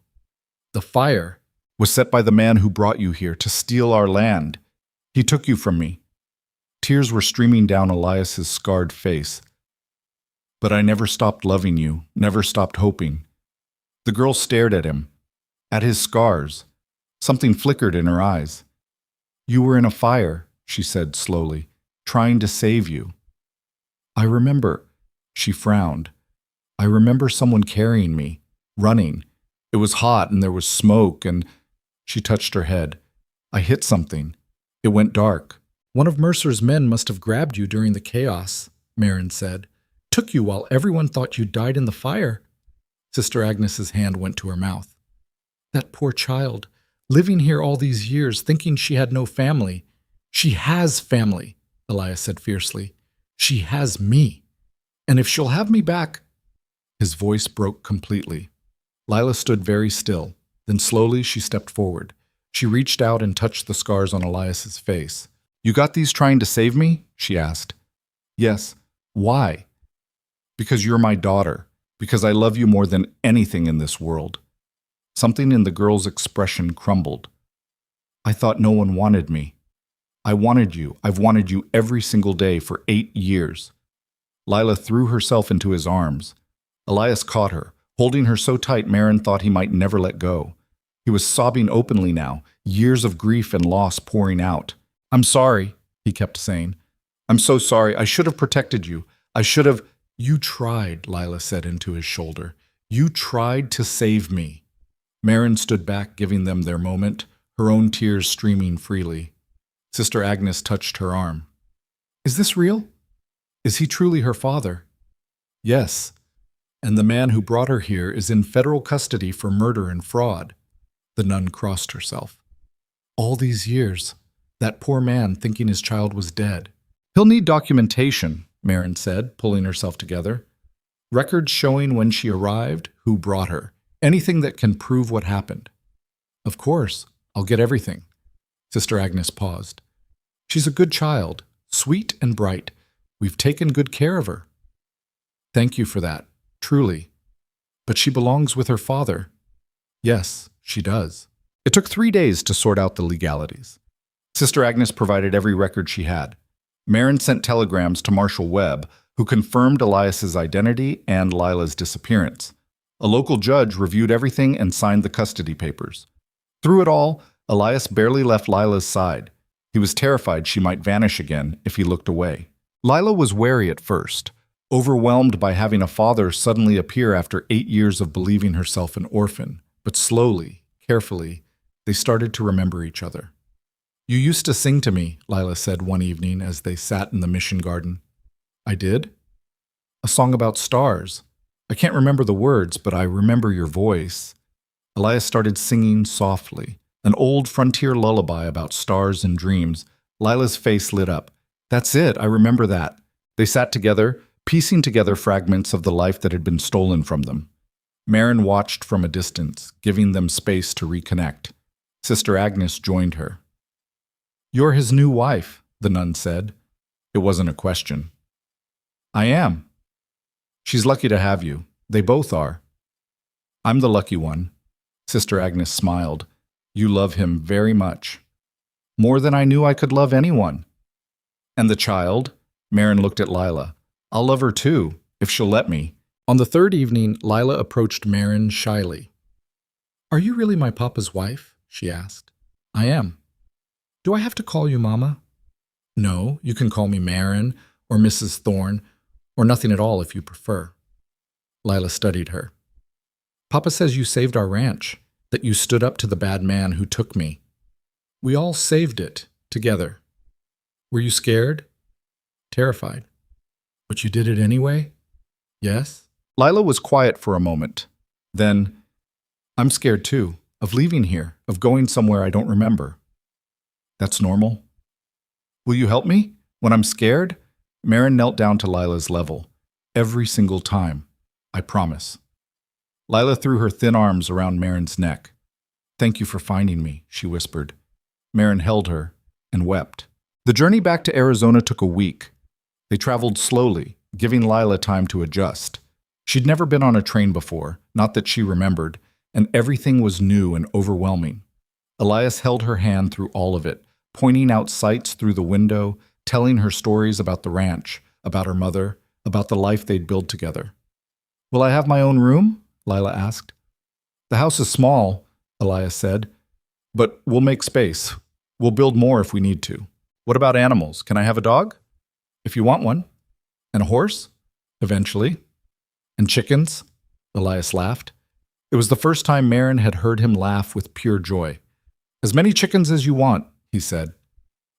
The fire was set by the man who brought you here to steal our land. He took you from me. Tears were streaming down Elias's scarred face. But I never stopped loving you, never stopped hoping. The girl stared at him, at his scars. Something flickered in her eyes. You were in a fire, she said slowly, trying to save you. I remember, she frowned. I remember someone carrying me, running. It was hot and there was smoke and... She touched her head. I hit something. It went dark. One of Mercer's men must have grabbed you during the chaos, Marin said. Took you while everyone thought you died in the fire. Sister Agnes's hand went to her mouth. That poor child, living here all these years, thinking she had no family. She has family, Elias said fiercely. She has me. And if she'll have me back... His voice broke completely. Lila stood very still. Then slowly she stepped forward. She reached out and touched the scars on Elias's face. You got these trying to save me? she asked. Yes. Why? Because you're my daughter. Because I love you more than anything in this world. Something in the girl's expression crumbled. I thought no one wanted me. I wanted you. I've wanted you every single day for 8 years. Lila threw herself into his arms. Elias caught her. Holding her so tight, Marin thought he might never let go. He was sobbing openly now, years of grief and loss pouring out. I'm sorry, he kept saying. I'm so sorry. I should have protected you. I should have... You tried, Lila said into his shoulder. You tried to save me. Marin stood back, giving them their moment, her own tears streaming freely. Sister Agnes touched her arm. Is this real? Is he truly her father? Yes. And the man who brought her here is in federal custody for murder and fraud. The nun crossed herself. All these years, that poor man thinking his child was dead. He'll need documentation, Marin said, pulling herself together. Records showing when she arrived, who brought her. Anything that can prove what happened. Of course, I'll get everything. Sister Agnes paused. She's a good child, sweet and bright. We've taken good care of her. Thank you for that, truly. But she belongs with her father. Yes, she does. It took 3 days to sort out the legalities. Sister Agnes provided every record she had. Marin sent telegrams to Marshal Webb, who confirmed Elias's identity and Lila's disappearance. A local judge reviewed everything and signed the custody papers. Through it all, Elias barely left Lila's side. He was terrified she might vanish again if he looked away. Lila was wary at first, overwhelmed by having a father suddenly appear after 8 years of believing herself an orphan. But slowly, carefully, they started to remember each other. You used to sing to me, Lila said one evening as they sat in the mission garden. I did? A song about stars. I can't remember the words, but I remember your voice. Elias started singing softly, an old frontier lullaby about stars and dreams. Lila's face lit up. That's it, I remember that. They sat together, piecing together fragments of the life that had been stolen from them. Marin watched from a distance, giving them space to reconnect. Sister Agnes joined her. You're his new wife, the nun said. It wasn't a question. I am. She's lucky to have you. They both are. I'm the lucky one. Sister Agnes smiled. You love him very much. More than I knew I could love anyone. And the child? Marin looked at Lila. I'll love her too, if she'll let me. On the third evening, Lila approached Marin shyly. Are you really my papa's wife? She asked. I am. Do I have to call you Mama? No, you can call me Marin or Mrs. Thorne, or nothing at all if you prefer. Lila studied her. Papa says you saved our ranch, that you stood up to the bad man who took me. We all saved it, together. Were you scared? Terrified. But you did it anyway? Yes? Lila was quiet for a moment. Then, I'm scared too, of leaving here, of going somewhere I don't remember. That's normal. Will you help me? When I'm scared? Marin knelt down to Lila's level. Every single time. I promise. Lila threw her thin arms around Marin's neck. Thank you for finding me, she whispered. Marin held her and wept. The journey back to Arizona took a week. They traveled slowly, giving Lila time to adjust. She'd never been on a train before, not that she remembered, and everything was new and overwhelming. Elias held her hand through all of it, pointing out sights through the window, telling her stories about the ranch, about her mother, about the life they'd built together. Will I have my own room? Lila asked. The house is small, Elias said, but we'll make space. We'll build more if we need to. What about animals? Can I have a dog? If you want one. And a horse? Eventually. And chickens? Elias laughed. It was the first time Marin had heard him laugh with pure joy. As many chickens as you want, he said.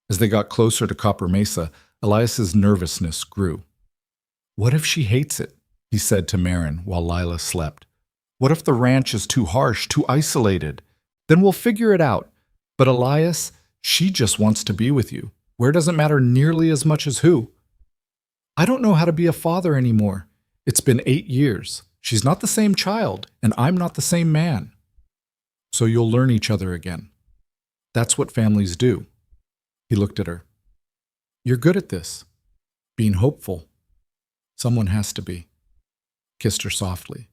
As they got closer to Copper Mesa, Elias's nervousness grew. What if she hates it? He said to Marin while Lila slept. What if the ranch is too harsh, too isolated? Then we'll figure it out. But Elias, she just wants to be with you. Where doesn't matter nearly as much as who. I don't know how to be a father anymore. It's been 8 years. She's not the same child, and I'm not the same man. So you'll learn each other again. That's what families do. He looked at her. You're good at this. Being hopeful. Someone has to be. Kissed her softly.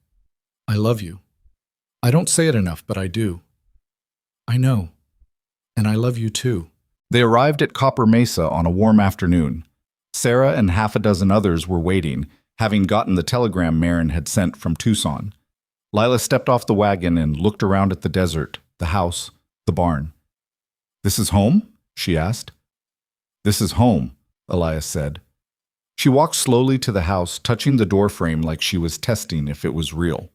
I love you. I don't say it enough, but I do. I know. And I love you too. They arrived at Copper Mesa on a warm afternoon. Sarah and half a dozen others were waiting, having gotten the telegram Marin had sent from Tucson. Lila stepped off the wagon and looked around at the desert, the house, the barn. This is home? She asked. This is home, Elias said. She walked slowly to the house, touching the doorframe like she was testing if it was real.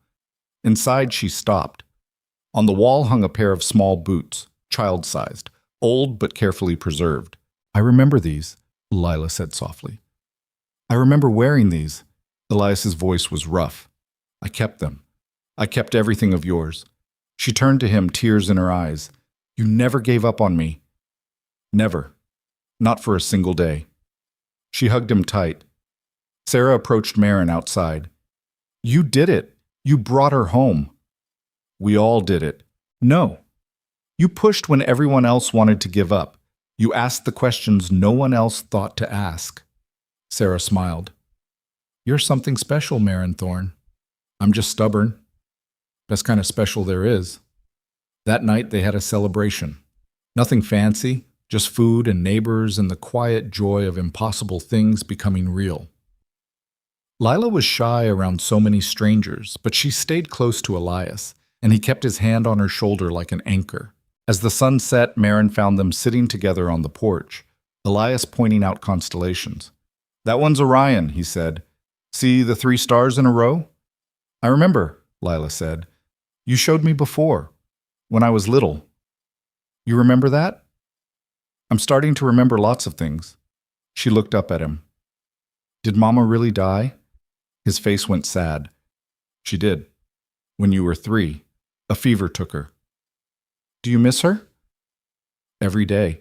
Inside, she stopped. On the wall hung a pair of small boots, child-sized, old but carefully preserved. I remember these, Lila said softly. I remember wearing these. Elias's voice was rough. I kept them. I kept everything of yours. She turned to him, tears in her eyes. You never gave up on me. Never. Not for a single day. She hugged him tight. Sarah approached Marin outside. You did it. You brought her home. We all did it. No. You pushed when everyone else wanted to give up. You asked the questions no one else thought to ask. Sarah smiled. You're something special, Marin Thorne. I'm just stubborn. Best kind of special there is. That night they had a celebration. Nothing fancy, just food and neighbors and the quiet joy of impossible things becoming real. Lila was shy around so many strangers, but she stayed close to Elias, and he kept his hand on her shoulder like an anchor. As the sun set, Marin found them sitting together on the porch, Elias pointing out constellations. That one's Orion, he said. See the 3 stars in a row? I remember, Lila said. You showed me before, when I was little. You remember that? I'm starting to remember lots of things. She looked up at him. Did Mama really die? His face went sad. She did. When you were 3, a fever took her. Do you miss her? Every day.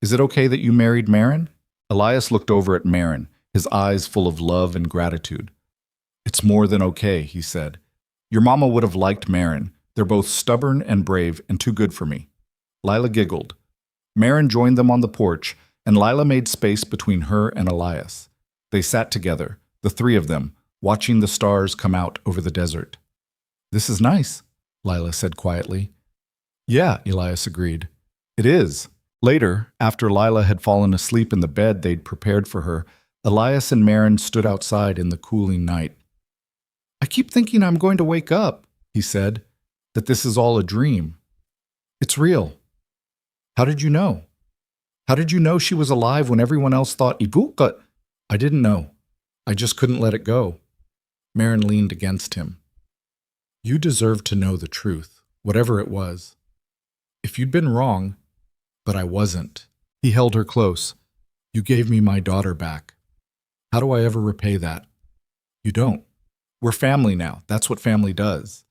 Is it okay that you married Marin? Elias looked over at Marin, his eyes full of love and gratitude. It's more than okay, he said. Your mama would have liked Marin. They're both stubborn and brave and too good for me. Lila giggled. Marin joined them on the porch, and Lila made space between her and Elias. They sat together, the 3 of them, watching the stars come out over the desert. This is nice, Lila said quietly. Yeah, Elias agreed. It is. Later, after Lila had fallen asleep in the bed they'd prepared for her, Elias and Marin stood outside in the cooling night. I keep thinking I'm going to wake up, he said, that this is all a dream. It's real. How did you know? How did you know she was alive when everyone else thought Ibuka? I didn't know. I just couldn't let it go. Marin leaned against him. You deserved to know the truth, whatever it was. If you'd been wrong, but I wasn't. He held her close. You gave me my daughter back. How do I ever repay that? You don't. We're family now. That's what family does.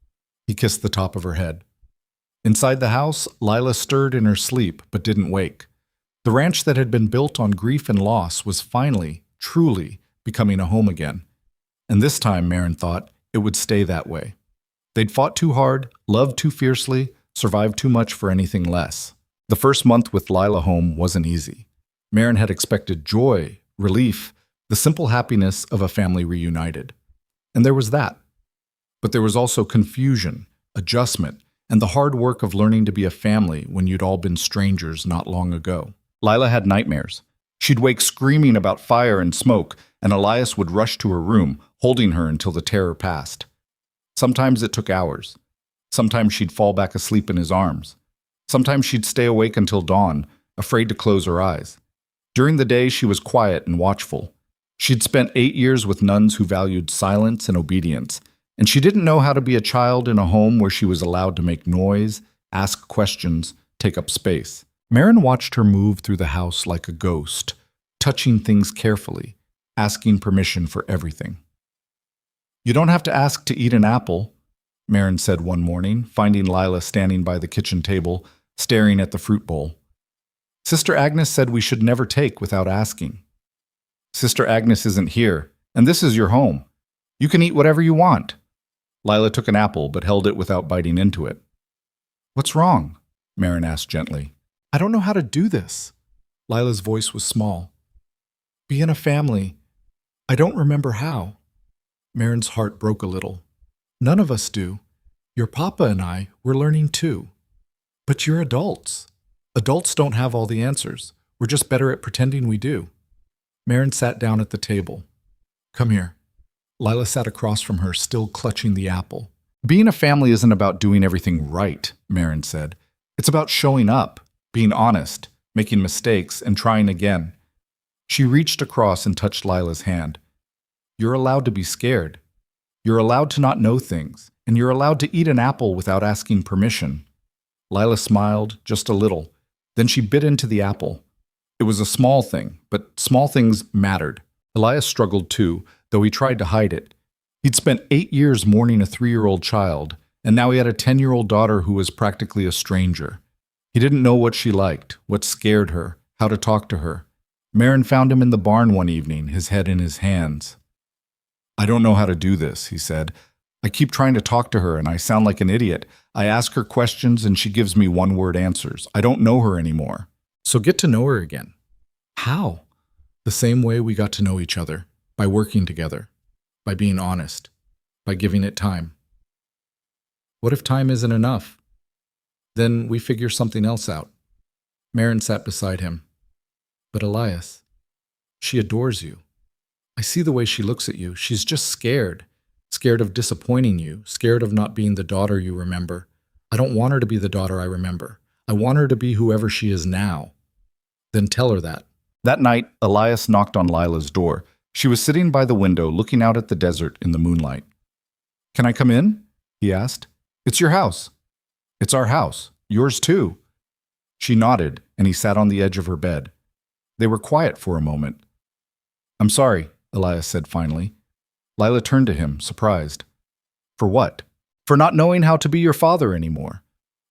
He kissed the top of her head. Inside the house, Lila stirred in her sleep, but didn't wake. The ranch that had been built on grief and loss was finally, truly, becoming a home again. And this time, Marin thought, it would stay that way. They'd fought too hard, loved too fiercely, survived too much for anything less. The first month with Lila home wasn't easy. Marin had expected joy, relief, the simple happiness of a family reunited. And there was that. But there was also confusion, adjustment, and the hard work of learning to be a family when you'd all been strangers not long ago. Lila had nightmares. She'd wake screaming about fire and smoke, and Elias would rush to her room, holding her until the terror passed. Sometimes it took hours. Sometimes she'd fall back asleep in his arms. Sometimes she'd stay awake until dawn, afraid to close her eyes. During the day, she was quiet and watchful. She'd spent 8 years with nuns who valued silence and obedience, and she didn't know how to be a child in a home where she was allowed to make noise, ask questions, take up space. Marin watched her move through the house like a ghost, touching things carefully, asking permission for everything. You don't have to ask to eat an apple, Marin said one morning, finding Lila standing by the kitchen table, staring at the fruit bowl. Sister Agnes said we should never take without asking. Sister Agnes isn't here, and this is your home. You can eat whatever you want. Lila took an apple, but held it without biting into it. What's wrong? Marin asked gently. I don't know how to do this. Lila's voice was small. Being a family. I don't remember how. Marin's heart broke a little. None of us do. Your papa and I, we're learning too. But you're adults. Adults don't have all the answers. We're just better at pretending we do. Marin sat down at the table. Come here. Lila sat across from her, still clutching the apple. Being a family isn't about doing everything right, Marin said. It's about showing up, being honest, making mistakes, and trying again. She reached across and touched Lila's hand. You're allowed to be scared. You're allowed to not know things, and you're allowed to eat an apple without asking permission. Lila smiled, just a little. Then she bit into the apple. It was a small thing, but small things mattered. Elias struggled too, though he tried to hide it. He'd spent 8 years mourning a 3-year-old child, and now he had a 10-year-old daughter who was practically a stranger. He didn't know what she liked, what scared her, how to talk to her. Marin found him in the barn one evening, his head in his hands. I don't know how to do this, he said. I keep trying to talk to her and I sound like an idiot. I ask her questions and she gives me one-word answers. I don't know her anymore. So get to know her again. How? The same way we got to know each other, by working together, by being honest, by giving it time. What if time isn't enough? Then we figure something else out. Marin sat beside him. But Elias, she adores you. I see the way she looks at you. She's just scared. Scared of disappointing you. Scared of not being the daughter you remember. I don't want her to be the daughter I remember. I want her to be whoever she is now. Then tell her that. That night, Elias knocked on Lila's door. She was sitting by the window looking out at the desert in the moonlight. Can I come in? He asked. It's your house. It's our house. Yours too. She nodded, and he sat on the edge of her bed. They were quiet for a moment. I'm sorry, Elias said finally. Lila turned to him, surprised. For what? For not knowing how to be your father anymore.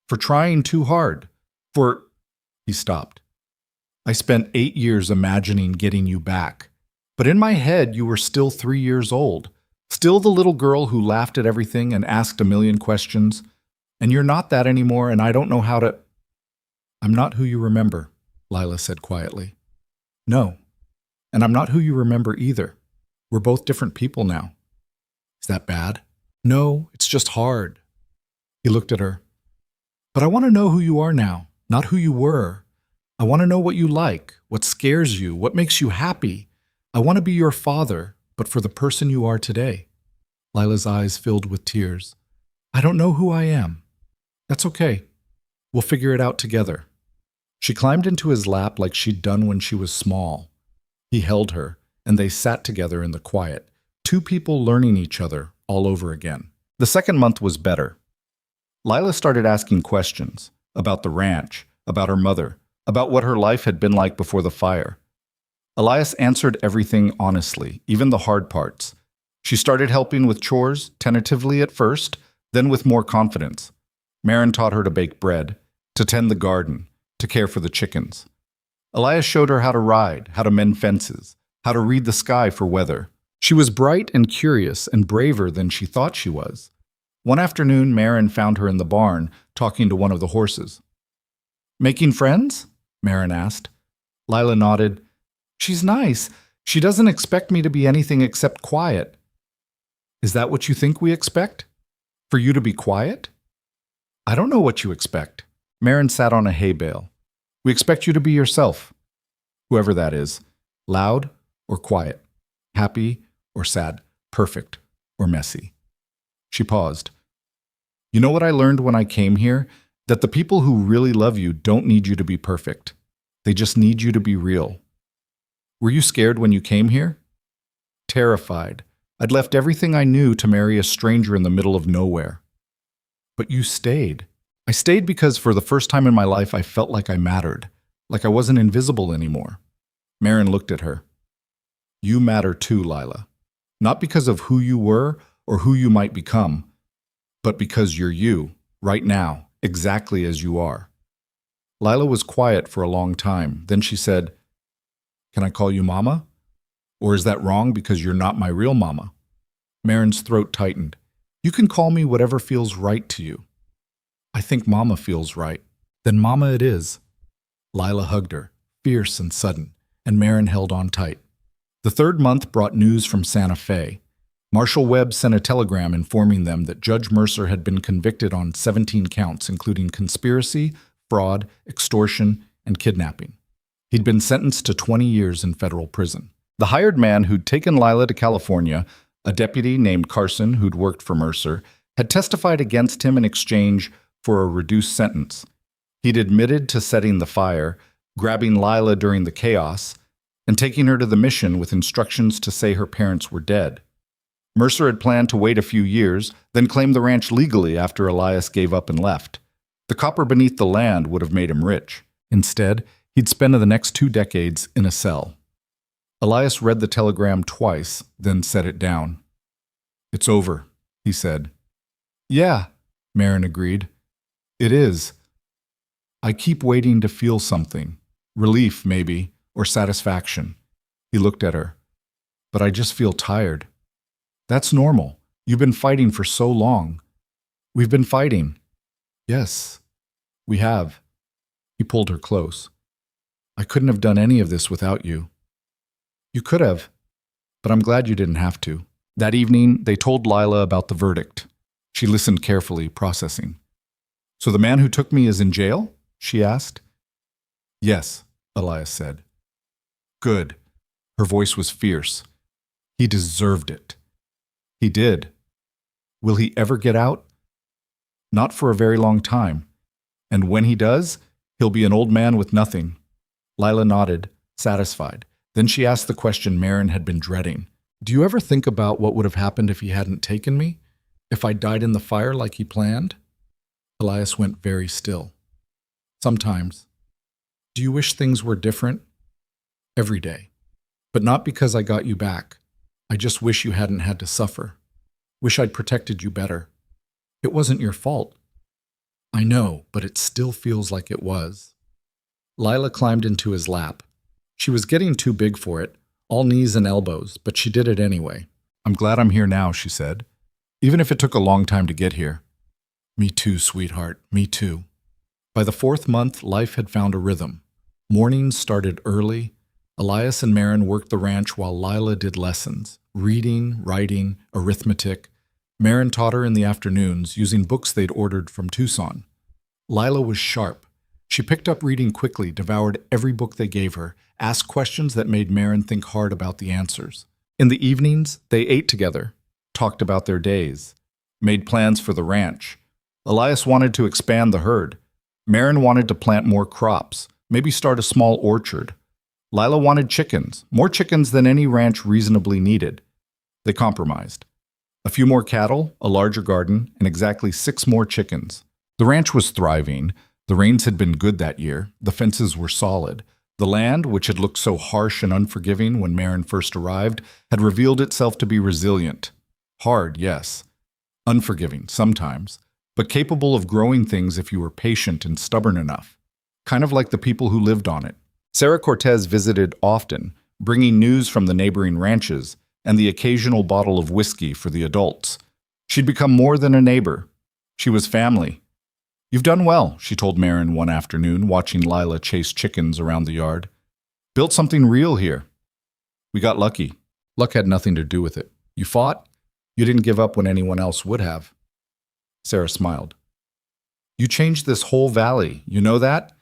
For trying too hard. For... He stopped. I spent 8 years imagining getting you back. But in my head, you were still 3 years old. Still the little girl who laughed at everything and asked a million questions. And you're not that anymore, and I don't know how to... I'm not who you remember, Lila said quietly. No. And I'm not who you remember either. We're both different people now. Is that bad? No, it's just hard. He looked at her. But I want to know who you are now, not who you were. I want to know what you like, what scares you, what makes you happy. I want to be your father, but for the person you are today. Lila's eyes filled with tears. I don't know who I am. That's okay. We'll figure it out together. She climbed into his lap like she'd done when she was small. He held her, and they sat together in the quiet, two people learning each other all over again. The second month was better. Lila started asking questions about the ranch, about her mother, about what her life had been like before the fire. Elias answered everything honestly, even the hard parts. She started helping with chores, tentatively at first, then with more confidence. Marin taught her to bake bread, to tend the garden, to care for the chickens. Elias showed her how to ride, how to mend fences, how to read the sky for weather. She was bright and curious and braver than she thought she was. One afternoon, Marin found her in the barn, talking to one of the horses. Making friends? Marin asked. Lila nodded. She's nice. She doesn't expect me to be anything except quiet. Is that what you think we expect? For you to be quiet? I don't know what you expect. Marin sat on a hay bale. We expect you to be yourself, whoever that is, loud or quiet, happy or sad, perfect or messy. She paused. You know what I learned when I came here? That the people who really love you don't need you to be perfect. They just need you to be real. Were you scared when you came here? Terrified. I'd left everything I knew to marry a stranger in the middle of nowhere. But you stayed. I stayed because for the first time in my life I felt like I mattered, like I wasn't invisible anymore. Marin looked at her. You matter too, Lila. Not because of who you were or who you might become, but because you're you, right now, exactly as you are. Lila was quiet for a long time. Then she said, Can I call you Mama? Or is that wrong because you're not my real mama? Marin's throat tightened. You can call me whatever feels right to you. I think Mama feels right. Then Mama it is. Lila hugged her, fierce and sudden, and Marin held on tight. The third month brought news from Santa Fe. Marshal Webb sent a telegram informing them that Judge Mercer had been convicted on 17 counts, including conspiracy, fraud, extortion, and kidnapping. He'd been sentenced to 20 years in federal prison. The hired man who'd taken Lila to California, a deputy named Carson who'd worked for Mercer, had testified against him in exchange for a reduced sentence. He'd admitted to setting the fire, grabbing Lila during the chaos, and taking her to the mission with instructions to say her parents were dead. Mercer had planned to wait a few years, then claim the ranch legally after Elias gave up and left. The copper beneath the land would have made him rich. Instead, he'd spend the next 2 decades in a cell. Elias read the telegram twice, then set it down. "It's over," he said. "Yeah," Marin agreed. "It is. I keep waiting to feel something. Relief, maybe, or satisfaction." He looked at her. "But I just feel tired." "That's normal. You've been fighting for so long." "We've been fighting." "Yes, we have." He pulled her close. "I couldn't have done any of this without you." "You could have, but I'm glad you didn't have to." That evening, they told Lila about the verdict. She listened carefully, processing. "So the man who took me is in jail?" she asked. "Yes," Elias said. "Good." Her voice was fierce. "He deserved it." "He did. Will he ever get out?" "Not for a very long time. And when he does, he'll be an old man with nothing." Lila nodded, satisfied. Then she asked the question Marin had been dreading. "Do you ever think about what would have happened if he hadn't taken me? If I died in the fire like he planned?" Elias went very still. "Sometimes." "Do you wish things were different?" "Every day. But not because I got you back. I just wish you hadn't had to suffer. Wish I'd protected you better. It wasn't your fault." "I know, but it still feels like it was." Lila climbed into his lap. She was getting too big for it, all knees and elbows, but she did it anyway. "I'm glad I'm here now," she said, "even if it took a long time to get here." "Me too, sweetheart, me too." By the 4th month, life had found a rhythm. Mornings started early. Elias and Marin worked the ranch while Lila did lessons, reading, writing, arithmetic. Marin taught her in the afternoons, using books they'd ordered from Tucson. Lila was sharp. She picked up reading quickly, devoured every book they gave her, asked questions that made Marin think hard about the answers. In the evenings, they ate together, talked about their days, made plans for the ranch. Elias wanted to expand the herd. Marin wanted to plant more crops, maybe start a small orchard. Lila wanted chickens, more chickens than any ranch reasonably needed. They compromised. A few more cattle, a larger garden, and exactly 6 more chickens. The ranch was thriving. The rains had been good that year. The fences were solid. The land, which had looked so harsh and unforgiving when Marin first arrived, had revealed itself to be resilient. Hard, yes. Unforgiving, sometimes. But capable of growing things if you were patient and stubborn enough. Kind of like the people who lived on it. Sarah Cortez visited often, bringing news from the neighboring ranches and the occasional bottle of whiskey for the adults. She'd become more than a neighbor. She was family. "You've done well," she told Marin one afternoon, watching Lila chase chickens around the yard. "Built something real here." "We got lucky." "Luck had nothing to do with it. You fought. You didn't give up when anyone else would have." Sarah smiled. "You changed this whole valley. You know that?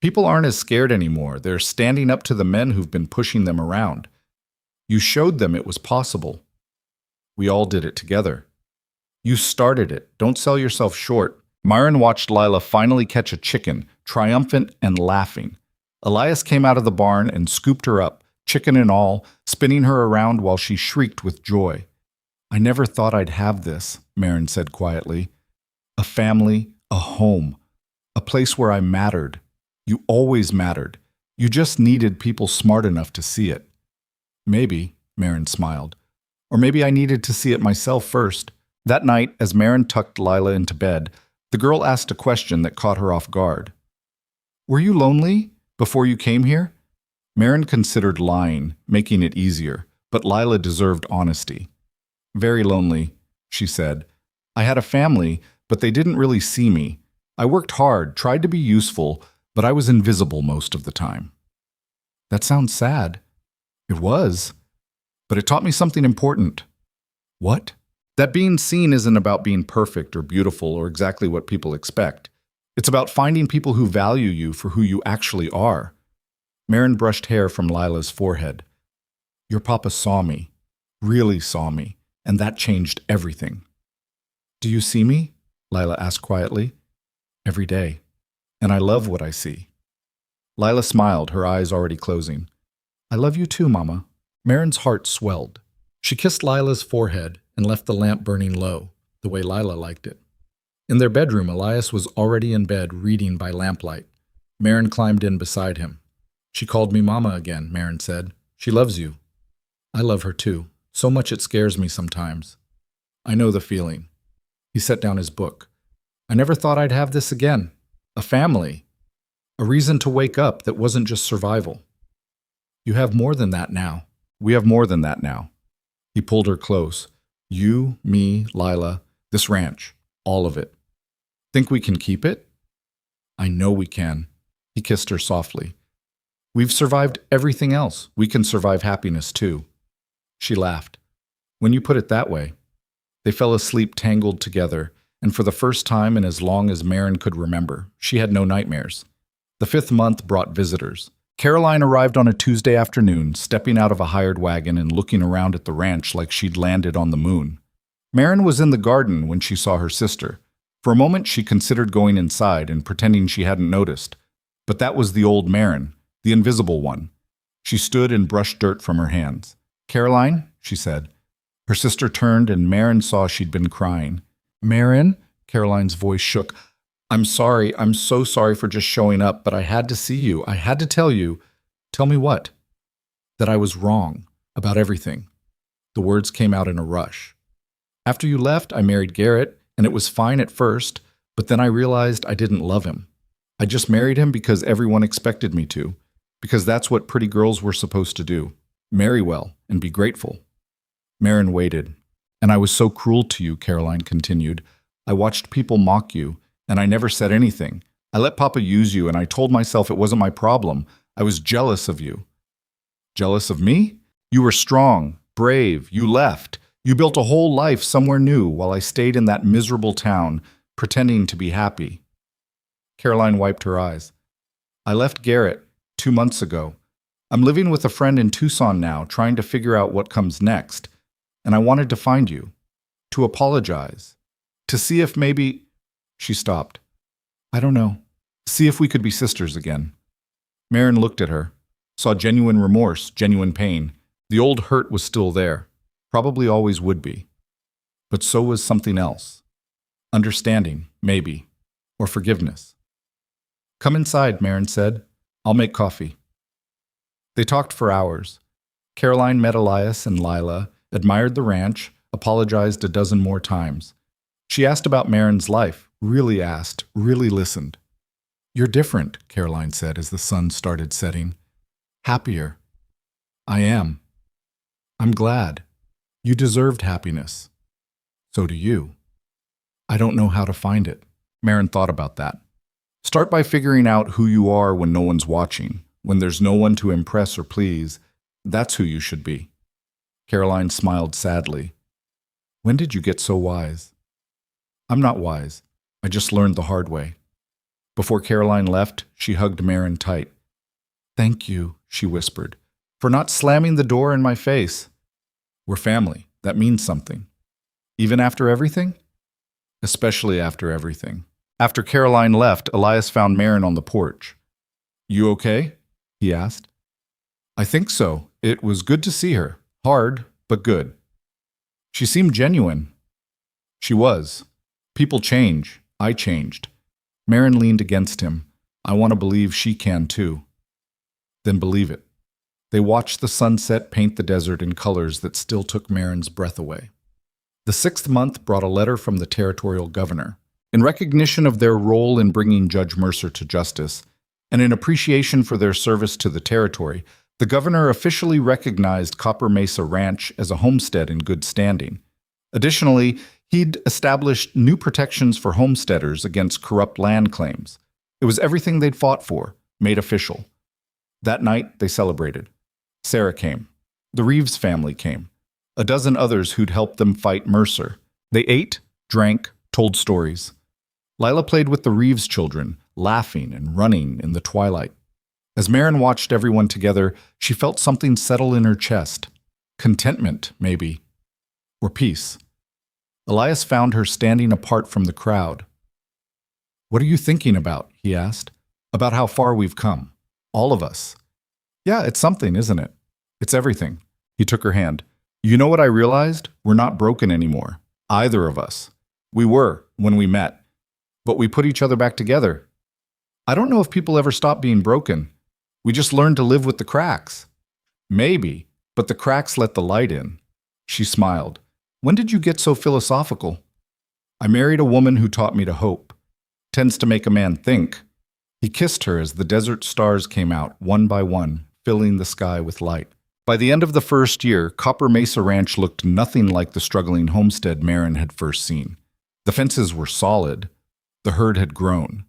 People aren't as scared anymore. They're standing up to the men who've been pushing them around. You showed them it was possible. We all did it together. You started it. Don't sell yourself short." Myron watched Lila finally catch a chicken, triumphant and laughing. Elias came out of the barn and scooped her up, chicken and all, spinning her around while she shrieked with joy. "I never thought I'd have this," Marin said quietly. "A family, a home, a place where I mattered. You always mattered. You just needed people smart enough to see it." "Maybe," Marin smiled. "Or maybe I needed to see it myself first." That night, as Marin tucked Lila into bed, the girl asked a question that caught her off guard. "Were you lonely before you came here?" Marin considered lying, making it easier, but Lila deserved honesty. "Very lonely," she said. "I had a family, but they didn't really see me. I worked hard, tried to be useful, but I was invisible most of the time." "That sounds sad." "It was. But it taught me something important. What? That being seen isn't about being perfect or beautiful or exactly what people expect. It's about finding people who value you for who you actually are. Marin brushed hair from Lila's forehead. Your papa saw me, really saw me, and that changed everything. Do you see me? Lila asked quietly. Every day. And I love what I see. Lila smiled, her eyes already closing. I love you too, Mama. Marin's heart swelled. She kissed Lila's forehead and left the lamp burning low, the way Lila liked it. In their bedroom, Elias was already in bed reading by lamplight. Marin climbed in beside him. She called me Mama again, Marin said. She loves you. I love her too. So much it scares me sometimes. I know the feeling. He set down his book. I never thought I'd have this again. A family. A reason to wake up that wasn't just survival. You have more than that now. We have more than that now. He pulled her close. You, me, Lila, this ranch. All of it. Think we can keep it? I know we can. He kissed her softly. We've survived everything else. We can survive happiness too. She laughed. When you put it that way. They fell asleep tangled together, and for the first time in as long as Marin could remember, she had no nightmares. The 5th month brought visitors. Caroline arrived on a Tuesday afternoon, stepping out of a hired wagon and looking around at the ranch like she'd landed on the moon. Marin was in the garden when she saw her sister. For a moment she considered going inside and pretending she hadn't noticed. But that was the old Marin, the invisible one. She stood and brushed dirt from her hands. Caroline, she said. Her sister turned and Marin saw she'd been crying. Marin? Caroline's voice shook. I'm sorry, I'm so sorry for just showing up, but I had to see you. I had to tell you. Tell me what? That I was wrong about everything. The words came out in a rush. After you left, I married Garrett, and it was fine at first, but then I realized I didn't love him. I just married him because everyone expected me to, because that's what pretty girls were supposed to do. Marry well and be grateful. Marin waited. And I was so cruel to you, Caroline continued. I watched people mock you, and I never said anything. I let Papa use you, and I told myself it wasn't my problem. I was jealous of you. Jealous of me? You were strong, brave, you left. You built a whole life somewhere new while I stayed in that miserable town, pretending to be happy. Caroline wiped her eyes. I left Garrett 2 months ago. I'm living with a friend in Tucson now, trying to figure out what comes next. And I wanted to find you, to apologize, to see if maybe... She stopped. I don't know. See if we could be sisters again. Marin looked at her, saw genuine remorse, genuine pain. The old hurt was still there, probably always would be. But so was something else. Understanding, maybe, or forgiveness. Come inside, Marin said. I'll make coffee. They talked for hours. Caroline met Elias and Lila, admired the ranch, apologized a dozen more times. She asked about Marin's life, really asked, really listened. You're different, Caroline said as the sun started setting. Happier. I am. I'm glad. You deserved happiness. So do you. I don't know how to find it. Marin thought about that. Start by figuring out who you are when no one's watching, when there's no one to impress or please. That's who you should be. Caroline smiled sadly. When did you get so wise? I'm not wise. I just learned the hard way. Before Caroline left, she hugged Marin tight. Thank you, she whispered, for not slamming the door in my face. We're family. That means something. Even after everything? Especially after everything. After Caroline left, Elias found Marin on the porch. You okay? He asked. I think so. It was good to see her. Hard, but good. She seemed genuine. She was. People change. I changed. Marin leaned against him. I want to believe she can too. Then believe it. They watched the sunset paint the desert in colors that still took Marin's breath away. The 6th month brought a letter from the territorial governor. In recognition of their role in bringing Judge Mercer to justice, and in appreciation for their service to the territory, the governor officially recognized Copper Mesa Ranch as a homestead in good standing. Additionally, he'd established new protections for homesteaders against corrupt land claims. It was everything they'd fought for, made official. That night, they celebrated. Sarah came. The Reeves family came. A dozen others who'd helped them fight Mercer. They ate, drank, told stories. Lila played with the Reeves children, laughing and running in the twilight. As Marin watched everyone together, she felt something settle in her chest. Contentment, maybe. Or peace. Elias found her standing apart from the crowd. "What are you thinking about?" he asked. "About how far we've come. All of us." "Yeah, it's something, isn't it? It's everything." He took her hand. "You know what I realized? We're not broken anymore. Either of us. We were, when we met. But we put each other back together. I don't know if people ever stop being broken. We just learned to live with the cracks." "Maybe, but the cracks let the light in." She smiled. "When did you get so philosophical?" "I married a woman who taught me to hope. Tends to make a man think." He kissed her as the desert stars came out, one by one, filling the sky with light. By the end of the first year, Copper Mesa Ranch looked nothing like the struggling homestead Marin had first seen. The fences were solid. The herd had grown.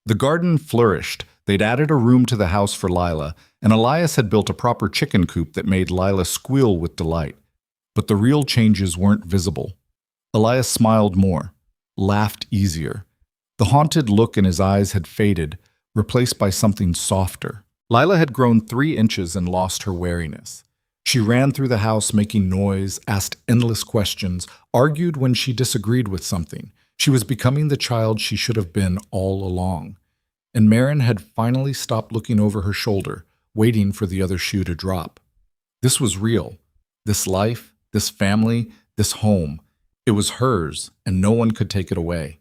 The garden flourished. They'd added a room to the house for Lila, and Elias had built a proper chicken coop that made Lila squeal with delight. But the real changes weren't visible. Elias smiled more, laughed easier. The haunted look in his eyes had faded, replaced by something softer. Lila had grown 3 inches and lost her wariness. She ran through the house making noise, asked endless questions, argued when she disagreed with something. She was becoming the child she should have been all along. And Marin had finally stopped looking over her shoulder, waiting for the other shoe to drop. This was real. This life, this family, this home. It was hers, and no one could take it away.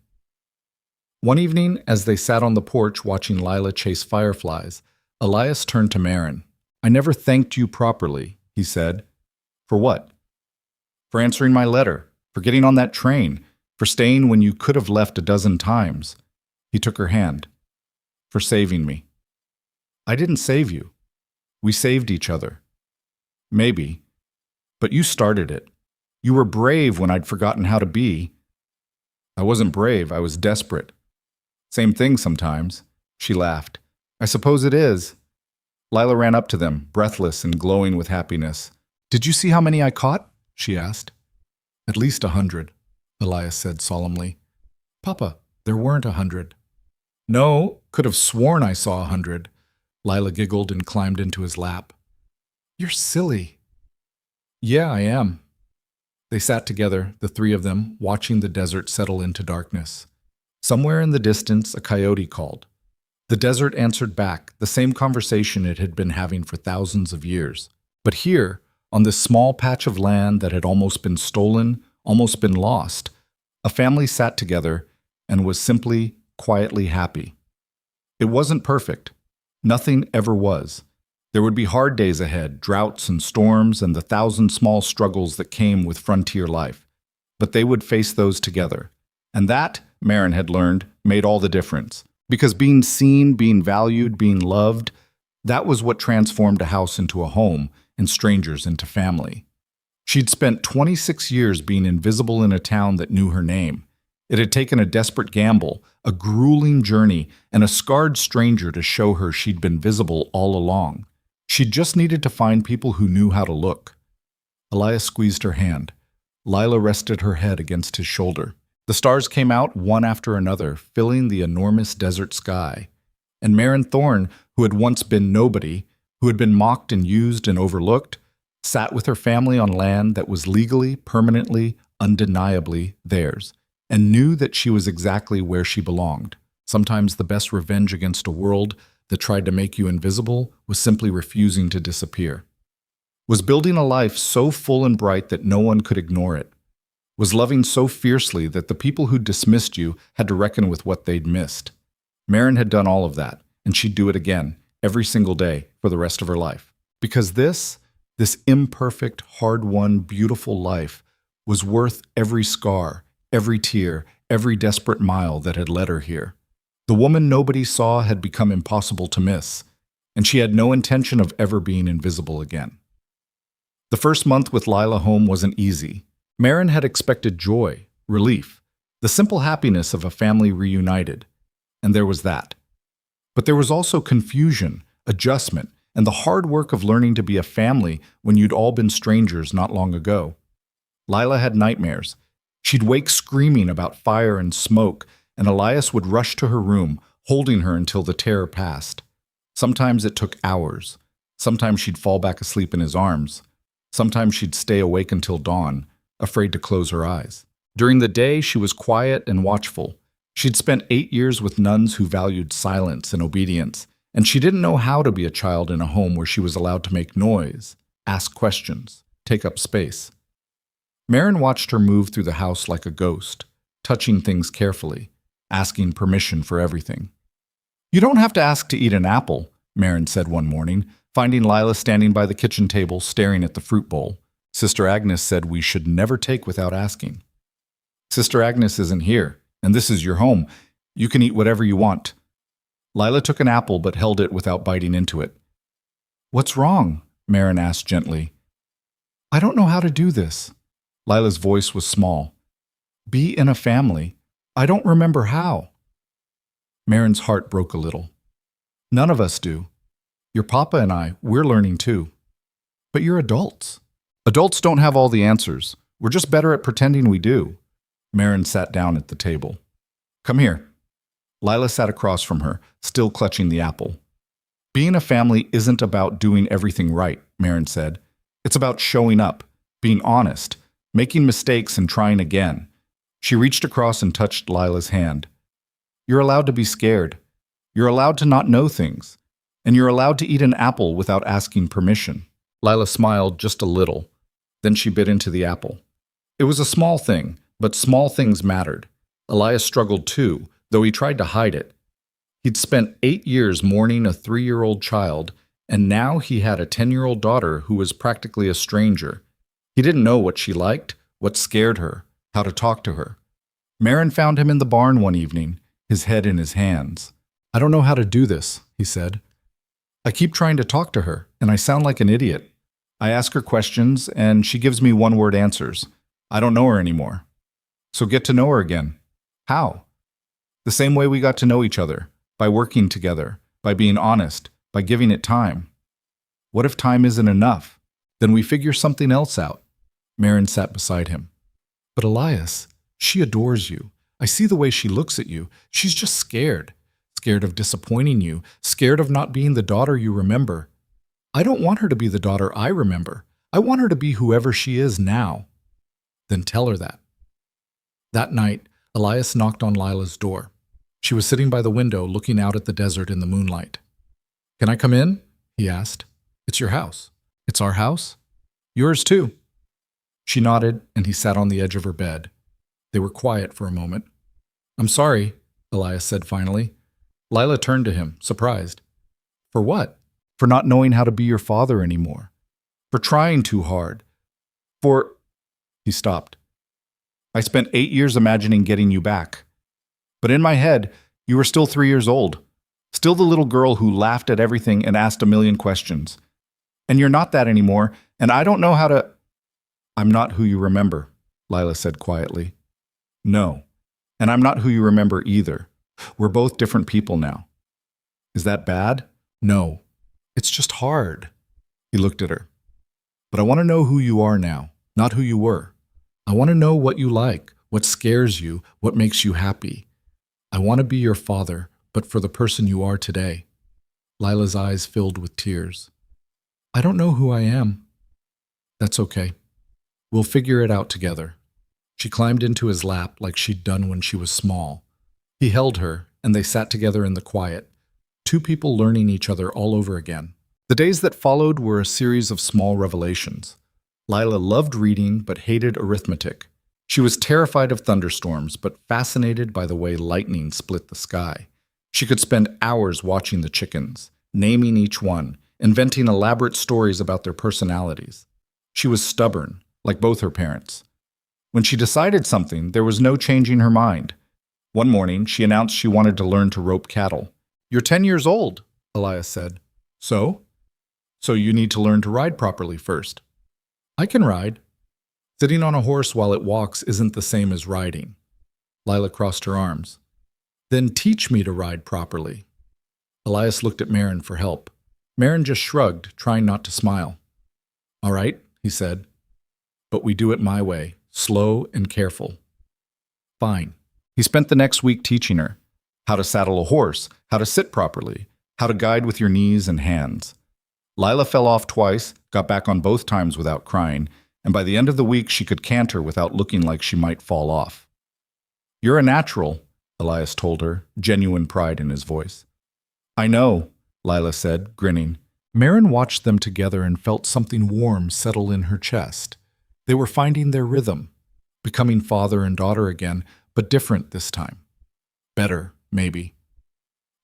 One evening, as they sat on the porch watching Lila chase fireflies, Elias turned to Marin. "I never thanked you properly," he said. "For what?" "For answering my letter, for getting on that train, for staying when you could have left a dozen times." He took her hand. "For saving me." "I didn't save you. We saved each other." "Maybe. But you started it. You were brave when I'd forgotten how to be." "I wasn't brave, I was desperate." "Same thing sometimes." She laughed. "I suppose it is." Lila ran up to them, breathless and glowing with happiness. "Did you see how many I caught?" she asked. "At least 100, Elias said solemnly. "Papa, there weren't 100. "No, could have sworn I saw 100. Lila giggled and climbed into his lap. "You're silly." "Yeah, I am." They sat together, the 3 of them, watching the desert settle into darkness. Somewhere in the distance, a coyote called. The desert answered back, the same conversation it had been having for thousands of years. But here, on this small patch of land that had almost been stolen, almost been lost, a family sat together and was simply, quietly happy. It wasn't perfect. Nothing ever was. There would be hard days ahead, droughts and storms, and the 1,000 small struggles that came with frontier life. But they would face those together. And that, Marin had learned, made all the difference. Because being seen, being valued, being loved, that was what transformed a house into a home and strangers into family. She'd spent 26 years being invisible in a town that knew her name. It had taken a desperate gamble, a grueling journey, and a scarred stranger to show her she'd been visible all along. She'd just needed to find people who knew how to look. Elias squeezed her hand. Lila rested her head against his shoulder. The stars came out one after another, filling the enormous desert sky. And Marin Thorne, who had once been nobody, who had been mocked and used and overlooked, sat with her family on land that was legally, permanently, undeniably theirs, and knew that she was exactly where she belonged. Sometimes the best revenge against a world that tried to make you invisible was simply refusing to disappear. Was building a life so full and bright that no one could ignore it. Was loving so fiercely that the people who dismissed you had to reckon with what they'd missed. Marin had done all of that, and she'd do it again, every single day, for the rest of her life. Because this imperfect, hard-won, beautiful life was worth every scar, every tear, every desperate mile that had led her here. The woman nobody saw had become impossible to miss, and she had no intention of ever being invisible again. The first month with Lila home wasn't easy. Marin had expected joy, relief, the simple happiness of a family reunited, and there was that. But there was also confusion, adjustment, and the hard work of learning to be a family when you'd all been strangers not long ago. Lila had nightmares. She'd wake screaming about fire and smoke, and Elias would rush to her room, holding her until the terror passed. Sometimes it took hours. Sometimes she'd fall back asleep in his arms. Sometimes she'd stay awake until dawn, afraid to close her eyes. During the day, she was quiet and watchful. She'd spent 8 years with nuns who valued silence and obedience, and she didn't know how to be a child in a home where she was allowed to make noise, ask questions, take up space. Marin watched her move through the house like a ghost, touching things carefully, asking permission for everything. "You don't have to ask to eat an apple," Marin said one morning, finding Lila standing by the kitchen table staring at the fruit bowl. Sister Agnes said we should never take without asking. "Sister Agnes isn't here, and this is your home. You can eat whatever you want." Lila took an apple but held it without biting into it. "What's wrong?" Marin asked gently. "I don't know how to do this." Lila's voice was small. "Be in a family. I don't remember how." Marin's heart broke a little. "None of us do. Your papa and I, we're learning too. But you're adults. Adults don't have all the answers. We're just better at pretending we do." Marin sat down at the table. "Come here." Lila sat across from her, still clutching the apple. "Being a family isn't about doing everything right," Marin said. "It's about showing up, being honest, making mistakes and trying again." She reached across and touched Lila's hand. "You're allowed to be scared. You're allowed to not know things. And you're allowed to eat an apple without asking permission." Lila smiled just a little. Then she bit into the apple. It was a small thing, but small things mattered. Elias struggled too, though he tried to hide it. He'd spent 8 years mourning a 3-year-old child, and now he had a 10-year-old daughter who was practically a stranger. He didn't know what she liked, what scared her, how to talk to her. Marin found him in the barn one evening, his head in his hands. "I don't know how to do this," he said. "I keep trying to talk to her, and I sound like an idiot. I ask her questions, and she gives me one-word answers. I don't know her anymore. So get to know her again." "How?" "The same way we got to know each other, by working together, by being honest, by giving it time." "What if time isn't enough? Then we figure something else out." Marin sat beside him. "But Elias, she adores you. I see the way she looks at you. She's just scared. Scared of disappointing you, scared of not being the daughter you remember. I don't want her to be the daughter I remember. I want her to be whoever she is now." "Then tell her that." That night, Elias knocked on Lila's door. She was sitting by the window looking out at the desert in the moonlight. "Can I come in?" he asked. "It's your house." "It's our house?" "Yours too." She nodded, and he sat on the edge of her bed. They were quiet for a moment. "I'm sorry," Elias said finally. Lila turned to him, surprised. "For what?" "For not knowing how to be your father anymore. For trying too hard. For—" He stopped. "I spent 8 years imagining getting you back. But in my head, you were still 3 years old. Still the little girl who laughed at everything and asked a million questions. And you're not that anymore, and I don't know how to—" "I'm not who you remember," Lila said quietly. "No, and I'm not who you remember either. We're both different people now." "Is that bad?" "No. It's just hard." He looked at her. "But I want to know who you are now, not who you were. I want to know what you like, what scares you, what makes you happy. I want to be your father, but for the person you are today." Lila's eyes filled with tears. "I don't know who I am." "That's okay. We'll figure it out together." She climbed into his lap like she'd done when she was small. He held her, and they sat together in the quiet, two people learning each other all over again. The days that followed were a series of small revelations. Lila loved reading but hated arithmetic. She was terrified of thunderstorms but fascinated by the way lightning split the sky. She could spend hours watching the chickens, naming each one, inventing elaborate stories about their personalities. She was stubborn, like both her parents. When she decided something, there was no changing her mind. One morning, she announced she wanted to learn to rope cattle. "You're 10 years old," Elias said. "So?" "So you need to learn to ride properly first." "I can ride." "Sitting on a horse while it walks isn't the same as riding." Lila crossed her arms. "Then teach me to ride properly." Elias looked at Marin for help. Marin just shrugged, trying not to smile. All right, he said, but we do it my way, slow and careful. Fine. He spent the next week teaching her how to saddle a horse, how to sit properly, how to guide with your knees and hands. Lila fell off twice, got back on both times without crying, and by the end of the week she could canter without looking like she might fall off. You're a natural, Elias told her, genuine pride in his voice. I know, Lila said, grinning. Marin watched them together and felt something warm settle in her chest. They were finding their rhythm, becoming father and daughter again, but different this time. Better, maybe.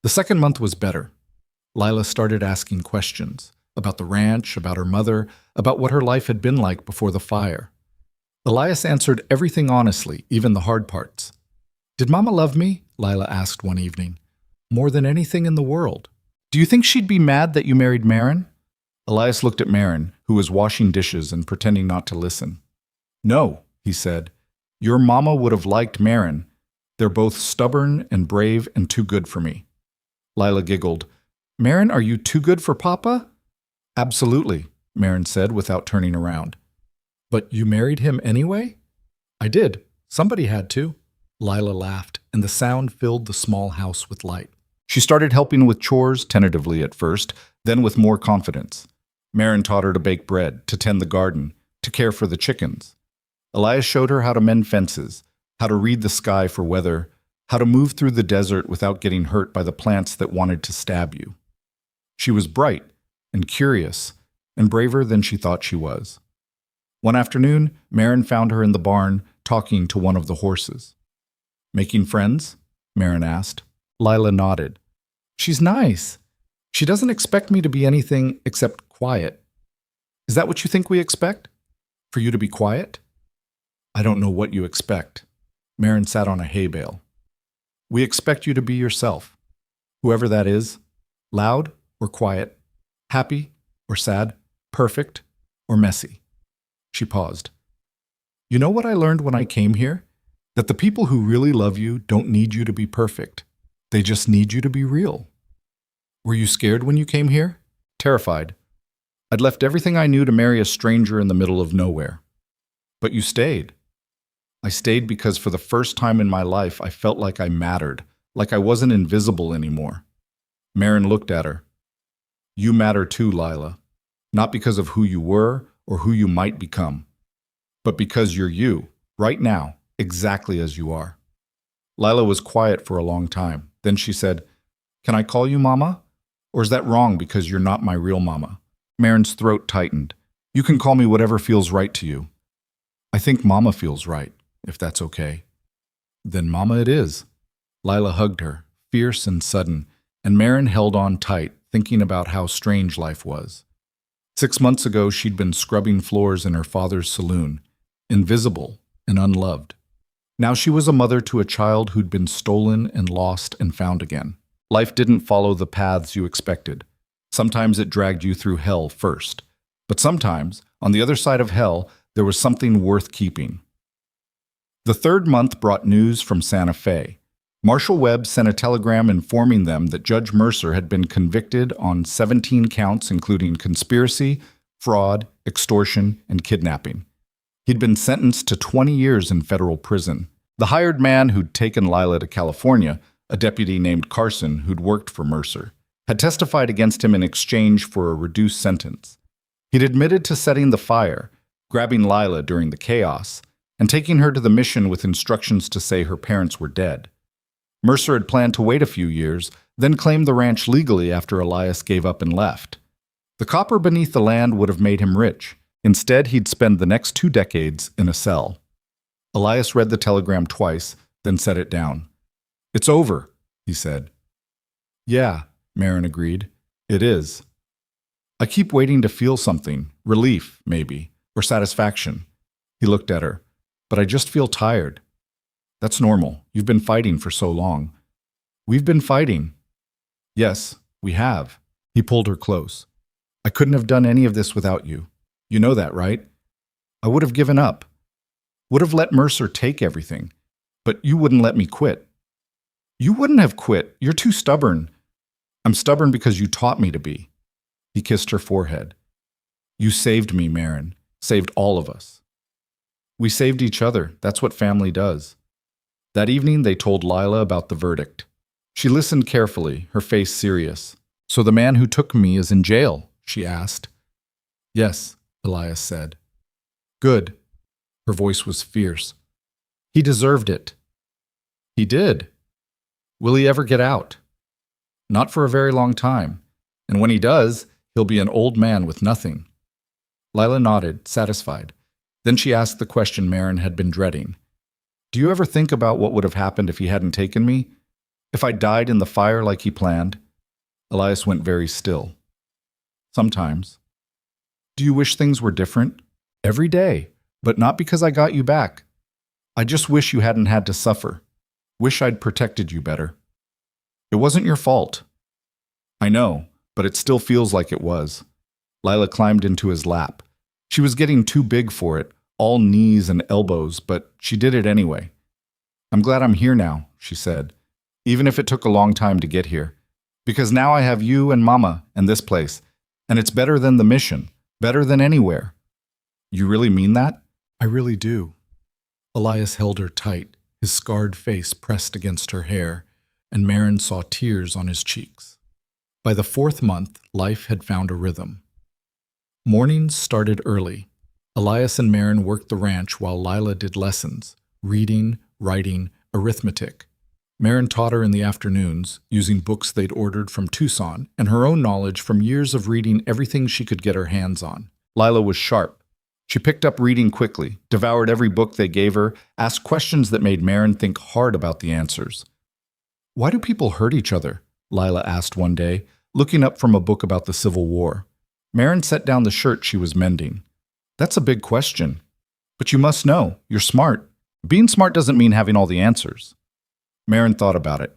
The second month was better. Lila started asking questions about the ranch, about her mother, about what her life had been like before the fire. Elias answered everything honestly, even the hard parts. Did Mama love me? Lila asked one evening. More than anything in the world. Do you think she'd be mad that you married Marin? Elias looked at Marin, who was washing dishes and pretending not to listen. No, he said. Your mama would have liked Marin. They're both stubborn and brave and too good for me. Lila giggled. Marin, are you too good for Papa? Absolutely, Marin said without turning around. But you married him anyway? I did. Somebody had to. Lila laughed, and the sound filled the small house with light. She started helping with chores tentatively at first, then with more confidence. Marin taught her to bake bread, to tend the garden, to care for the chickens. Elias showed her how to mend fences, how to read the sky for weather, how to move through the desert without getting hurt by the plants that wanted to stab you. She was bright and curious and braver than she thought she was. One afternoon, Marin found her in the barn talking to one of the horses. Making friends? Marin asked. Lila nodded. She's nice. She doesn't expect me to be anything except quiet. Is that what you think we expect? For you to be quiet? I don't know what you expect. Marin sat on a hay bale. We expect you to be yourself, whoever that is, loud or quiet, happy or sad, perfect or messy. She paused. You know what I learned when I came here? That the people who really love you don't need you to be perfect. They just need you to be real. Were you scared when you came here? Terrified. I'd left everything I knew to marry a stranger in the middle of nowhere. But you stayed. I stayed because for the first time in my life I felt like I mattered, like I wasn't invisible anymore. Marin looked at her. You matter too, Lila. Not because of who you were or who you might become, but because you're you, right now, exactly as you are. Lila was quiet for a long time. Then she said, Can I call you Mama? Or is that wrong because you're not my real Mama? Marin's throat tightened. You can call me whatever feels right to you. I think Mama feels right, if that's okay. Then Mama it is. Lila hugged her, fierce and sudden, and Marin held on tight, thinking about how strange life was. 6 months ago, she'd been scrubbing floors in her father's saloon, invisible and unloved. Now she was a mother to a child who'd been stolen and lost and found again. Life didn't follow the paths you expected. Sometimes it dragged you through hell first. But sometimes, on the other side of hell, there was something worth keeping. The third month brought news from Santa Fe. Marshal Webb sent a telegram informing them that Judge Mercer had been convicted on 17 counts including conspiracy, fraud, extortion, and kidnapping. He'd been sentenced to 20 years in federal prison. The hired man who'd taken Lila to California, a deputy named Carson who'd worked for Mercer, had testified against him in exchange for a reduced sentence. He'd admitted to setting the fire, grabbing Lila during the chaos, and taking her to the mission with instructions to say her parents were dead. Mercer had planned to wait a few years, then claim the ranch legally after Elias gave up and left. The copper beneath the land would have made him rich. Instead, he'd spend the next 2 decades in a cell. Elias read the telegram twice, then set it down. It's over, he said. Yeah, Marin agreed. It is. I keep waiting to feel something, relief, maybe, or satisfaction. He looked at her. But I just feel tired. That's normal. You've been fighting for so long. We've been fighting. Yes, we have. He pulled her close. I couldn't have done any of this without you. You know that, right? I would have given up. Would have let Mercer take everything. But you wouldn't let me quit. You wouldn't have quit. You're too stubborn. I'm stubborn because you taught me to be. He kissed her forehead. You saved me, Marin. Saved all of us. We saved each other. That's what family does. That evening, they told Lila about the verdict. She listened carefully, her face serious. So the man who took me is in jail? She asked. Yes, Elias said. Good. Her voice was fierce. He deserved it. He did. Will he ever get out? Not for a very long time. And when he does, he'll be an old man with nothing. Lila nodded, satisfied. Then she asked the question Marin had been dreading. Do you ever think about what would have happened if he hadn't taken me? If I died in the fire like he planned? Elias went very still. Sometimes. Do you wish things were different? Every day, but not because I got you back. I just wish you hadn't had to suffer. Wish I'd protected you better. It wasn't your fault. I know, but it still feels like it was. Lila climbed into his lap. She was getting too big for it, all knees and elbows, but she did it anyway. I'm glad I'm here now, she said, even if it took a long time to get here. Because now I have you and Mama and this place, and it's better than the mission, better than anywhere. You really mean that? I really do. Elias held her tight, his scarred face pressed against her hair, and Marin saw tears on his cheeks. By the 4th month, life had found a rhythm. Mornings started early. Elias and Marin worked the ranch while Lila did lessons, reading, writing, arithmetic. Marin taught her in the afternoons, using books they'd ordered from Tucson and her own knowledge from years of reading everything she could get her hands on. Lila was sharp. She picked up reading quickly, devoured every book they gave her, asked questions that made Marin think hard about the answers. Why do people hurt each other? Lila asked one day, looking up from a book about the Civil War. Marin set down the shirt she was mending. That's a big question. But you must know, you're smart. Being smart doesn't mean having all the answers. Marin thought about it.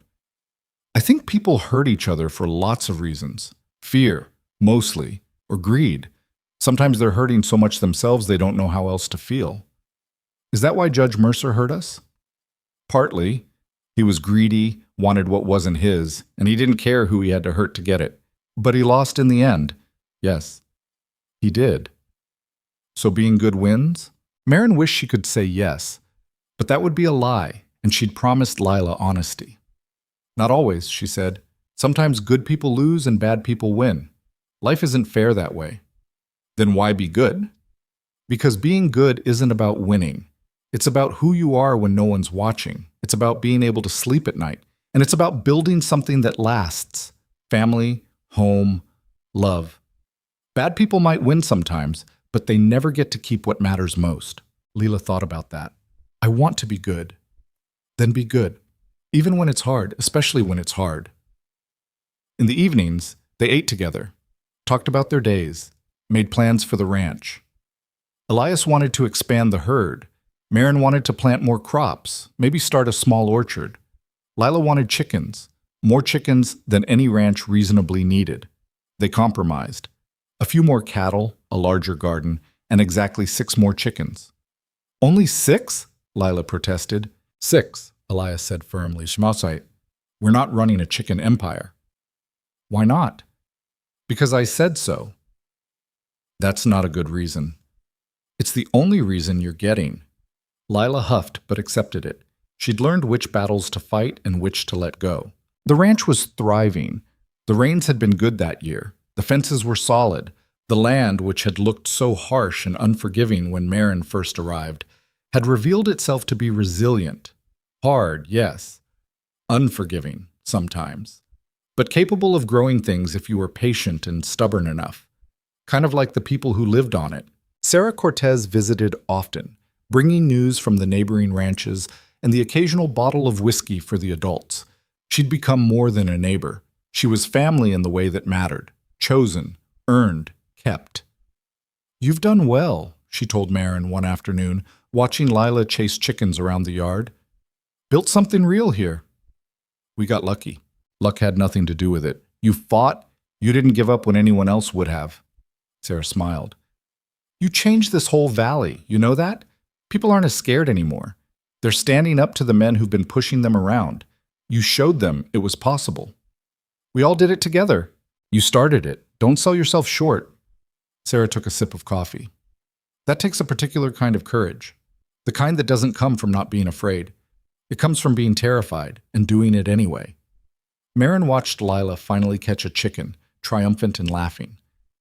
I think people hurt each other for lots of reasons. Fear, mostly, or greed. Sometimes they're hurting so much themselves they don't know how else to feel. Is that why Judge Mercer hurt us? Partly. He was greedy, wanted what wasn't his, and he didn't care who he had to hurt to get it. But he lost in the end. Yes, he did. So being good wins? Marin wished she could say yes, but that would be a lie, and she'd promised Lila honesty. Not always, she said. Sometimes good people lose and bad people win. Life isn't fair that way. Then why be good? Because being good isn't about winning. It's about who you are when no one's watching. It's about being able to sleep at night. And it's about building something that lasts. Family, home, love. Bad people might win sometimes, but they never get to keep what matters most. Lila thought about that. I want to be good. Then be good. Even when it's hard, especially when it's hard. In the evenings, they ate together, talked about their days, made plans for the ranch. Elias wanted to expand the herd. Marin wanted to plant more crops, maybe start a small orchard. Lila wanted chickens, more chickens than any ranch reasonably needed. They compromised. A few more cattle, a larger garden, and exactly 6 more chickens. Only 6? Lila protested. 6, Elias said firmly. Schmausait, we're not running a chicken empire. Why not? Because I said so. That's not a good reason. It's the only reason you're getting. Lila huffed but accepted it. She'd learned which battles to fight and which to let go. The ranch was thriving. The rains had been good that year. The fences were solid. The land, which had looked so harsh and unforgiving when Marin first arrived, had revealed itself to be resilient. Hard, yes. Unforgiving, sometimes. But capable of growing things if you were patient and stubborn enough. Kind of like the people who lived on it. Sarah Cortez visited often, bringing news from the neighboring ranches and the occasional bottle of whiskey for the adults. She'd become more than a neighbor. She was family in the way that mattered. Chosen, earned, kept. You've done well, she told Marin one afternoon, watching Lila chase chickens around the yard. Built something real here. We got lucky. Luck had nothing to do with it. You fought. You didn't give up when anyone else would have. Sarah smiled. You changed this whole valley, you know that? People aren't as scared anymore. They're standing up to the men who've been pushing them around. You showed them it was possible. We all did it together. You started it. Don't sell yourself short. Sarah took a sip of coffee. That takes a particular kind of courage. The kind that doesn't come from not being afraid. It comes from being terrified and doing it anyway. Marin watched Lila finally catch a chicken, triumphant and laughing.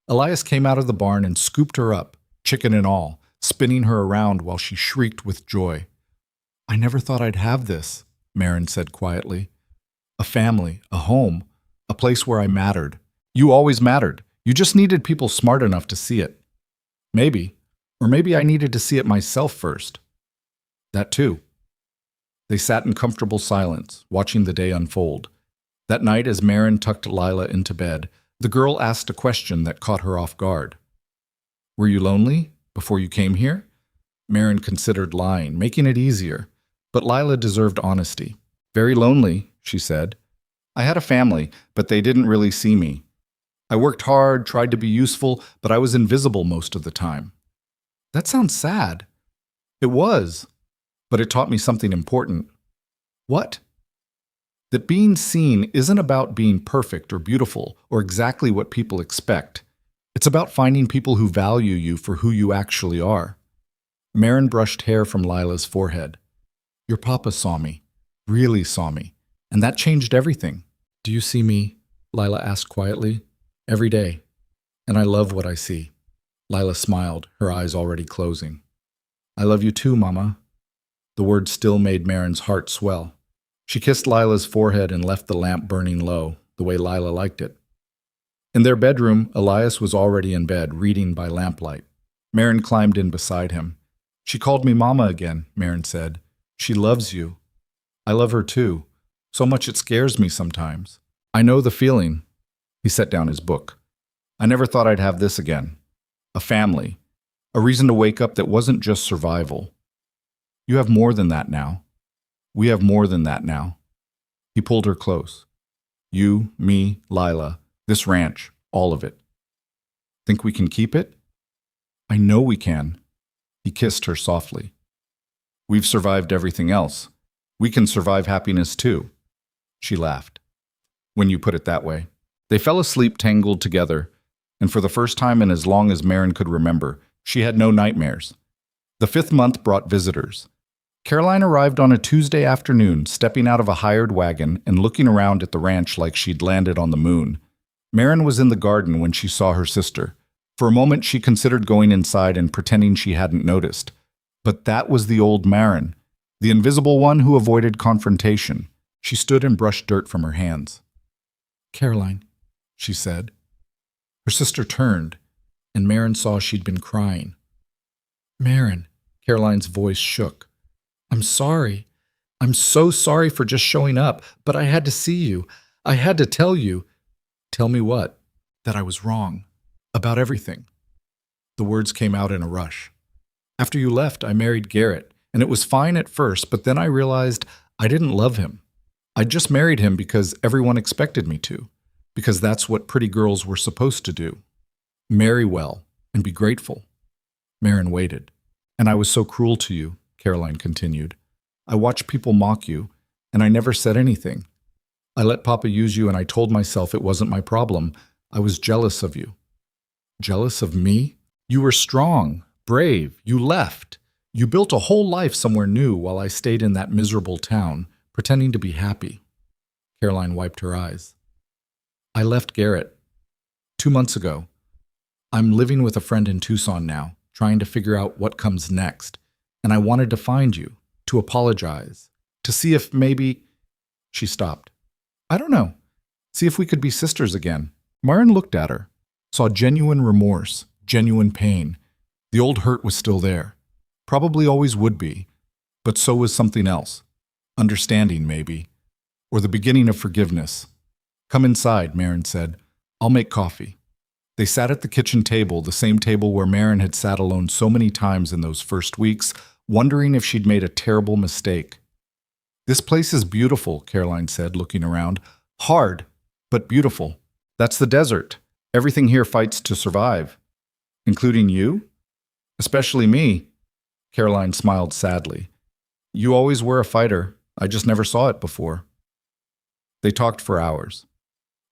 Elias came out of the barn and scooped her up, chicken and all, spinning her around while she shrieked with joy. I never thought I'd have this, Marin said quietly. A family, a home, a place where I mattered. You always mattered. You just needed people smart enough to see it. Maybe. Or maybe I needed to see it myself first. That too. They sat in comfortable silence, watching the day unfold. That night, as Marin tucked Lila into bed, the girl asked a question that caught her off guard. Were you lonely before you came here? Marin considered lying, making it easier. But Lila deserved honesty. Very lonely, she said. I had a family, but they didn't really see me. I worked hard, tried to be useful, but I was invisible most of the time. That sounds sad. It was, but it taught me something important. What? That being seen isn't about being perfect or beautiful or exactly what people expect. It's about finding people who value you for who you actually are. Marin brushed hair from Lila's forehead. Your papa saw me, really saw me, and that changed everything. Do you see me? Lila asked quietly. Every day. And I love what I see. Lila smiled, her eyes already closing. I love you too, Mama. The words still made Marin's heart swell. She kissed Lila's forehead and left the lamp burning low, the way Lila liked it. In their bedroom, Elias was already in bed, reading by lamplight. Marin climbed in beside him. She called me Mama again, Marin said. She loves you. I love her too. So much it scares me sometimes. I know the feeling. He set down his book. I never thought I'd have this again. A family. A reason to wake up that wasn't just survival. You have more than that now. We have more than that now. He pulled her close. You, me, Lila, this ranch, all of it. Think we can keep it? I know we can. He kissed her softly. We've survived everything else. We can survive happiness too. She laughed. When you put it that way. They fell asleep tangled together, and for the first time in as long as Marin could remember, she had no nightmares. The 5th month brought visitors. Caroline arrived on a Tuesday afternoon, stepping out of a hired wagon and looking around at the ranch like she'd landed on the moon. Marin was in the garden when she saw her sister. For a moment she considered going inside and pretending she hadn't noticed. But that was the old Marin, the invisible one who avoided confrontation. She stood and brushed dirt from her hands. Caroline, she said. Her sister turned, and Marin saw she'd been crying. Marin, Caroline's voice shook. I'm sorry. I'm so sorry for just showing up, but I had to see you. I had to tell you. Tell me what? That I was wrong. About everything. The words came out in a rush. After you left, I married Garrett, and it was fine at first, but then I realized I didn't love him. I just married him because everyone expected me to, because that's what pretty girls were supposed to do. Marry well and be grateful. Marin waited. And I was so cruel to you, Caroline continued. I watched people mock you, and I never said anything. I let Papa use you, and I told myself it wasn't my problem. I was jealous of you. Jealous of me? You were strong, brave, you left. You built a whole life somewhere new while I stayed in that miserable town, pretending to be happy. Caroline wiped her eyes. I left Garrett 2 months ago. I'm living with a friend in Tucson now, trying to figure out what comes next. And I wanted to find you, to apologize, to see if maybe... She stopped. I don't know. See if we could be sisters again. Marin looked at her, saw genuine remorse, genuine pain. The old hurt was still there. Probably always would be. But so was something else. Understanding, maybe. Or the beginning of forgiveness. Come inside, Marin said. I'll make coffee. They sat at the kitchen table, the same table where Marin had sat alone so many times in those first weeks, wondering if she'd made a terrible mistake. This place is beautiful, Caroline said, looking around. Hard, but beautiful. That's the desert. Everything here fights to survive. Including you? Especially me. Caroline smiled sadly. You always were a fighter. I just never saw it before. They talked for hours.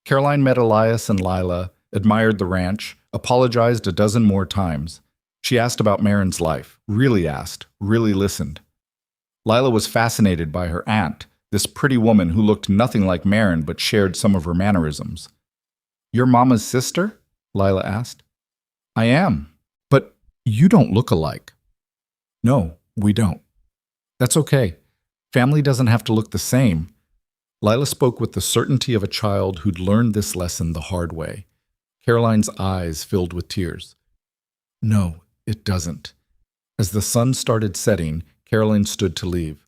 Caroline met Elias and Lila, admired the ranch, apologized a dozen more times. She asked about Marin's life, really asked, really listened. Lila was fascinated by her aunt, this pretty woman who looked nothing like Marin but shared some of her mannerisms. "Your mama's sister?" Lila asked. "I am. But you don't look alike." "No, we don't." "That's okay. Family doesn't have to look the same." Lila spoke with the certainty of a child who'd learned this lesson the hard way. Caroline's eyes filled with tears. "No, it doesn't." As the sun started setting, Caroline stood to leave.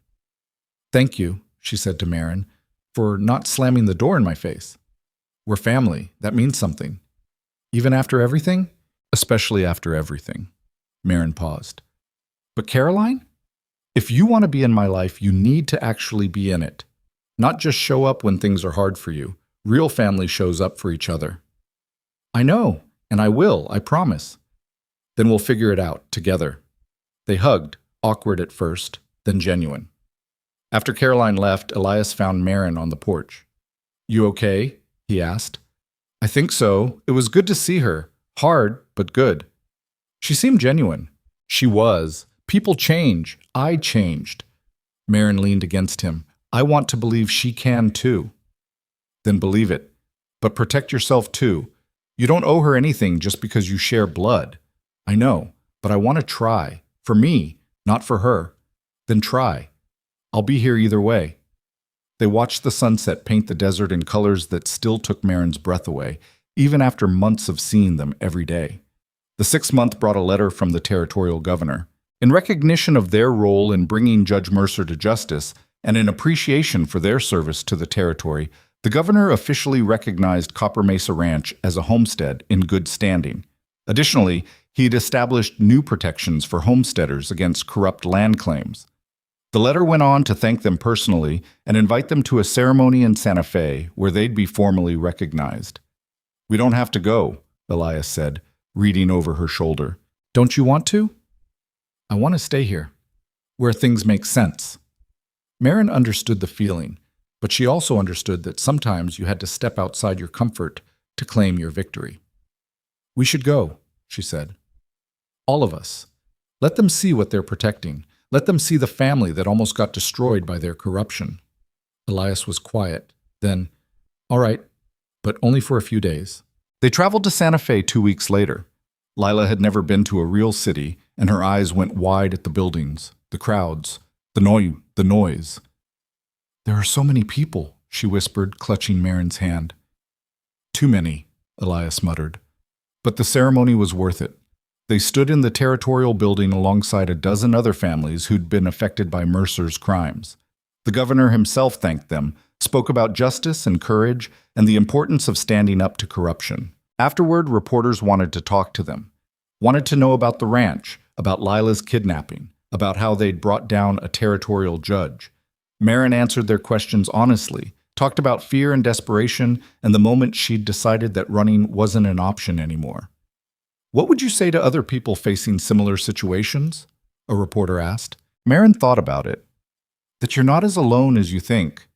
"Thank you," she said to Marin, "for not slamming the door in my face. We're family. That means something. Even after everything?" "Especially after everything." Marin paused. "But Caroline? If you want to be in my life, you need to actually be in it. Not just show up when things are hard for you. Real family shows up for each other." "I know, and I will, I promise." "Then we'll figure it out, together." They hugged, awkward at first, then genuine. After Caroline left, Elias found Marin on the porch. "You okay?" he asked. "I think so. It was good to see her. Hard, but good." She seemed genuine. She was. People change. I changed. Marin leaned against him. "I want to believe she can too." "Then believe it. But protect yourself too. You don't owe her anything just because you share blood." "I know, but I want to try. For me, not for her." "Then try. I'll be here either way." They watched the sunset paint the desert in colors that still took Marin's breath away, even after months of seeing them every day. The 6th month brought a letter from the territorial governor. In recognition of their role in bringing Judge Mercer to justice, and in appreciation for their service to the territory, the governor officially recognized Copper Mesa Ranch as a homestead in good standing. Additionally, he had established new protections for homesteaders against corrupt land claims. The letter went on to thank them personally and invite them to a ceremony in Santa Fe where they'd be formally recognized. "We don't have to go," Elias said, reading over her shoulder. "Don't you want to?" "I want to stay here, where things make sense." Marin understood the feeling, but she also understood that sometimes you had to step outside your comfort to claim your victory. "We should go," she said. "All of us. Let them see what they're protecting. Let them see the family that almost got destroyed by their corruption." Elias was quiet. Then, "All right, but only for a few days." They traveled to Santa Fe 2 weeks later. Lila had never been to a real city, and her eyes went wide at the buildings, the crowds, the noise. "There are so many people," she whispered, clutching Marin's hand. "Too many," Elias muttered. But the ceremony was worth it. They stood in the territorial building alongside a dozen other families who'd been affected by Mercer's crimes. The governor himself thanked them, spoke about justice and courage, and the importance of standing up to corruption. Afterward, reporters wanted to talk to them, wanted to know about the ranch, about Lila's kidnapping, about how they'd brought down a territorial judge. Marin answered their questions honestly, talked about fear and desperation, and the moment she'd decided that running wasn't an option anymore. "What would you say to other people facing similar situations?" a reporter asked. Marin thought about it. "That you're not as alone as you think.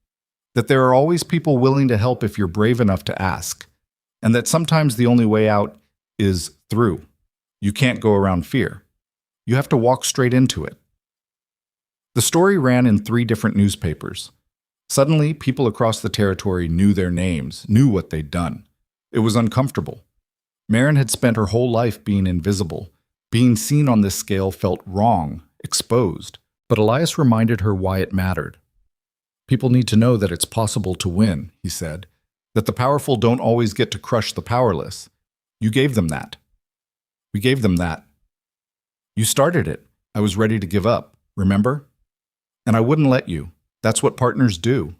That there are always people willing to help if you're brave enough to ask. And that sometimes the only way out is through. You can't go around fear. You have to walk straight into it." The story ran in 3 different newspapers. Suddenly, people across the territory knew their names, knew what they'd done. It was uncomfortable. Marin had spent her whole life being invisible. Being seen on this scale felt wrong, exposed. But Elias reminded her why it mattered. "People need to know that it's possible to win," he said. "That the powerful don't always get to crush the powerless. You gave them that. We gave them that. You started it. I was ready to give up, remember? And I wouldn't let you. That's what partners do."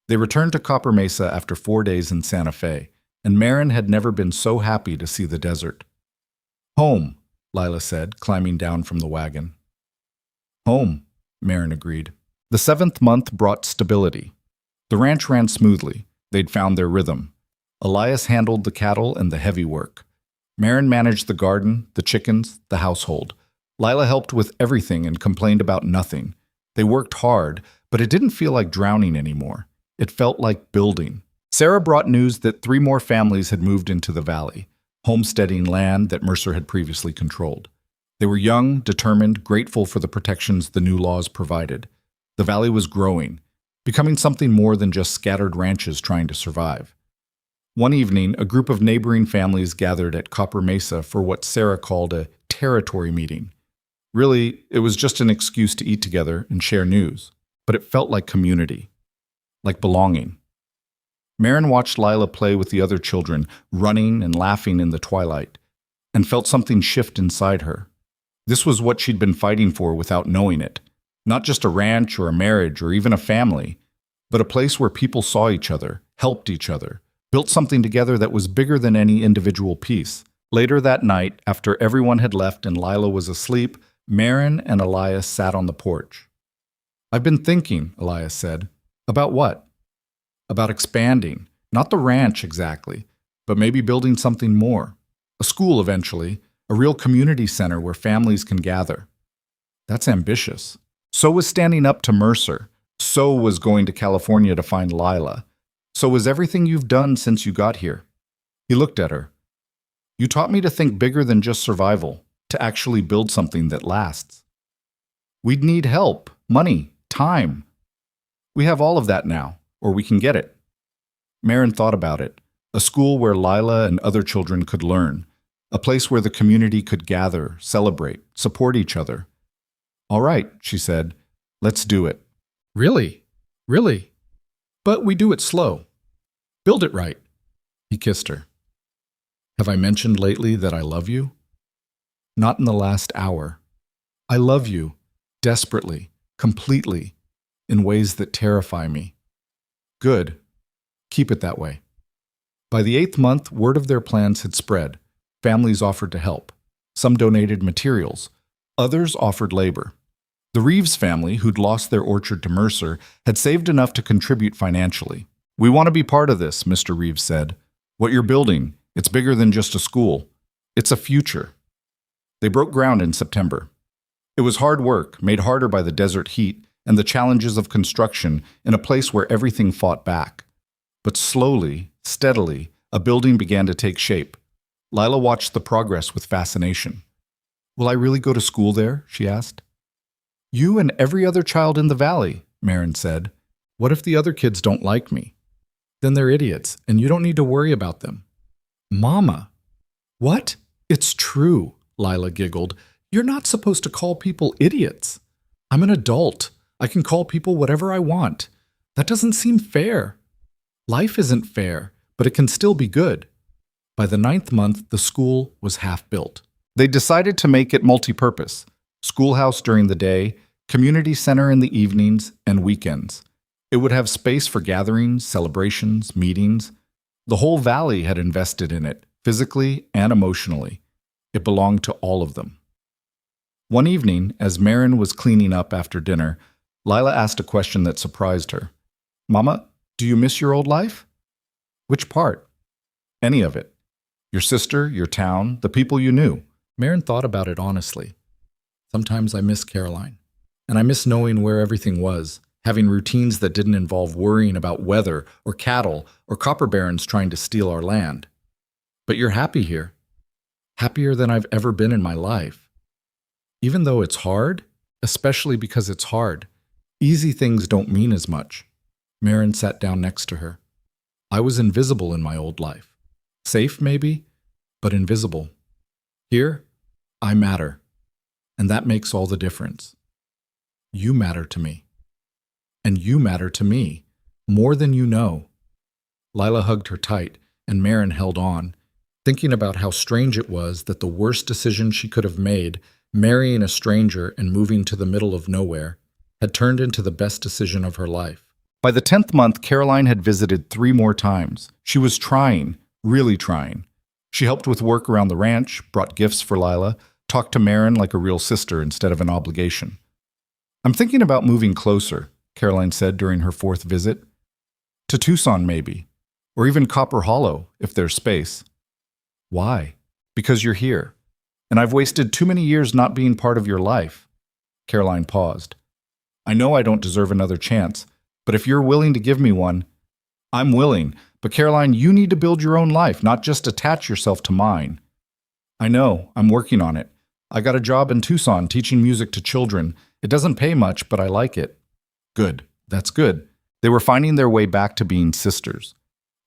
They returned to Copper Mesa after 4 days in Santa Fe, and Marin had never been so happy to see the desert. "Home," Lila said, climbing down from the wagon. "Home," Marin agreed. The 7th month brought stability. The ranch ran smoothly. They'd found their rhythm. Elias handled the cattle and the heavy work. Marin managed the garden, the chickens, the household. Lila helped with everything and complained about nothing. They worked hard, but it didn't feel like drowning anymore. It felt like building. Sarah brought news that 3 more families had moved into the valley, homesteading land that Mercer had previously controlled. They were young, determined, grateful for the protections the new laws provided. The valley was growing, becoming something more than just scattered ranches trying to survive. One evening, a group of neighboring families gathered at Copper Mesa for what Sarah called a territory meeting. Really, it was just an excuse to eat together and share news, but it felt like community, like belonging. Marin watched Lila play with the other children, running and laughing in the twilight, and felt something shift inside her. This was what she'd been fighting for without knowing it. Not just a ranch or a marriage or even a family, but a place where people saw each other, helped each other, built something together that was bigger than any individual piece. Later that night, after everyone had left and Lila was asleep, Marin and Elias sat on the porch. "I've been thinking," Elias said. "About what?" "About expanding. Not the ranch exactly, but maybe building something more. A school eventually, a real community center where families can gather." That's ambitious. So was standing up to Mercer. So was going to California to find Lila. So was everything you've done since you got here. He looked at her. "You taught me to think bigger than just survival, to actually build something that lasts. We'd need help, money, time. We have all of that now, or we can get it." Marin thought about it. A school where Lila and other children could learn. A place where the community could gather, celebrate, support each other. "All right," she said. "Let's do it." "Really? Really? But we do it slow. Build it right." He kissed her. "Have I mentioned lately that I love you?" "Not in the last hour. I love you, desperately, completely, in ways that terrify me." "Good. Keep it that way." By the 8th month, word of their plans had spread. Families offered to help. Some donated materials. Others offered labor. The Reeves family, who'd lost their orchard to Mercer, had saved enough to contribute financially. "We want to be part of this," Mr. Reeves said. "What you're building, it's bigger than just a school. It's a future." They broke ground in September. It was hard work, made harder by the desert heat and the challenges of construction in a place where everything fought back. But slowly, steadily, a building began to take shape. Lila watched the progress with fascination. "Will I really go to school there?" she asked. "You and every other child in the valley," Marin said. "What if the other kids don't like me? Then they're idiots, and you don't need to worry about them." "Mama." "What? It's true," Lila giggled. "You're not supposed to call people idiots. I'm an adult. I can call people whatever I want. That doesn't seem fair." "Life isn't fair, but it can still be good." By the 9th month, the school was half built. They decided to make it multi-purpose. Schoolhouse during the day, community center in the evenings and weekends. It would have space for gatherings, celebrations, meetings. The whole valley had invested in it, physically and emotionally. It belonged to all of them. One evening, as Marin was cleaning up after dinner, Lila asked a question that surprised her. "Mama, do you miss your old life?" "Which part?" "Any of it. Your sister, your town, the people you knew." Marin thought about it honestly. "Sometimes I miss Caroline. And I miss knowing where everything was, having routines that didn't involve worrying about weather or cattle or copper barons trying to steal our land. But you're happy here. Happier than I've ever been in my life. Even though it's hard, especially because it's hard, easy things don't mean as much." Marin sat down next to her. "I was invisible in my old life. Safe, maybe, but invisible. Here, I matter. And that makes all the difference. You matter to me. And you matter to me, more than you know." Lila hugged her tight, and Marin held on, thinking about how strange it was that the worst decision she could have made, marrying a stranger and moving to the middle of nowhere, had turned into the best decision of her life. By the 10th month, Caroline had visited 3 more times. She was trying, really trying. She helped with work around the ranch, brought gifts for Lila, talked to Marin like a real sister instead of an obligation. "I'm thinking about moving closer," Caroline said during her 4th visit. "To Tucson, maybe. Or even Copper Hollow, if there's space." "Why?" "Because you're here. And I've wasted too many years not being part of your life." Caroline paused. "I know I don't deserve another chance, but if you're willing to give me one..." "I'm willing, But Caroline, you need to build your own life, not just attach yourself to mine. I know, I'm working on it. I got a job in Tucson teaching music to children. It doesn't pay much, but I like it. Good, that's good. They were finding their way back to being sisters.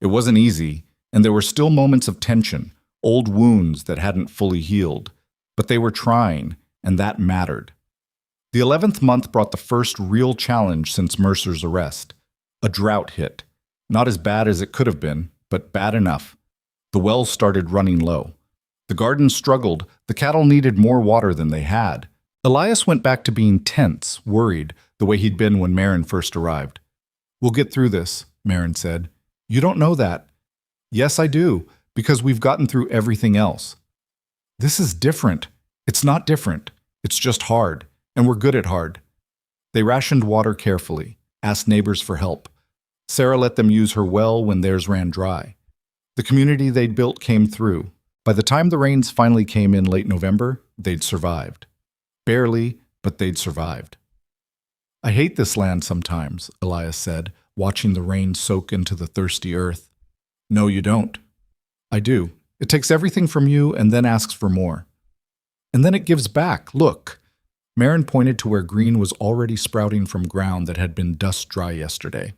It wasn't easy, and there were still moments of tension, old wounds that hadn't fully healed. But they were trying, and that mattered. The 11th month brought the first real challenge since Mercer's arrest. A drought hit. Not as bad as it could have been, but bad enough. The wells started running low. The garden struggled. The cattle needed more water than they had. Elias went back to being tense, worried, the way he'd been when Marin first arrived. "We'll get through this," Marin said. "You don't know that." "Yes, I do, because we've gotten through everything else." "This is different." "It's not different. It's just hard, and we're good at hard." They rationed water carefully, asked neighbors for help. Sarah let them use her well when theirs ran dry. The community they'd built came through. By the time the rains finally came in late November, they'd survived. Barely, but they'd survived. "I hate this land sometimes," Elias said, watching the rain soak into the thirsty earth. "No, you don't." "I do. It takes everything from you and then asks for more. And then it gives back. Look." Marin pointed to where green was already sprouting from ground that had been dust dry yesterday.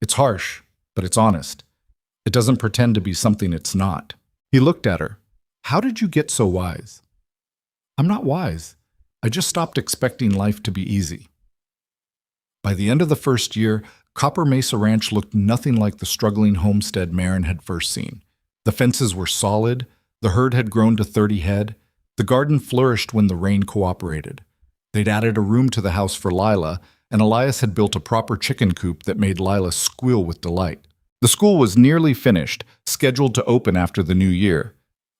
"It's harsh, but it's honest. It doesn't pretend to be something it's not." He looked at her. "How did you get so wise?" "I'm not wise. I just stopped expecting life to be easy." By the end of the first year, Copper Mesa Ranch looked nothing like the struggling homestead Marin had first seen. The fences were solid, the herd had grown to 30 head, the garden flourished when the rain cooperated. They'd added a room to the house for Lila, and Elias had built a proper chicken coop that made Lila squeal with delight. The school was nearly finished, scheduled to open after the new year,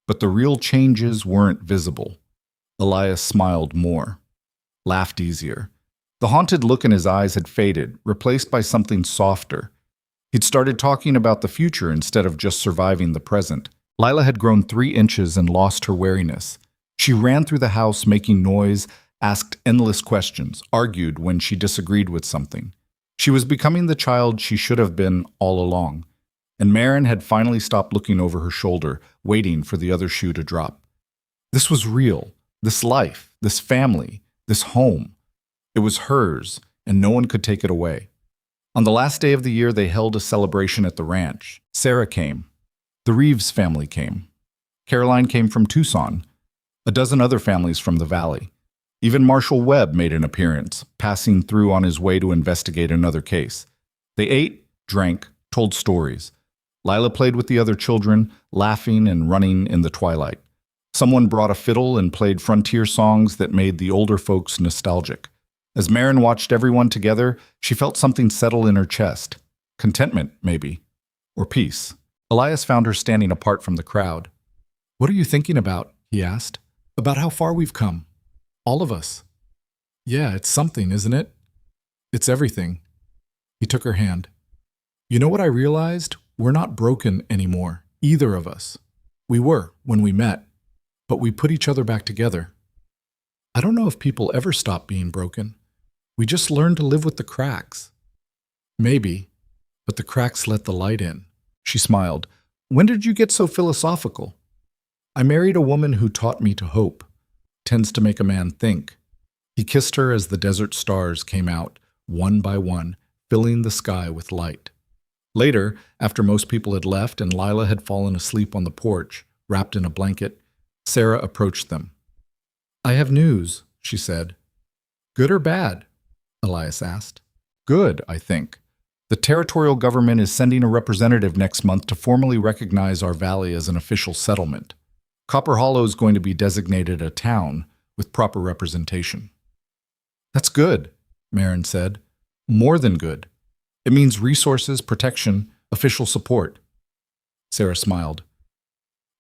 but the real changes weren't visible. Elias smiled more, laughed easier. The haunted look in his eyes had faded, replaced by something softer. He'd started talking about the future instead of just surviving the present. Lila had grown 3 inches and lost her wariness. She ran through the house making noise, asked endless questions, argued when she disagreed with something. She was becoming the child she should have been all along, and Marin had finally stopped looking over her shoulder, waiting for the other shoe to drop. This was real, this life, this family, this home. It was hers, and no one could take it away. On the last day of the year, they held a celebration at the ranch. Sarah came. The Reeves family came. Caroline came from Tucson. A dozen other families from the valley. Even Marshall Webb made an appearance, passing through on his way to investigate another case. They ate, drank, told stories. Lila played with the other children, laughing and running in the twilight. Someone brought a fiddle and played frontier songs that made the older folks nostalgic. As Marin watched everyone together, she felt something settle in her chest. Contentment, maybe. Or peace. Elias found her standing apart from the crowd. "What are you thinking about?" he asked. "About how far we've come. All of us." "Yeah, it's something, isn't it?" "It's everything." He took her hand. "You know what I realized? We're not broken anymore, either of us. We were when we met, but we put each other back together. I don't know if people ever stop being broken. We just learn to live with the cracks." "Maybe, but the cracks let the light in." She smiled. "When did you get so philosophical?" "I married a woman who taught me to hope. Tends to make a man think." He kissed her as the desert stars came out, one by one, filling the sky with light. Later, after most people had left and Lila had fallen asleep on the porch, wrapped in a blanket, Sarah approached them. "I have news," she said. "Good or bad?" Elias asked. "Good, I think. The territorial government is sending a representative next month to formally recognize our valley as an official settlement. Copper Hollow is going to be designated a town with proper representation." "That's good," Marin said. "More than good. It means resources, protection, official support." Sarah smiled.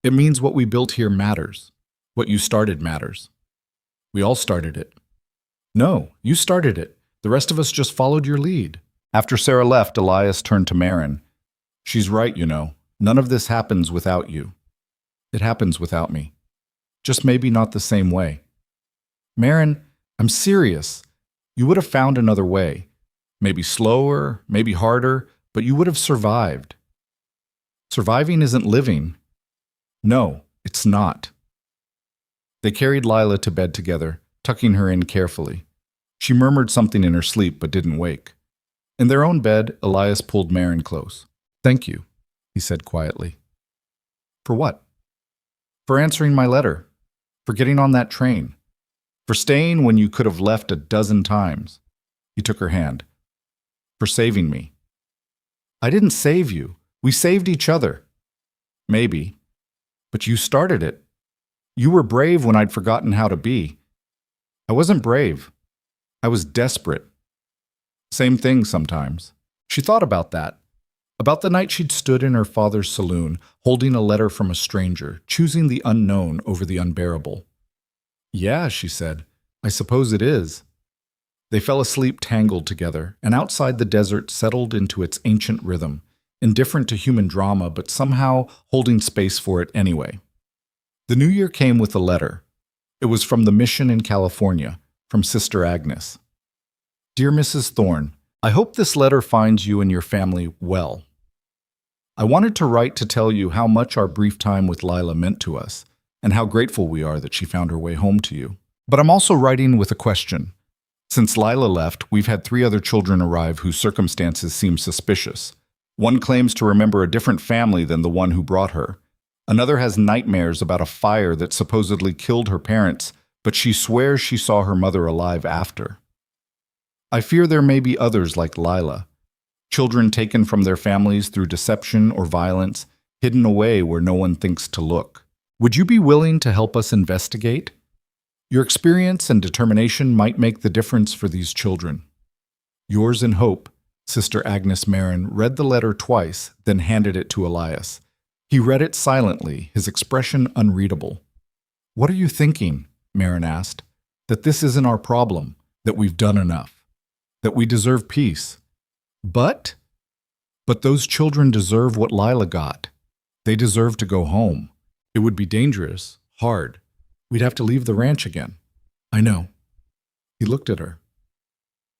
"It means what we built here matters. What you started matters. We all started it." "No, you started it. The rest of us just followed your lead." After Sarah left, Elias turned to Marin. "She's right, you know. None of this happens without you. It happens without me. Just maybe not the same way." "Marin, I'm serious. You would have found another way. Maybe slower, maybe harder, but you would have survived." Surviving isn't living. No, it's not. They carried Lila to bed together, tucking her in carefully. She murmured something in her sleep but didn't wake. In their own bed, Elias pulled Marin close. "Thank you," he said quietly. "For what?" "For answering my letter. For getting on that train. For staying when you could have left a dozen times." He took her hand. "For saving me." "I didn't save you. We saved each other." "Maybe. But you started it. You were brave when I'd forgotten how to be." "I wasn't brave. I was desperate." Same thing sometimes. She thought about that. About the night she'd stood in her father's saloon, holding a letter from a stranger, choosing the unknown over the unbearable. "Yeah," she said, "I suppose it is." They fell asleep tangled together, and outside the desert settled into its ancient rhythm, indifferent to human drama but somehow holding space for it anyway. The new year came with a letter. It was from the mission in California, from Sister Agnes. "Dear Mrs. Thorne, I hope this letter finds you and your family well. I wanted to write to tell you how much our brief time with Lila meant to us, and how grateful we are that she found her way home to you. But I'm also writing with a question. Since Lila left, we've had 3 other children arrive whose circumstances seem suspicious. One claims to remember a different family than the one who brought her. Another has nightmares about a fire that supposedly killed her parents, but she swears she saw her mother alive after. I fear there may be others like Lila, children taken from their families through deception or violence, hidden away where no one thinks to look. Would you be willing to help us investigate? Your experience and determination might make the difference for these children. Yours in hope." Sister Agnes Marin read the letter twice, then handed it to Elias. He read it silently, his expression unreadable. "What are you thinking?" Marin asked. "That this isn't our problem, that we've done enough, that we deserve peace. But those children deserve what Lila got. They deserve to go home. It would be dangerous, hard. We'd have to leave the ranch again." "I know." He looked at her.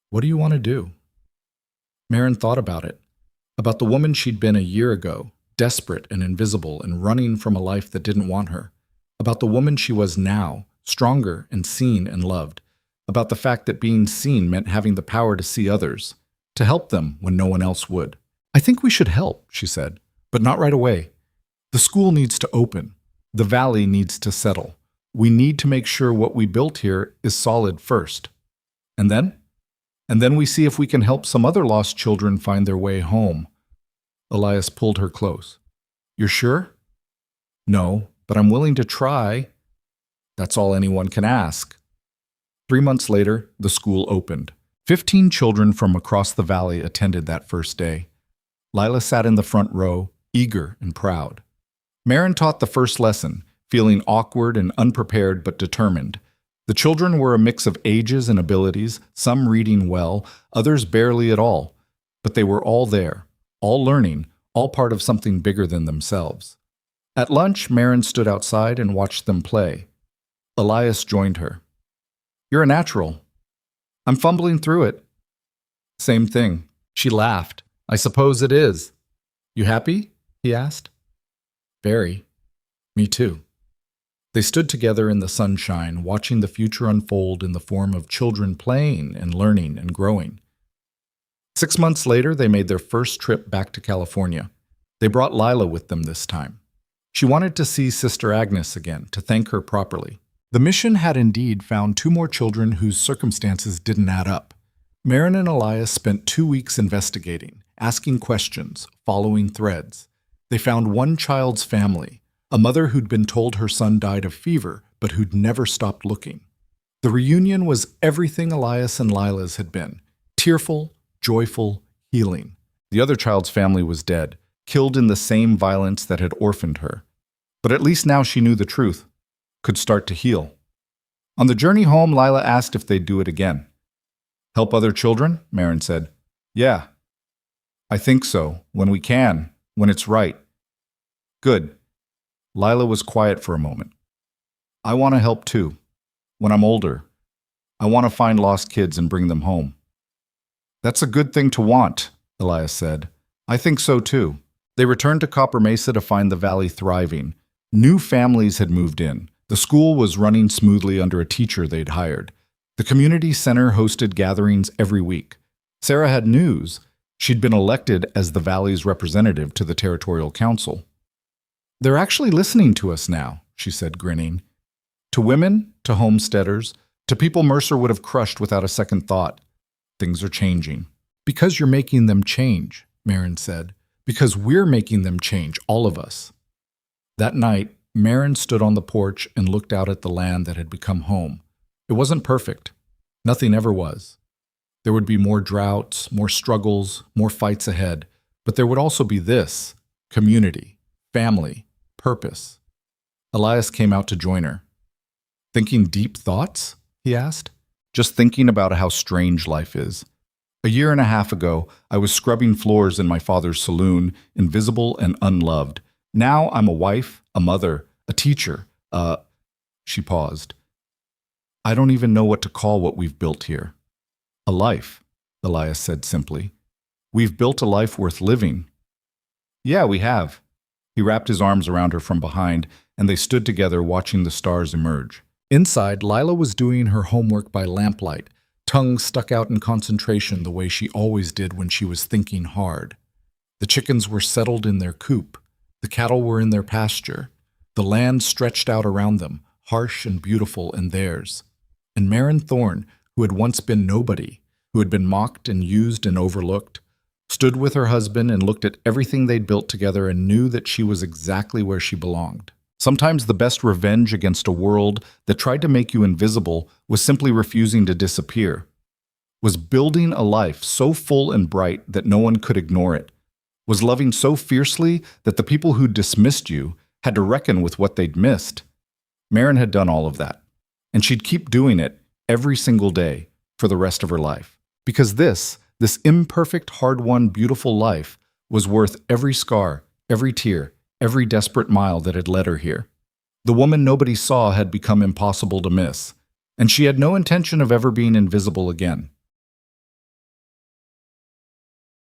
"What do you want to do?" Marin thought about it, about the woman she'd been a year ago, desperate and invisible and running from a life that didn't want her, about the woman she was now, stronger and seen and loved, about the fact that being seen meant having the power to see others, to help them when no one else would. "I think we should help," she said, "but not right away. The school needs to open. The valley needs to settle. We need to make sure what we built here is solid first. And then? And then we see if we can help some other lost children find their way home." Elias pulled her close. "You're sure?" "No, but I'm willing to try." "That's all anyone can ask." 3 months later, the school opened. 15 children from across the valley attended that first day. Lila sat in the front row, eager and proud. Marin taught the first lesson, feeling awkward and unprepared but determined. The children were a mix of ages and abilities, some reading well, others barely at all. But they were all there, all learning, all part of something bigger than themselves. At lunch, Marin stood outside and watched them play. Elias joined her. "You're a natural." "I'm fumbling through it." "Same thing." She laughed. "I suppose it is." "You happy?" he asked. "Very. Me too." They stood together in the sunshine, watching the future unfold in the form of children playing and learning and growing. 6 months later, they made their first trip back to California. They brought Lila with them this time. She wanted to see Sister Agnes again, to thank her properly. The mission had indeed found 2 more children whose circumstances didn't add up. Marin and Elias spent 2 weeks investigating, asking questions, following threads. They found one child's family, a mother who'd been told her son died of fever, but who'd never stopped looking. The reunion was everything Elias and Lila's had been, tearful, joyful, healing. The other child's family was dead, killed in the same violence that had orphaned her. But at least now she knew the truth, could start to heal. On the journey home, Lila asked if they'd do it again. "Help other children?" Marin said. "Yeah. I think so, when we can, when it's right." "Good." Lila was quiet for a moment. "I want to help too. When I'm older, I want to find lost kids and bring them home." "That's a good thing to want," Elias said. "I think so too." They returned to Copper Mesa to find the valley thriving. New families had moved in. The school was running smoothly under a teacher they'd hired. The community center hosted gatherings every week. Sarah had news. She'd been elected as the valley's representative to the territorial council. "They're actually listening to us now," she said, grinning. To women, to homesteaders, to people Mercer would have crushed without a second thought. Things are changing. "Because you're making them change," Marin said. "Because we're making them change, all of us." That night, Marin stood on the porch and looked out at the land that had become home. It wasn't perfect. Nothing ever was. There would be more droughts, more struggles, more fights ahead. But there would also be this: community, family, purpose. Elias came out to join her. "Thinking deep thoughts?" he asked. "Just thinking about how strange life is. A year and a half ago, I was scrubbing floors in my father's saloon, invisible and unloved. Now I'm a wife, a mother, a teacher, She paused. "I don't even know what to call what we've built here." "A life," Elias said simply. "We've built a life worth living." "Yeah, we have." He wrapped his arms around her from behind, and they stood together watching the stars emerge. Inside, Lila was doing her homework by lamplight, tongue stuck out in concentration the way she always did when she was thinking hard. The chickens were settled in their coop. The cattle were in their pasture. The land stretched out around them, harsh and beautiful and theirs. And Marin Thorne, who had once been nobody, who had been mocked and used and overlooked, stood with her husband and looked at everything they'd built together and knew that she was exactly where she belonged. Sometimes the best revenge against a world that tried to make you invisible was simply refusing to disappear, was building a life so full and bright that no one could ignore it, was loving so fiercely that the people who dismissed you had to reckon with what they'd missed. Marin had done all of that, and she'd keep doing it every single day for the rest of her life. Because this imperfect, hard-won, beautiful life was worth every scar, every tear, every desperate mile that had led her here. The woman nobody saw had become impossible to miss, and she had no intention of ever being invisible again.